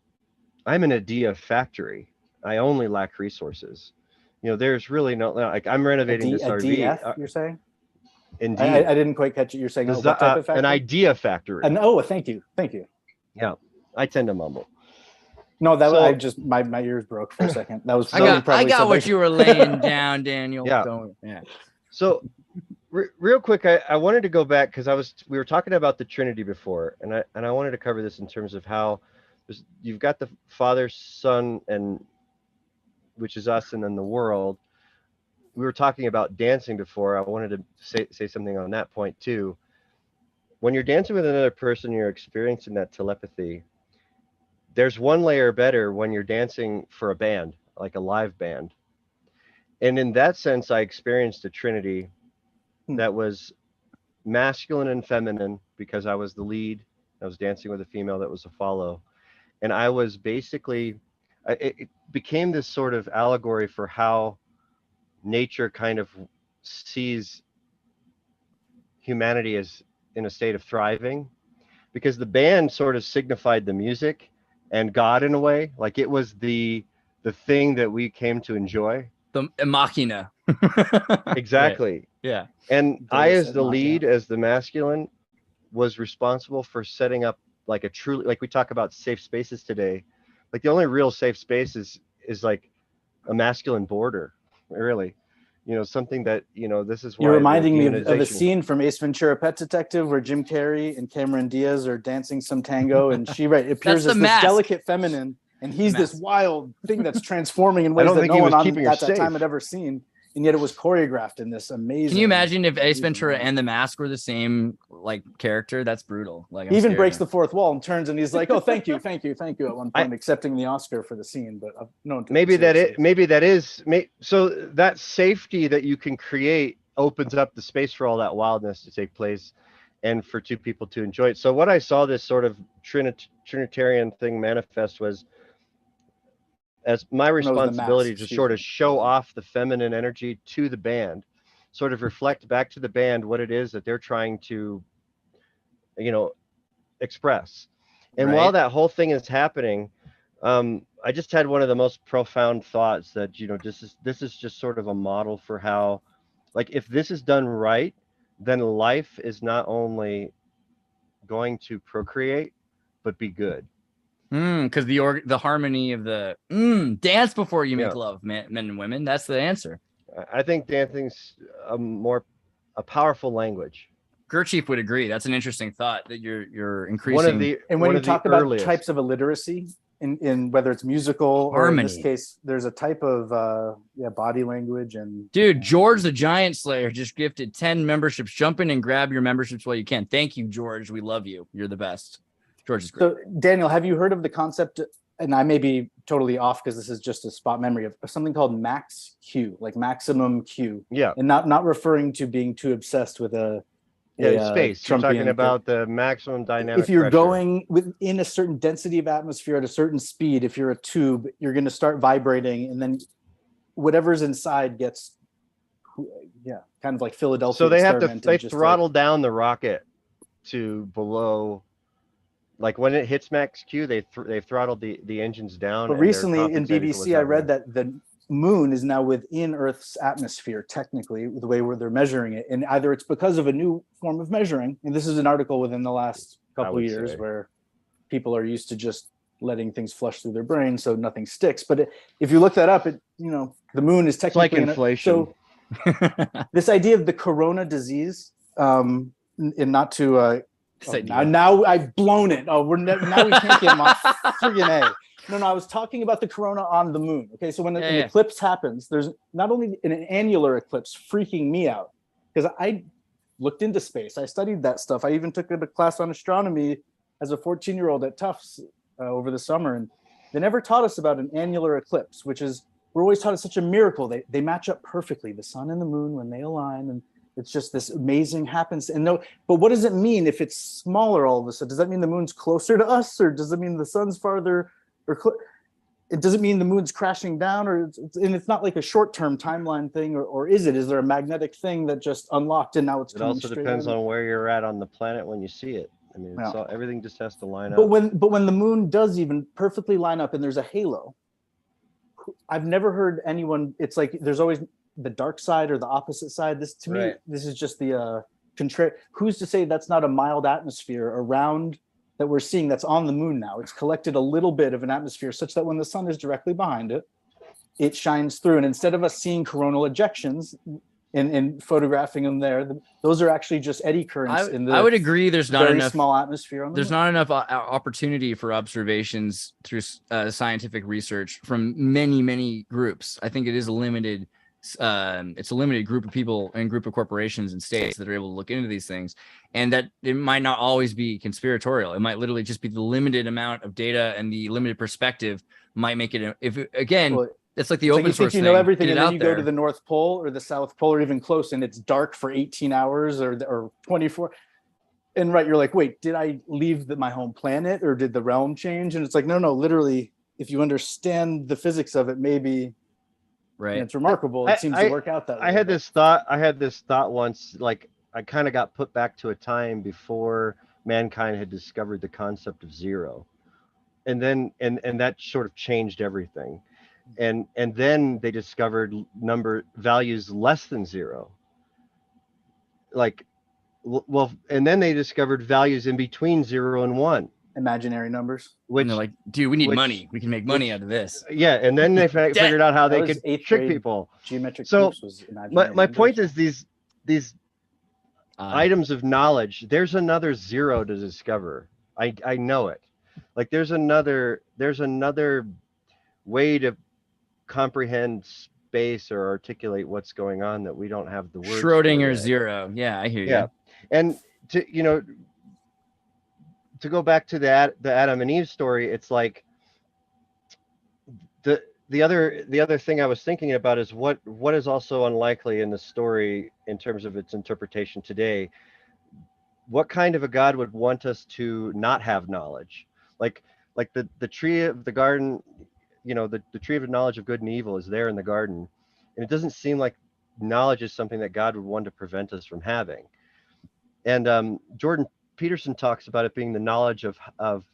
idea factory. I only lack resources. There's really no, like, I'm renovating this RV. DF, you're saying? Indeed. I didn't quite catch it. You're saying what type of factory? An idea factory. Thank you. Yeah, I tend to mumble. No, that So- I just my ears broke for a second. That was I got what you were laying down, Daniel. Yeah. So real quick, I wanted to go back because we were talking about the Trinity before, and I wanted to cover this in terms of how you've got the Father, Son, and which is us, and then the world. We were talking about dancing before. I wanted to say something on that point too. When you're dancing with another person, you're experiencing that telepathy. There's one layer better when you're dancing for a band, like a live band. And in that sense, I experienced a Trinity that was masculine and feminine, because I was the lead. I was dancing with a female that was a follow. And I was basically, it became this sort of allegory for how nature kind of sees humanity as in a state of thriving, because the band sort of signified the music and God in a way. Like, it was the thing that we came to enjoy. The machina. Exactly. Right. Yeah. And I, as the Machina. lead, as the masculine, was responsible for setting up, like, a truly, like we talk about safe spaces today. Like, the only real safe space is like a masculine border, really. Something that, this is why You're reminding me of a demonization- scene from Ace Ventura: Pet Detective where Jim Carrey and Cameron Diaz are dancing some tango, and she appears the as this mask. delicate feminine, and he's The this mask. wild thing that's transforming in I ways don't that think no he one was on keeping her at that time safe. had ever seen, and yet it was choreographed in this amazing. Can you imagine if Ace amazing Ventura way. and the Mask were the same, like, character? That's brutal. Like, I'm He even scared breaks now. the fourth wall and turns, and he's like, "Oh, thank you," at one point, accepting the Oscar for the scene. But no, one took maybe it that seriously. so that safety that you can create opens up the space for all that wildness to take place and for two people to enjoy it. So what I saw this sort of Trinitarian thing manifest was as my responsibility mask, to sort of show off the feminine energy to the band, sort of reflect back to the band what it is that they're trying to, express. And while Right. that whole thing is happening, I just had one of the most profound thoughts that, this is just sort of a model for how, like, if this is done right, then life is not only going to procreate, but be good. Because the harmony of the dance before you make Yeah. love, men and women. That's the answer. I think dancing's a powerful language. Gurchief would agree. That's an interesting thought that you're increasing. One of the And when one you of the talk about earliest. types of illiteracy, in whether it's musical or in this Harmony. case, there's a type of body language and Dude, George the Giant Slayer just gifted 10 memberships. Jump in and grab your memberships while you can. Thank you, George. We love you. You're the best. George is great. So, Daniel, have you heard of the concept and I may be totally off because this is just a spot memory of something called max Q, like maximum Q. Yeah. And not referring to being too obsessed with Space. You're talking Trumpian, about the maximum dynamic if you're pressure. going within a certain density of atmosphere at a certain speed, if you're a tube, you're going to start vibrating, and then whatever's inside gets, kind of like Philadelphia. So they just throttle down the rocket to below, like when it hits max Q, they've throttled the engines down. But recently in BBC, I read that the moon is now within Earth's atmosphere, technically, the way where they're measuring it. And either it's because of a new form of measuring, and this is an article within the last couple of years where people are used to just letting things flush through their brain so nothing sticks. But if you look that up, the moon is technically like inflation. This idea of the corona disease, and not to now I've blown it. Now we can't get my friggin' A. No, I was talking about the corona on the moon. Okay, so when an eclipse happens, there's not only an annular eclipse freaking me out, because I looked into space. I studied that stuff. I even took a class on astronomy as a 14-year-old at Tufts over the summer, and they never taught us about an annular eclipse, which is, we're always taught it's such a miracle. They match up perfectly, the sun and the moon, when they align, and it's just this amazing happens. And but what does it mean if it's smaller all of a sudden? Does that mean the moon's closer to us, or does it mean the sun's farther? It doesn't mean the moon's crashing down, and it's not like a short-term timeline thing, or is it? Is there a magnetic thing that just unlocked and now it's coming straight? It also depends on where you're at on the planet when you see it. I mean, everything just has to line up. But when the moon does even perfectly line up and there's a halo, I've never heard anyone. It's like there's always the dark side or the opposite side. This to me, this is just the contrary. Who's to say that's not a mild atmosphere around that we're seeing that's on the moon now? It's collected a little bit of an atmosphere such that when the sun is directly behind it, it shines through. And instead of us seeing coronal ejections and photographing them there, those are actually just eddy currents in the I would agree there's not very enough small atmosphere on the there's moon. not enough opportunity for observations through scientific research from many groups. I think it is a limited it's a limited group of people and group of corporations and states that are able to look into these things, and that it might not always be conspiratorial. It might literally just be the limited amount of data and the limited perspective might make it. It's like the open source thing. You know everything, and then you there. go to the North Pole or the South Pole or even close, and it's dark for 18 hours or 24. And you're like, wait, did I leave my home planet, or did the realm change? And it's like, no, literally, if you understand the physics of it, maybe. Right. And it's remarkable. It seems to work out that way. I had this thought once, like I kind of got put back to a time before mankind had discovered the concept of zero. And then and that sort of changed everything. And then they discovered values less than zero. And then they discovered values in between 0 and 1. Imaginary numbers. And they're like, dude, we need money. We can make money out of this. Yeah, and then they figured out how they could trick people. Geometric cubes was imaginary my point is these items of knowledge, there's another zero to discover. I know it. Like there's another way to comprehend space or articulate what's going on that we don't have the words. Schrodinger's zero. Yeah, I hear you. Yeah, and to go back to the Adam and Eve story, it's like the other thing I was thinking about is what is also unlikely in the story in terms of its interpretation today. What kind of a God would want us to not have knowledge? Like the tree of the garden, the tree of the knowledge of good and evil is there in the garden, and it doesn't seem like knowledge is something that God would want to prevent us from having. And Jordan Peterson talks about it being the knowledge of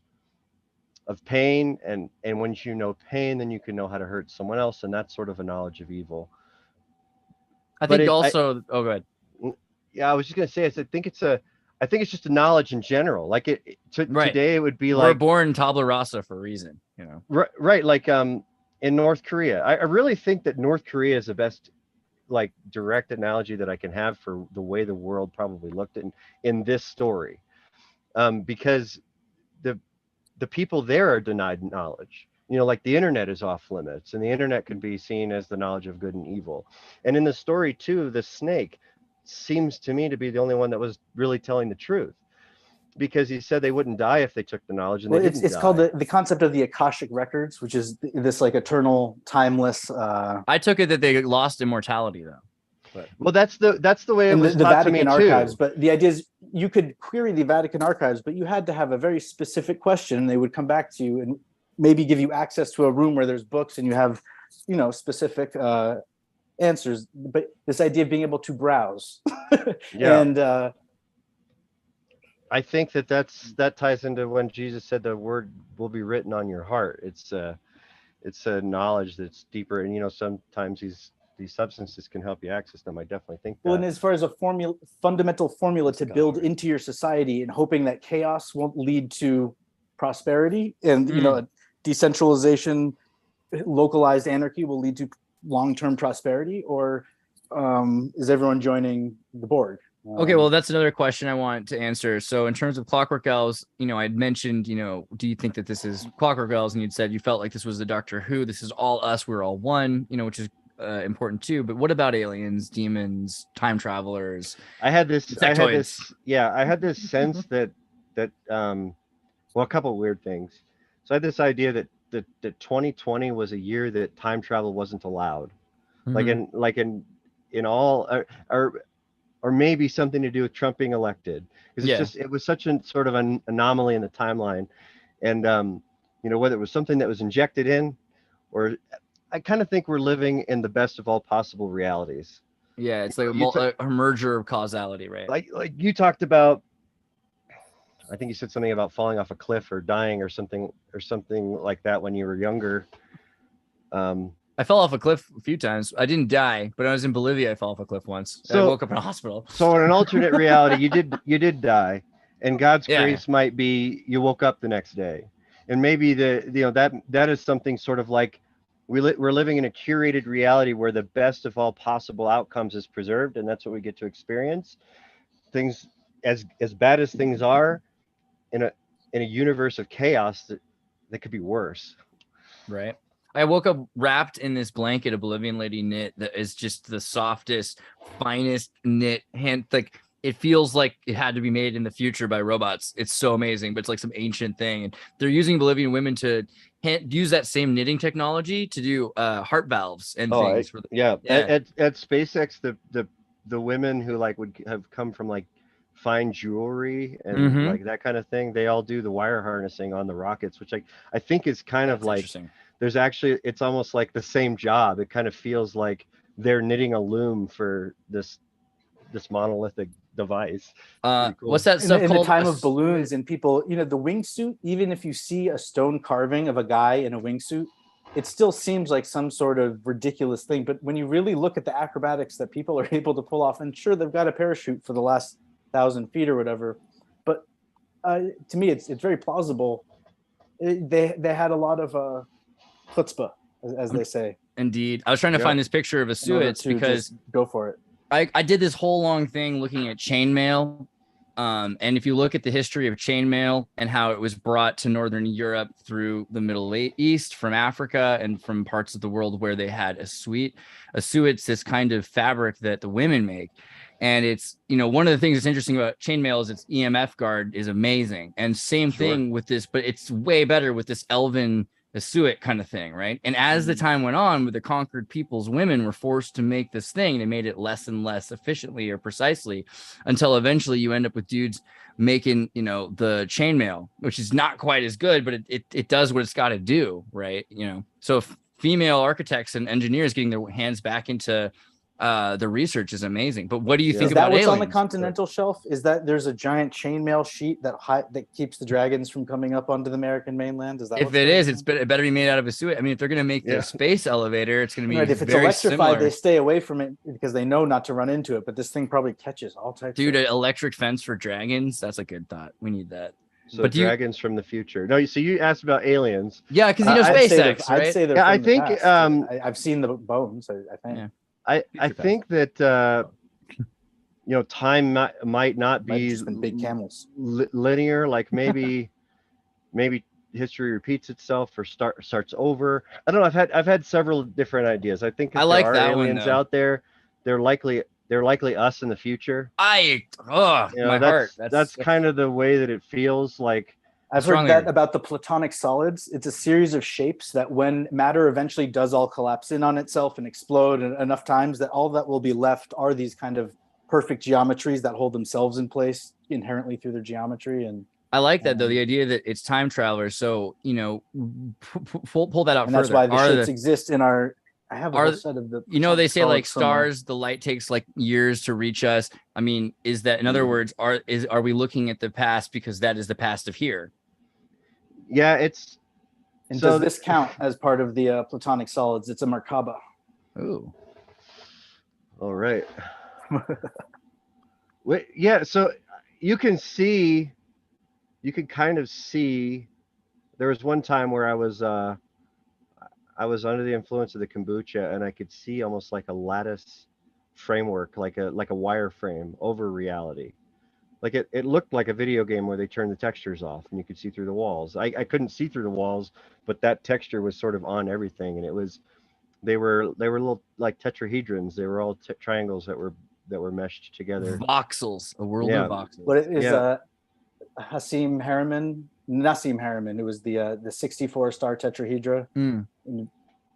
pain, and when you know pain, then you can know how to hurt someone else, and that's sort of a knowledge of evil. Oh, go ahead. Yeah, I was just gonna say, I think it's just a knowledge in general. Like today, it would be like we're born tabula rasa for a reason, Right, like in North Korea, I really think that North Korea is the best like direct analogy that I can have for the way the world probably looked in this story. Because the people there are denied knowledge. Like the internet is off limits, and the internet can be seen as the knowledge of good and evil. And in the story too, the snake seems to me to be the only one that was really telling the truth. because he said they wouldn't die if they took the knowledge, and Well, they it's didn't die. called the concept of the Akashic records, which is this like eternal, timeless. I took it that they lost immortality though. Well, that's the way it in was the taught to me Vatican archives, too. but the idea is you could query the Vatican archives, but you had to have a very specific question, and they would come back to you and maybe give you access to a room where there's books and you have, specific answers. But this idea of being able to browse, Yeah. and I think that ties into when Jesus said the word will be written on your heart. It's a knowledge that's deeper, and sometimes these substances can help you access them. I definitely think that. well, and as far as a fundamental formula to build into your society, and hoping that chaos won't lead to prosperity, and decentralization, localized anarchy will lead to long-term prosperity, or is everyone joining the Borg? Okay, well, that's another question I want to answer. So in terms of Clockwork Elves, I'd mentioned, do you think that this is Clockwork Elves? And you'd said you felt like this was the Doctor Who. This is all us. We're all one, which is important too. But what about aliens, demons, time travelers? I had this sense that a couple of weird things. So I had this idea that 2020 was a year that time travel wasn't allowed. Mhm. In all or maybe something to do with Trump being elected, because it was such a sort of an anomaly in the timeline, and whether it was something that was injected in, or I kind of think we're living in the best of all possible realities. Yeah, it's like a merger of causality, right? Like you talked about, I think you said something about falling off a cliff or dying or something like that when you were younger. I fell off a cliff a few times. I didn't die, but I was in Bolivia. I fell off a cliff once. I woke up in a hospital. So in an alternate reality, you did die, and God's grace might be you woke up the next day, and maybe that is something sort of like we're living in a curated reality where the best of all possible outcomes is preserved, and that's what we get to experience. Things as bad as things are, in a universe of chaos that could be worse. Right. I woke up wrapped in this blanket a Bolivian lady knit that is just the softest, finest knit hand. Like it feels like it had to be made in the future by robots. It's so amazing, but it's like some ancient thing. And they're using Bolivian women to use that same knitting technology to do heart valves and things. At SpaceX, the women who would have come from fine jewelry and that kind of thing, they all do the wire harnessing on the rockets, which I think is kind of there's actually, it's almost like the same job. It kind of feels like they're knitting a loom for this monolithic device. Cool. What's that stuff in called? The time of balloons and people, the wingsuit, even if you see a stone carving of a guy in a wingsuit, it still seems like some sort of ridiculous thing. But when you really look at the acrobatics that people are able to pull off, and sure, they've got a parachute for the last 1,000 feet or whatever, but to me, it's very plausible. They had a lot of chutzpah, as they say. Indeed. I was trying to find this picture of a Xirtus because go for it. I did this whole long thing looking at chainmail. And if you look at the history of chainmail and how it was brought to Northern Europe through the Middle East, from Africa and from parts of the world where they had a suit's this kind of fabric that the women make. And it's, one of the things that's interesting about chainmail is its EMF guard is amazing. And same thing with this, but it's way better with this elven Suit kind of thing, right? And as the time went on, with the conquered peoples, women were forced to make this thing. They made it less and less efficiently or precisely, until eventually you end up with dudes making, the chainmail, which is not quite as good, but it does what it's got to do, right? So female architects and engineers getting their hands back into the research is amazing. But what do you think about aliens? On the continental shelf? Is that there's a giant chainmail sheet that keeps the dragons from coming up onto the American mainland? Is that if it is? It better be made out of a suit. I mean, if they're going to make the space elevator, it's going to be if it's very electrified, similar. They stay away from it because they know not to run into it. But this thing probably catches all types. Dude, an electric fence for dragons. That's a good thought. We need that. So but dragons from the future. No, so you asked about aliens. Yeah, because SpaceX, right? I'd say they're from the past. I've seen the bones. I think. Yeah. I think that time might not be just been big camels linear. Like maybe history repeats itself or starts over. I don't know. I've had several different ideas. I think if there are aliens out there, they're likely they're likely us in the future. My heart. That's kind of the way that it feels like. I've heard that about the platonic solids. It's a series of shapes that when matter eventually does all collapse in on itself and explode enough times, that all that will be left are these kind of perfect geometries that hold themselves in place inherently through their geometry. And I like that though, the idea that it's time travelers. So, pull that out and further. that's why the shapes exist in our. I have a whole set of the. They say like stars, the light takes like years to reach us. I mean, is that in other words, are we looking at the past because that is the past of here? Yeah, it's. And so does this count as part of the platonic solids? It's a Merkaba. Oh. All right. Wait, yeah. So you can kind of see. There was one time where I was under the influence of the kombucha, and I could see almost like a lattice framework, like a wireframe over reality. Like it looked like a video game where they turned the textures off and you could see through the walls. I couldn't see through the walls, but that texture was sort of on everything, and they were little like tetrahedrons. They were all triangles that were meshed together. Voxels, a world of voxels. What is Nassim Harriman, who was the 64-star tetrahedra,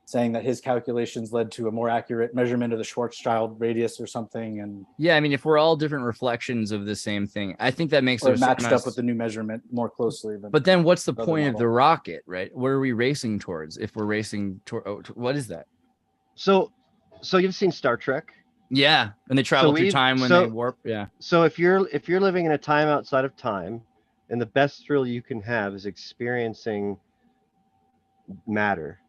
saying that his calculations led to a more accurate measurement of the Schwarzschild radius or something. And yeah, I mean, if we're all different reflections of the same thing, I think that makes it matched up with the new measurement more closely. But then what's the point of the rocket, right? What are we racing towards? If we're racing toward, what is that? So you've seen Star Trek? Yeah, and they travel through time when they warp. Yeah. So if you're living in a time outside of time, and the best thrill you can have is experiencing matter,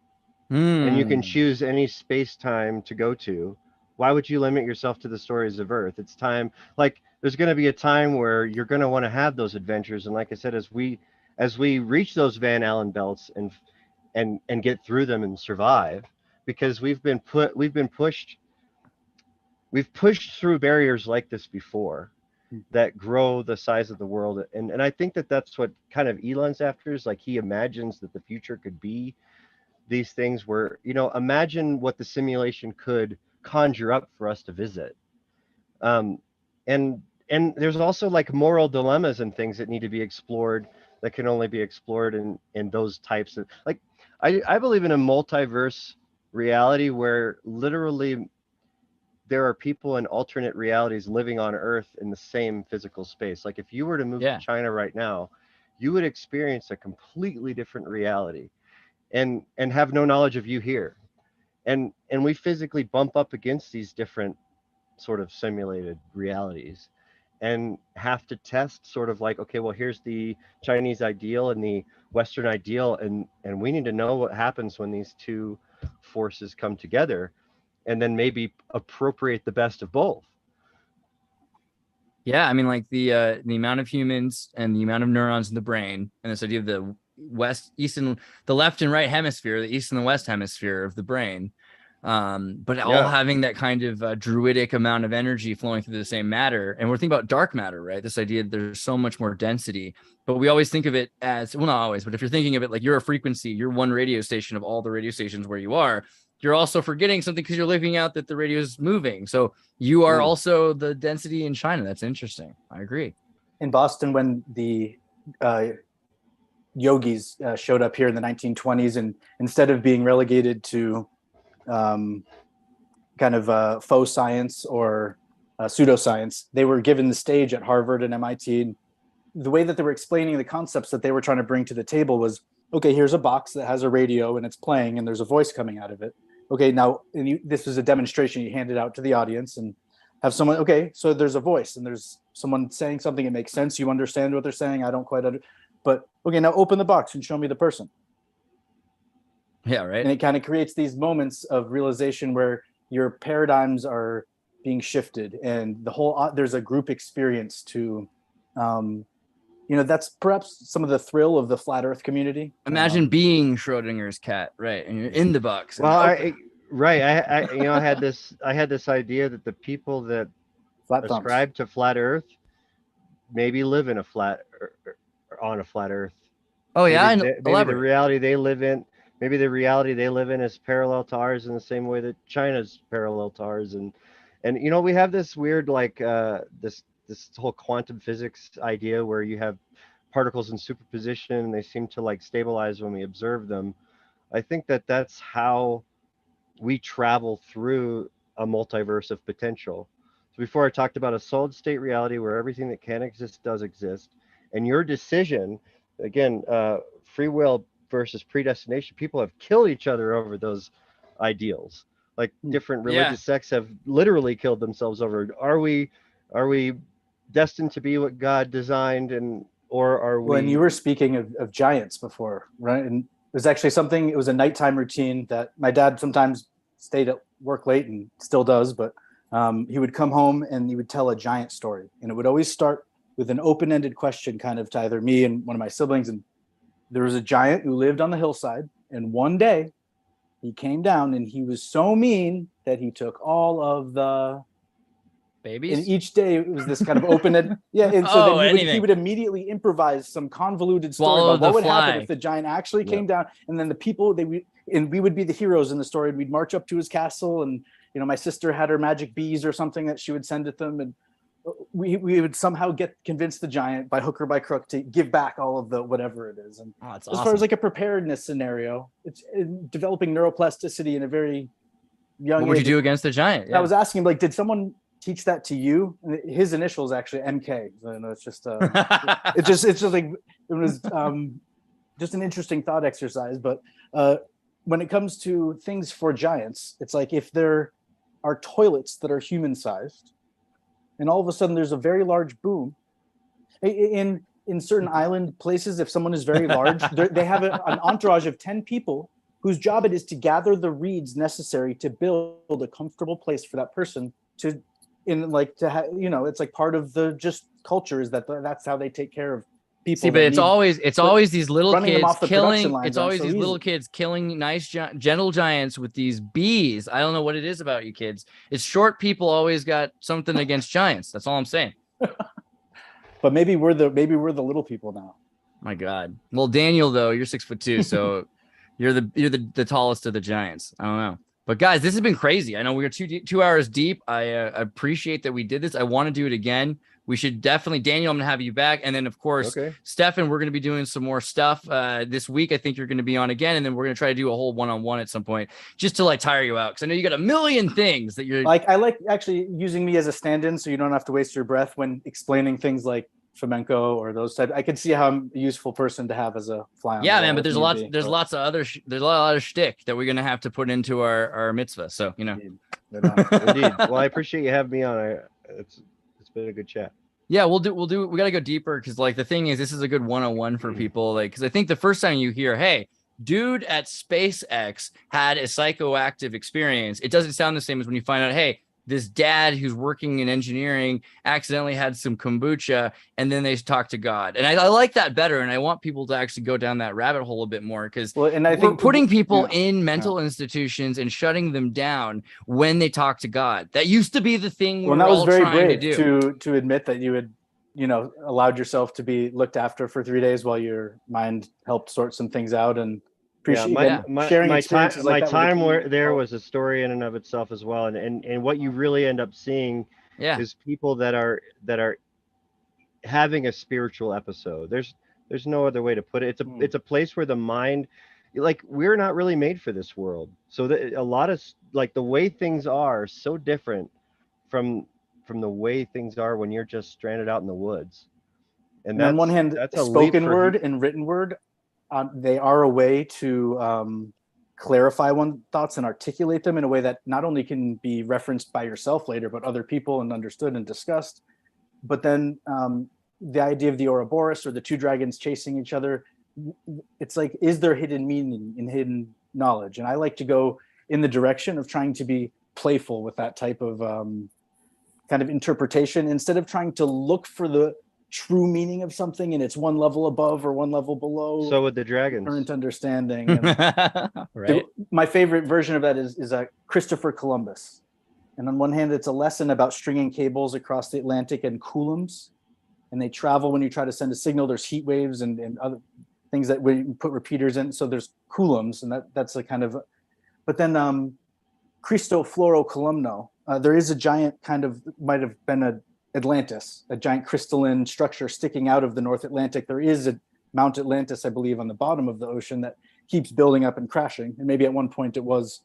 and you can choose any space-time to go to, why would you limit yourself to the stories of Earth? It's time. Like there's going to be a time where you're going to want to have those adventures, and like I said, as we reach those Van Allen belts and get through them and survive, because we've pushed through barriers like this before that grow the size of the world. And I think that's what kind of Elon's after, is like he imagines that the future could be these things where, imagine what the simulation could conjure up for us to visit. And there's also like moral dilemmas and things that need to be explored that can only be explored in those types of, like, I believe in a multiverse reality where literally there are people in alternate realities living on Earth in the same physical space. Like if you were to move to China right now, you would experience a completely different reality and have no knowledge of you here. And we physically bump up against these different sort of simulated realities and have to test sort of like, okay, well, here's the Chinese ideal and the Western ideal. And we need to know what happens when these two forces come together, and then maybe appropriate the best of both. Yeah, I mean, like the amount of humans and the amount of neurons in the brain, and this idea of the the left and right hemisphere, the east and the west hemisphere of the brain, but all having that kind of druidic amount of energy flowing through the same matter. And we're thinking about dark matter, right? This idea that there's so much more density, but we always think of it as, well, not always, but if you're thinking of it like you're a frequency, you're one radio station of all the radio stations where you are, you're also forgetting something because you're leaving out that the radio is moving. So you are also the density in China. That's interesting. I agree. In Boston, when the yogis showed up here in the 1920s, and instead of being relegated to kind of faux science or pseudoscience, they were given the stage at Harvard and MIT. The way that they were explaining the concepts that they were trying to bring to the table was, okay, here's a box that has a radio and it's playing and there's a voice coming out of it. Okay, now this is a demonstration. You hand it out to the audience and have someone, okay, so there's a voice and there's someone saying something. It makes sense. You understand what they're saying. I don't quite understand. But okay, now open the box and show me the person. Yeah, right. And it kind of creates these moments of realization where your paradigms are being shifted, and the whole there's a group experience to, that's perhaps some of the thrill of the flat Earth community. Imagine being Schrodinger's cat, right? And you're in the box. Well, I had this idea that the people that ascribe to flat Earth maybe live in on a flat Earth. Oh yeah, maybe the reality they live in. Maybe the reality they live in is parallel to ours in the same way that China's parallel to ours, and And we have this weird this whole quantum physics idea where you have particles in superposition and they seem to like stabilize when we observe them. I think that that's how we travel through a multiverse of potential. So before I talked about a solid state reality where everything that can exist does exist, and your decision, again, free will versus predestination. People have killed each other over those ideals. Like different religious sects have literally killed themselves over. Are we destined to be what God designed, or are we? Well, and you were speaking of giants before, right? And it was actually something. It was a nighttime routine that my dad sometimes stayed at work late and still does, but he would come home and he would tell a giant story, and it would always start with an open-ended question, kind of to either me and one of my siblings. And there was a giant who lived on the hillside, and one day he came down and he was so mean that he took all of the babies. And each day it was this kind of open-ended, And so then he would immediately improvise some convoluted story about what would happen if the giant actually came down, and then the people we would be the heroes in the story. We'd march up to his castle, and my sister had her magic bees or something that she would send at them, and we would somehow convince the giant by hook or by crook to give back all of the whatever it is. And as far as like a preparedness scenario, it's developing neuroplasticity in a very young age. What would you do against the giant? I was asking him, like, did someone teach that to you? His initials actually MK. So, it's just it's just like it was just an interesting thought exercise. But when it comes to things for giants, it's like if there are toilets that are human sized, and all of a sudden there's a very large boom in certain island places. If someone is very large, they have an entourage of 10 people whose job it is to gather the reeds necessary to build a comfortable place for that person to it's like part of the just culture is that's how they take care of people. See, but it's always these little kids killing. It's always these little kids killing nice gentle giants with these bees. I don't know what it is about you kids. It's short people always got something against giants. That's all I'm saying. But maybe we're the little people now. My God. Well, Daniel, though, you're 6'2", so you're the tallest of the giants. I don't know. But guys, this has been crazy. I know we are 2 hours deep. I appreciate that we did this. I want to do it again. We should definitely, Daniel, I'm going to have you back. And then, of course, Stefan, we're going to be doing some more stuff this week. I think you're going to be on again. And then we're going to try to do a whole one-on-one at some point just to like tire you out. Because I know you got a million things that you're like. I like actually using me as a stand-in so you don't have to waste your breath when explaining things like flamenco or those type. I can see how I'm a useful person to have as a fly on the wall, man, but there's lots of other there's a lot of shtick that we're gonna have to put into our mitzvah. So Indeed. Well, I appreciate you having me on. It's been a good chat. Yeah, we gotta go deeper because like the thing is, this is a good one-on-one for people. Like, because I think the first time you hear, hey, dude at SpaceX had a psychoactive experience, it doesn't sound the same as when you find out, hey, this dad who's working in engineering accidentally had some kombucha and then they talk to God. And I like that better. And I want people to actually go down that rabbit hole a bit more because we're putting people in mental institutions and shutting them down when they talk to God. That used to be the thing we're all trying to do. To admit that you had, allowed yourself to be looked after for 3 days while your mind helped sort some things out and sharing experiences like that. My time was a story in and of itself as well, and what you really end up seeing is people that are having a spiritual episode. There's no other way to put it. It's a place where the mind, like, we're not really made for this world, so a lot of like the way things are so different from the way things are when you're just stranded out in the woods. And on one hand, that's spoken word and written word. They are a way to clarify one's thoughts and articulate them in a way that not only can be referenced by yourself later, but other people and understood and discussed. But then the idea of the Ouroboros or the two dragons chasing each other, it's like, is there hidden meaning and hidden knowledge? And I like to go in the direction of trying to be playful with that type of kind of interpretation instead of trying to look for the true meaning of something and it's one level above or one level below. So with the dragons, current understanding. Right. My favorite version of that is Christopher Columbus. And on one hand, it's a lesson about stringing cables across the Atlantic and coulombs. And they travel when you try to send a signal. There's heat waves and other things that we put repeaters in. So there's coulombs, and that's a kind of. But then Christo Floro Columno there is a giant kind of, might have been a Atlantis, a giant crystalline structure sticking out of the North Atlantic. There is a Mount Atlantis, I believe, on the bottom of the ocean that keeps building up and crashing. And maybe at one point it was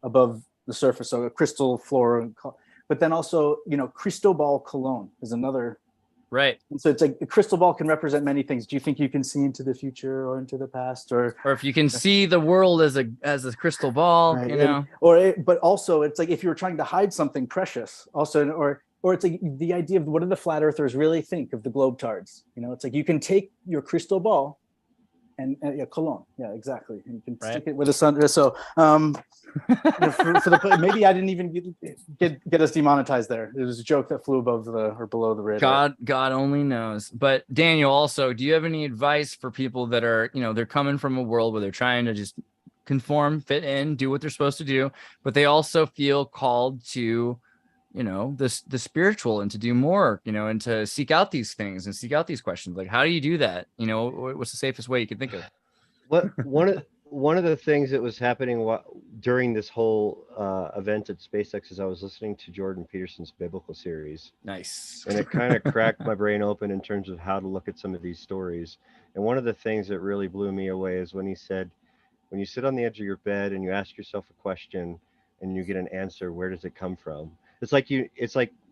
above the surface, so a crystal floor. But then also, Cristobal Colon is another. Right. And so it's like a crystal ball can represent many things. Do you think you can see into the future or into the past, or if you can see the world as a crystal ball, right. But also it's like if you were trying to hide something precious, also, or it's like the idea of what do the flat earthers really think of the globetards? It's like you can take your crystal ball and Cologne. Yeah, exactly. And you can stick it with the sun. So for the maybe I didn't even get us demonetized there. It was a joke that flew above or below the radar. God only knows. But Daniel, also, do you have any advice for people that are, they're coming from a world where they're trying to just conform, fit in, do what they're supposed to do, but they also feel called to the spiritual and to do more, and to seek out these things and seek out these questions? Like, how do you do that? What's the safest way you can think of? One of the things that was happening during this whole event at SpaceX is I was listening to Jordan Peterson's biblical series. Nice. And it kind of cracked my brain open in terms of how to look at some of these stories. And one of the things that really blew me away is when he said, when you sit on the edge of your bed and you ask yourself a question and you get an answer, where does it come from? It's like,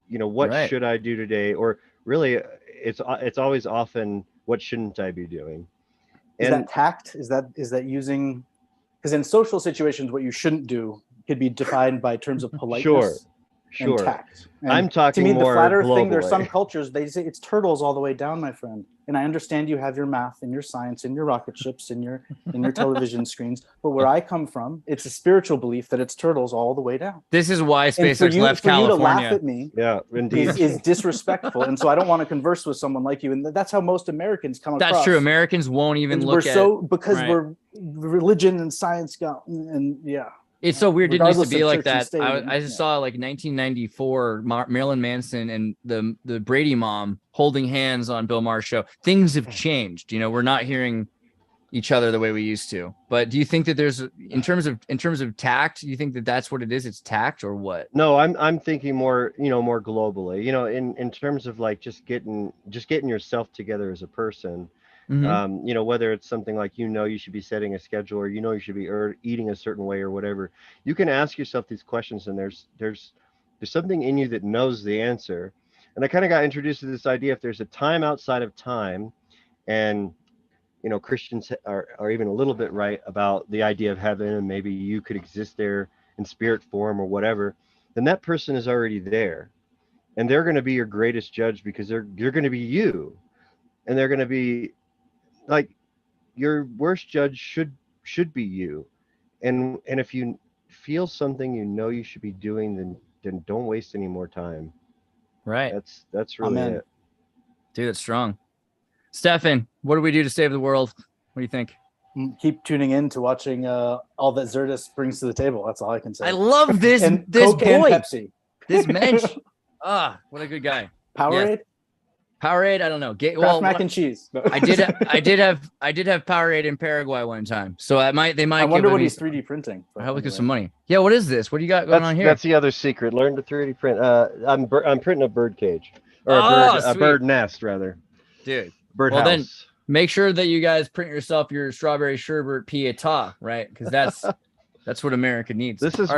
what right. should I do today? Or really, it's always often, what shouldn't I be doing? Is that tact? Is that using, because in social situations, what you shouldn't do could be defined by terms of politeness. Sure. And tact. And I'm talking to me, more the flat earth thing, globally. there's some cultures, they say it's turtles all the way down, my friend. And I understand you have your math and your science and your rocket ships and your television screens. But where I come from, it's a spiritual belief that it's turtles all the way down. This is why SpaceX left for California. You to laugh at me is disrespectful. And so I don't want to converse with someone like you. And that's how most Americans come across. That's true. Americans won't even look at because we're religion and science and yeah. It's so weird. It didn't used to be like that. I just saw like 1994 Marilyn Manson and the Brady mom holding hands on Bill Maher's show. Things have changed. We're not hearing each other the way we used to. But do you think that there's in terms of tact? Do you think that that's what it is? It's tact or what? No, I'm thinking more more globally. In terms of like just getting yourself together as a person. Mm-hmm. Whether it's something like you should be setting a schedule or you should be eating a certain way or whatever, you can ask yourself these questions, and there's something in you that knows the answer. And I kind of got introduced to this idea: if there's a time outside of time, and Christians are even a little bit right about the idea of heaven, and maybe you could exist there in spirit form or whatever, then that person is already there, and they're going to be your greatest judge because you're going to be you, and they're going to be like your worst judge should be you. And if you feel something you should be doing, then don't waste any more time. Right. That's really Amen. it. Dude, that's strong. Stefan, what do we do to save the world? What do you think? Keep tuning in to watching all that Xirtus brings to the table. That's all I can say. I love this and this Coke boy. And Pepsi. This mensch. What a good guy. Powerade? Powerade, I don't know. Mac and cheese. No. I did have Powerade in Paraguay one time. So they might. I wonder what he's 3D printing. I hope we get some money. Yeah, what is this? What do you got going on here? That's the other secret. Learn to 3D print. I'm printing a bird cage or a bird nest rather. Dude. Birdhouse. Then make sure that you guys print yourself your strawberry sherbet pieta, right? Because that's what America needs. This is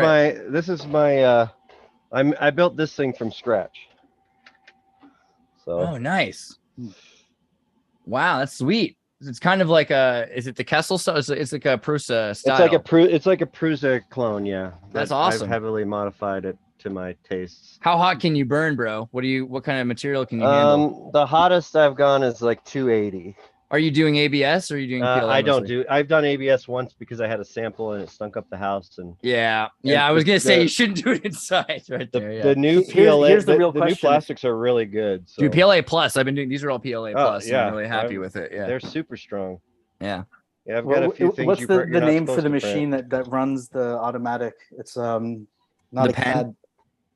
my I built this thing from scratch. So. Oh, nice. Wow, that's sweet. It's kind of like is it the Kessel style? It's like a Prusa style. It's like a Prusa clone, yeah. That's awesome. I've heavily modified it to my tastes. How hot can you burn, bro? What kind of material can you handle? The hottest I've gone is like 280. Are you doing ABS or are you doing PLA? I've done ABS once because I had a sample and it stunk up the house yeah. I was gonna say you shouldn't do it inside right there. Yeah. The new PLA, here's the real the question. new plastics are really good. So. Dude, PLA Plus. I've been doing these are all PLA Plus. Yeah, I'm really happy with it. Yeah, they're super strong. Yeah. Yeah, I've got a few things. What's the name for the machine that runs the automatic? It's not the a pen? CAD.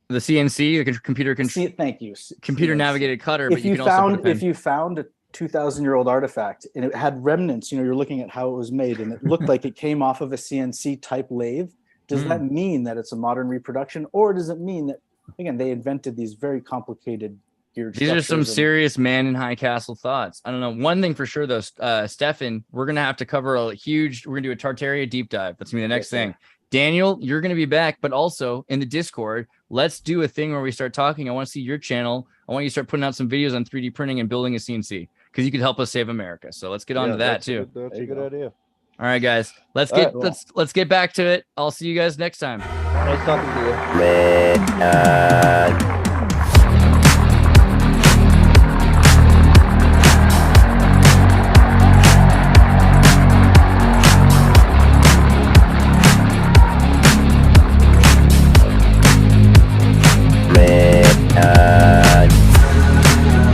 The CNC, the computer Thank you. Computer navigated cutter. If you found a 2,000-year-old artifact and it had remnants, you're looking at how it was made and it looked like it came off of a CNC type lathe, Does that mean that it's a modern reproduction, or does it mean that, again, they invented these very complicated geared These are some structures serious man in high castle thoughts. I don't know. One thing for sure, though, Stefan, we're going to have to cover we're going to do a Tartaria deep dive. That's going to be the next thing. Daniel, you're going to be back, but also in the Discord, let's do a thing where we start talking. I want to see your channel. I want you to start putting out some videos on 3D printing and building a CNC, because you could help us save America. So let's get on to that too. That's a good idea. All right, guys, let's get back to it. I'll see you guys next time. Nice talking to you.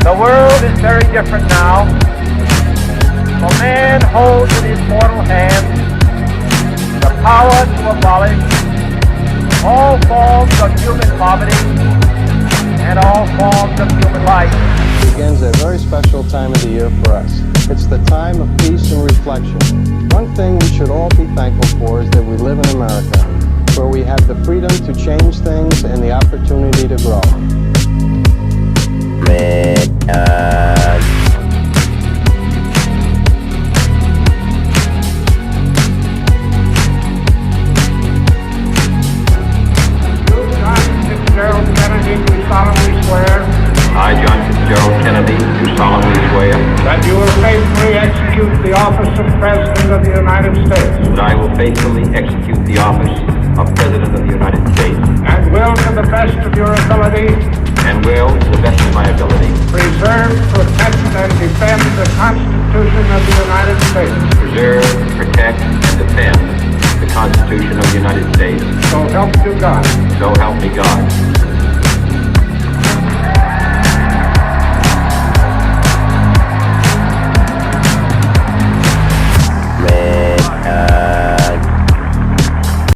The world is very different now. For man holds in his mortal hand the power to abolish all forms of human poverty and all forms of human life. Begins a very special time of the year for us. It's the time of peace and reflection. One thing we should all be thankful for is that we live in America, where we have the freedom to change things and the opportunity to grow. I, John Fitzgerald Kennedy, do solemnly swear That you will faithfully execute the office of President of the United States. that I will faithfully execute the office of President of the United States And will, to the best of your ability, and will, to the best of my ability, preserve, protect, and defend the Constitution of the United States. preserve, protect, and defend the Constitution of the United States. So help you God. So help me God.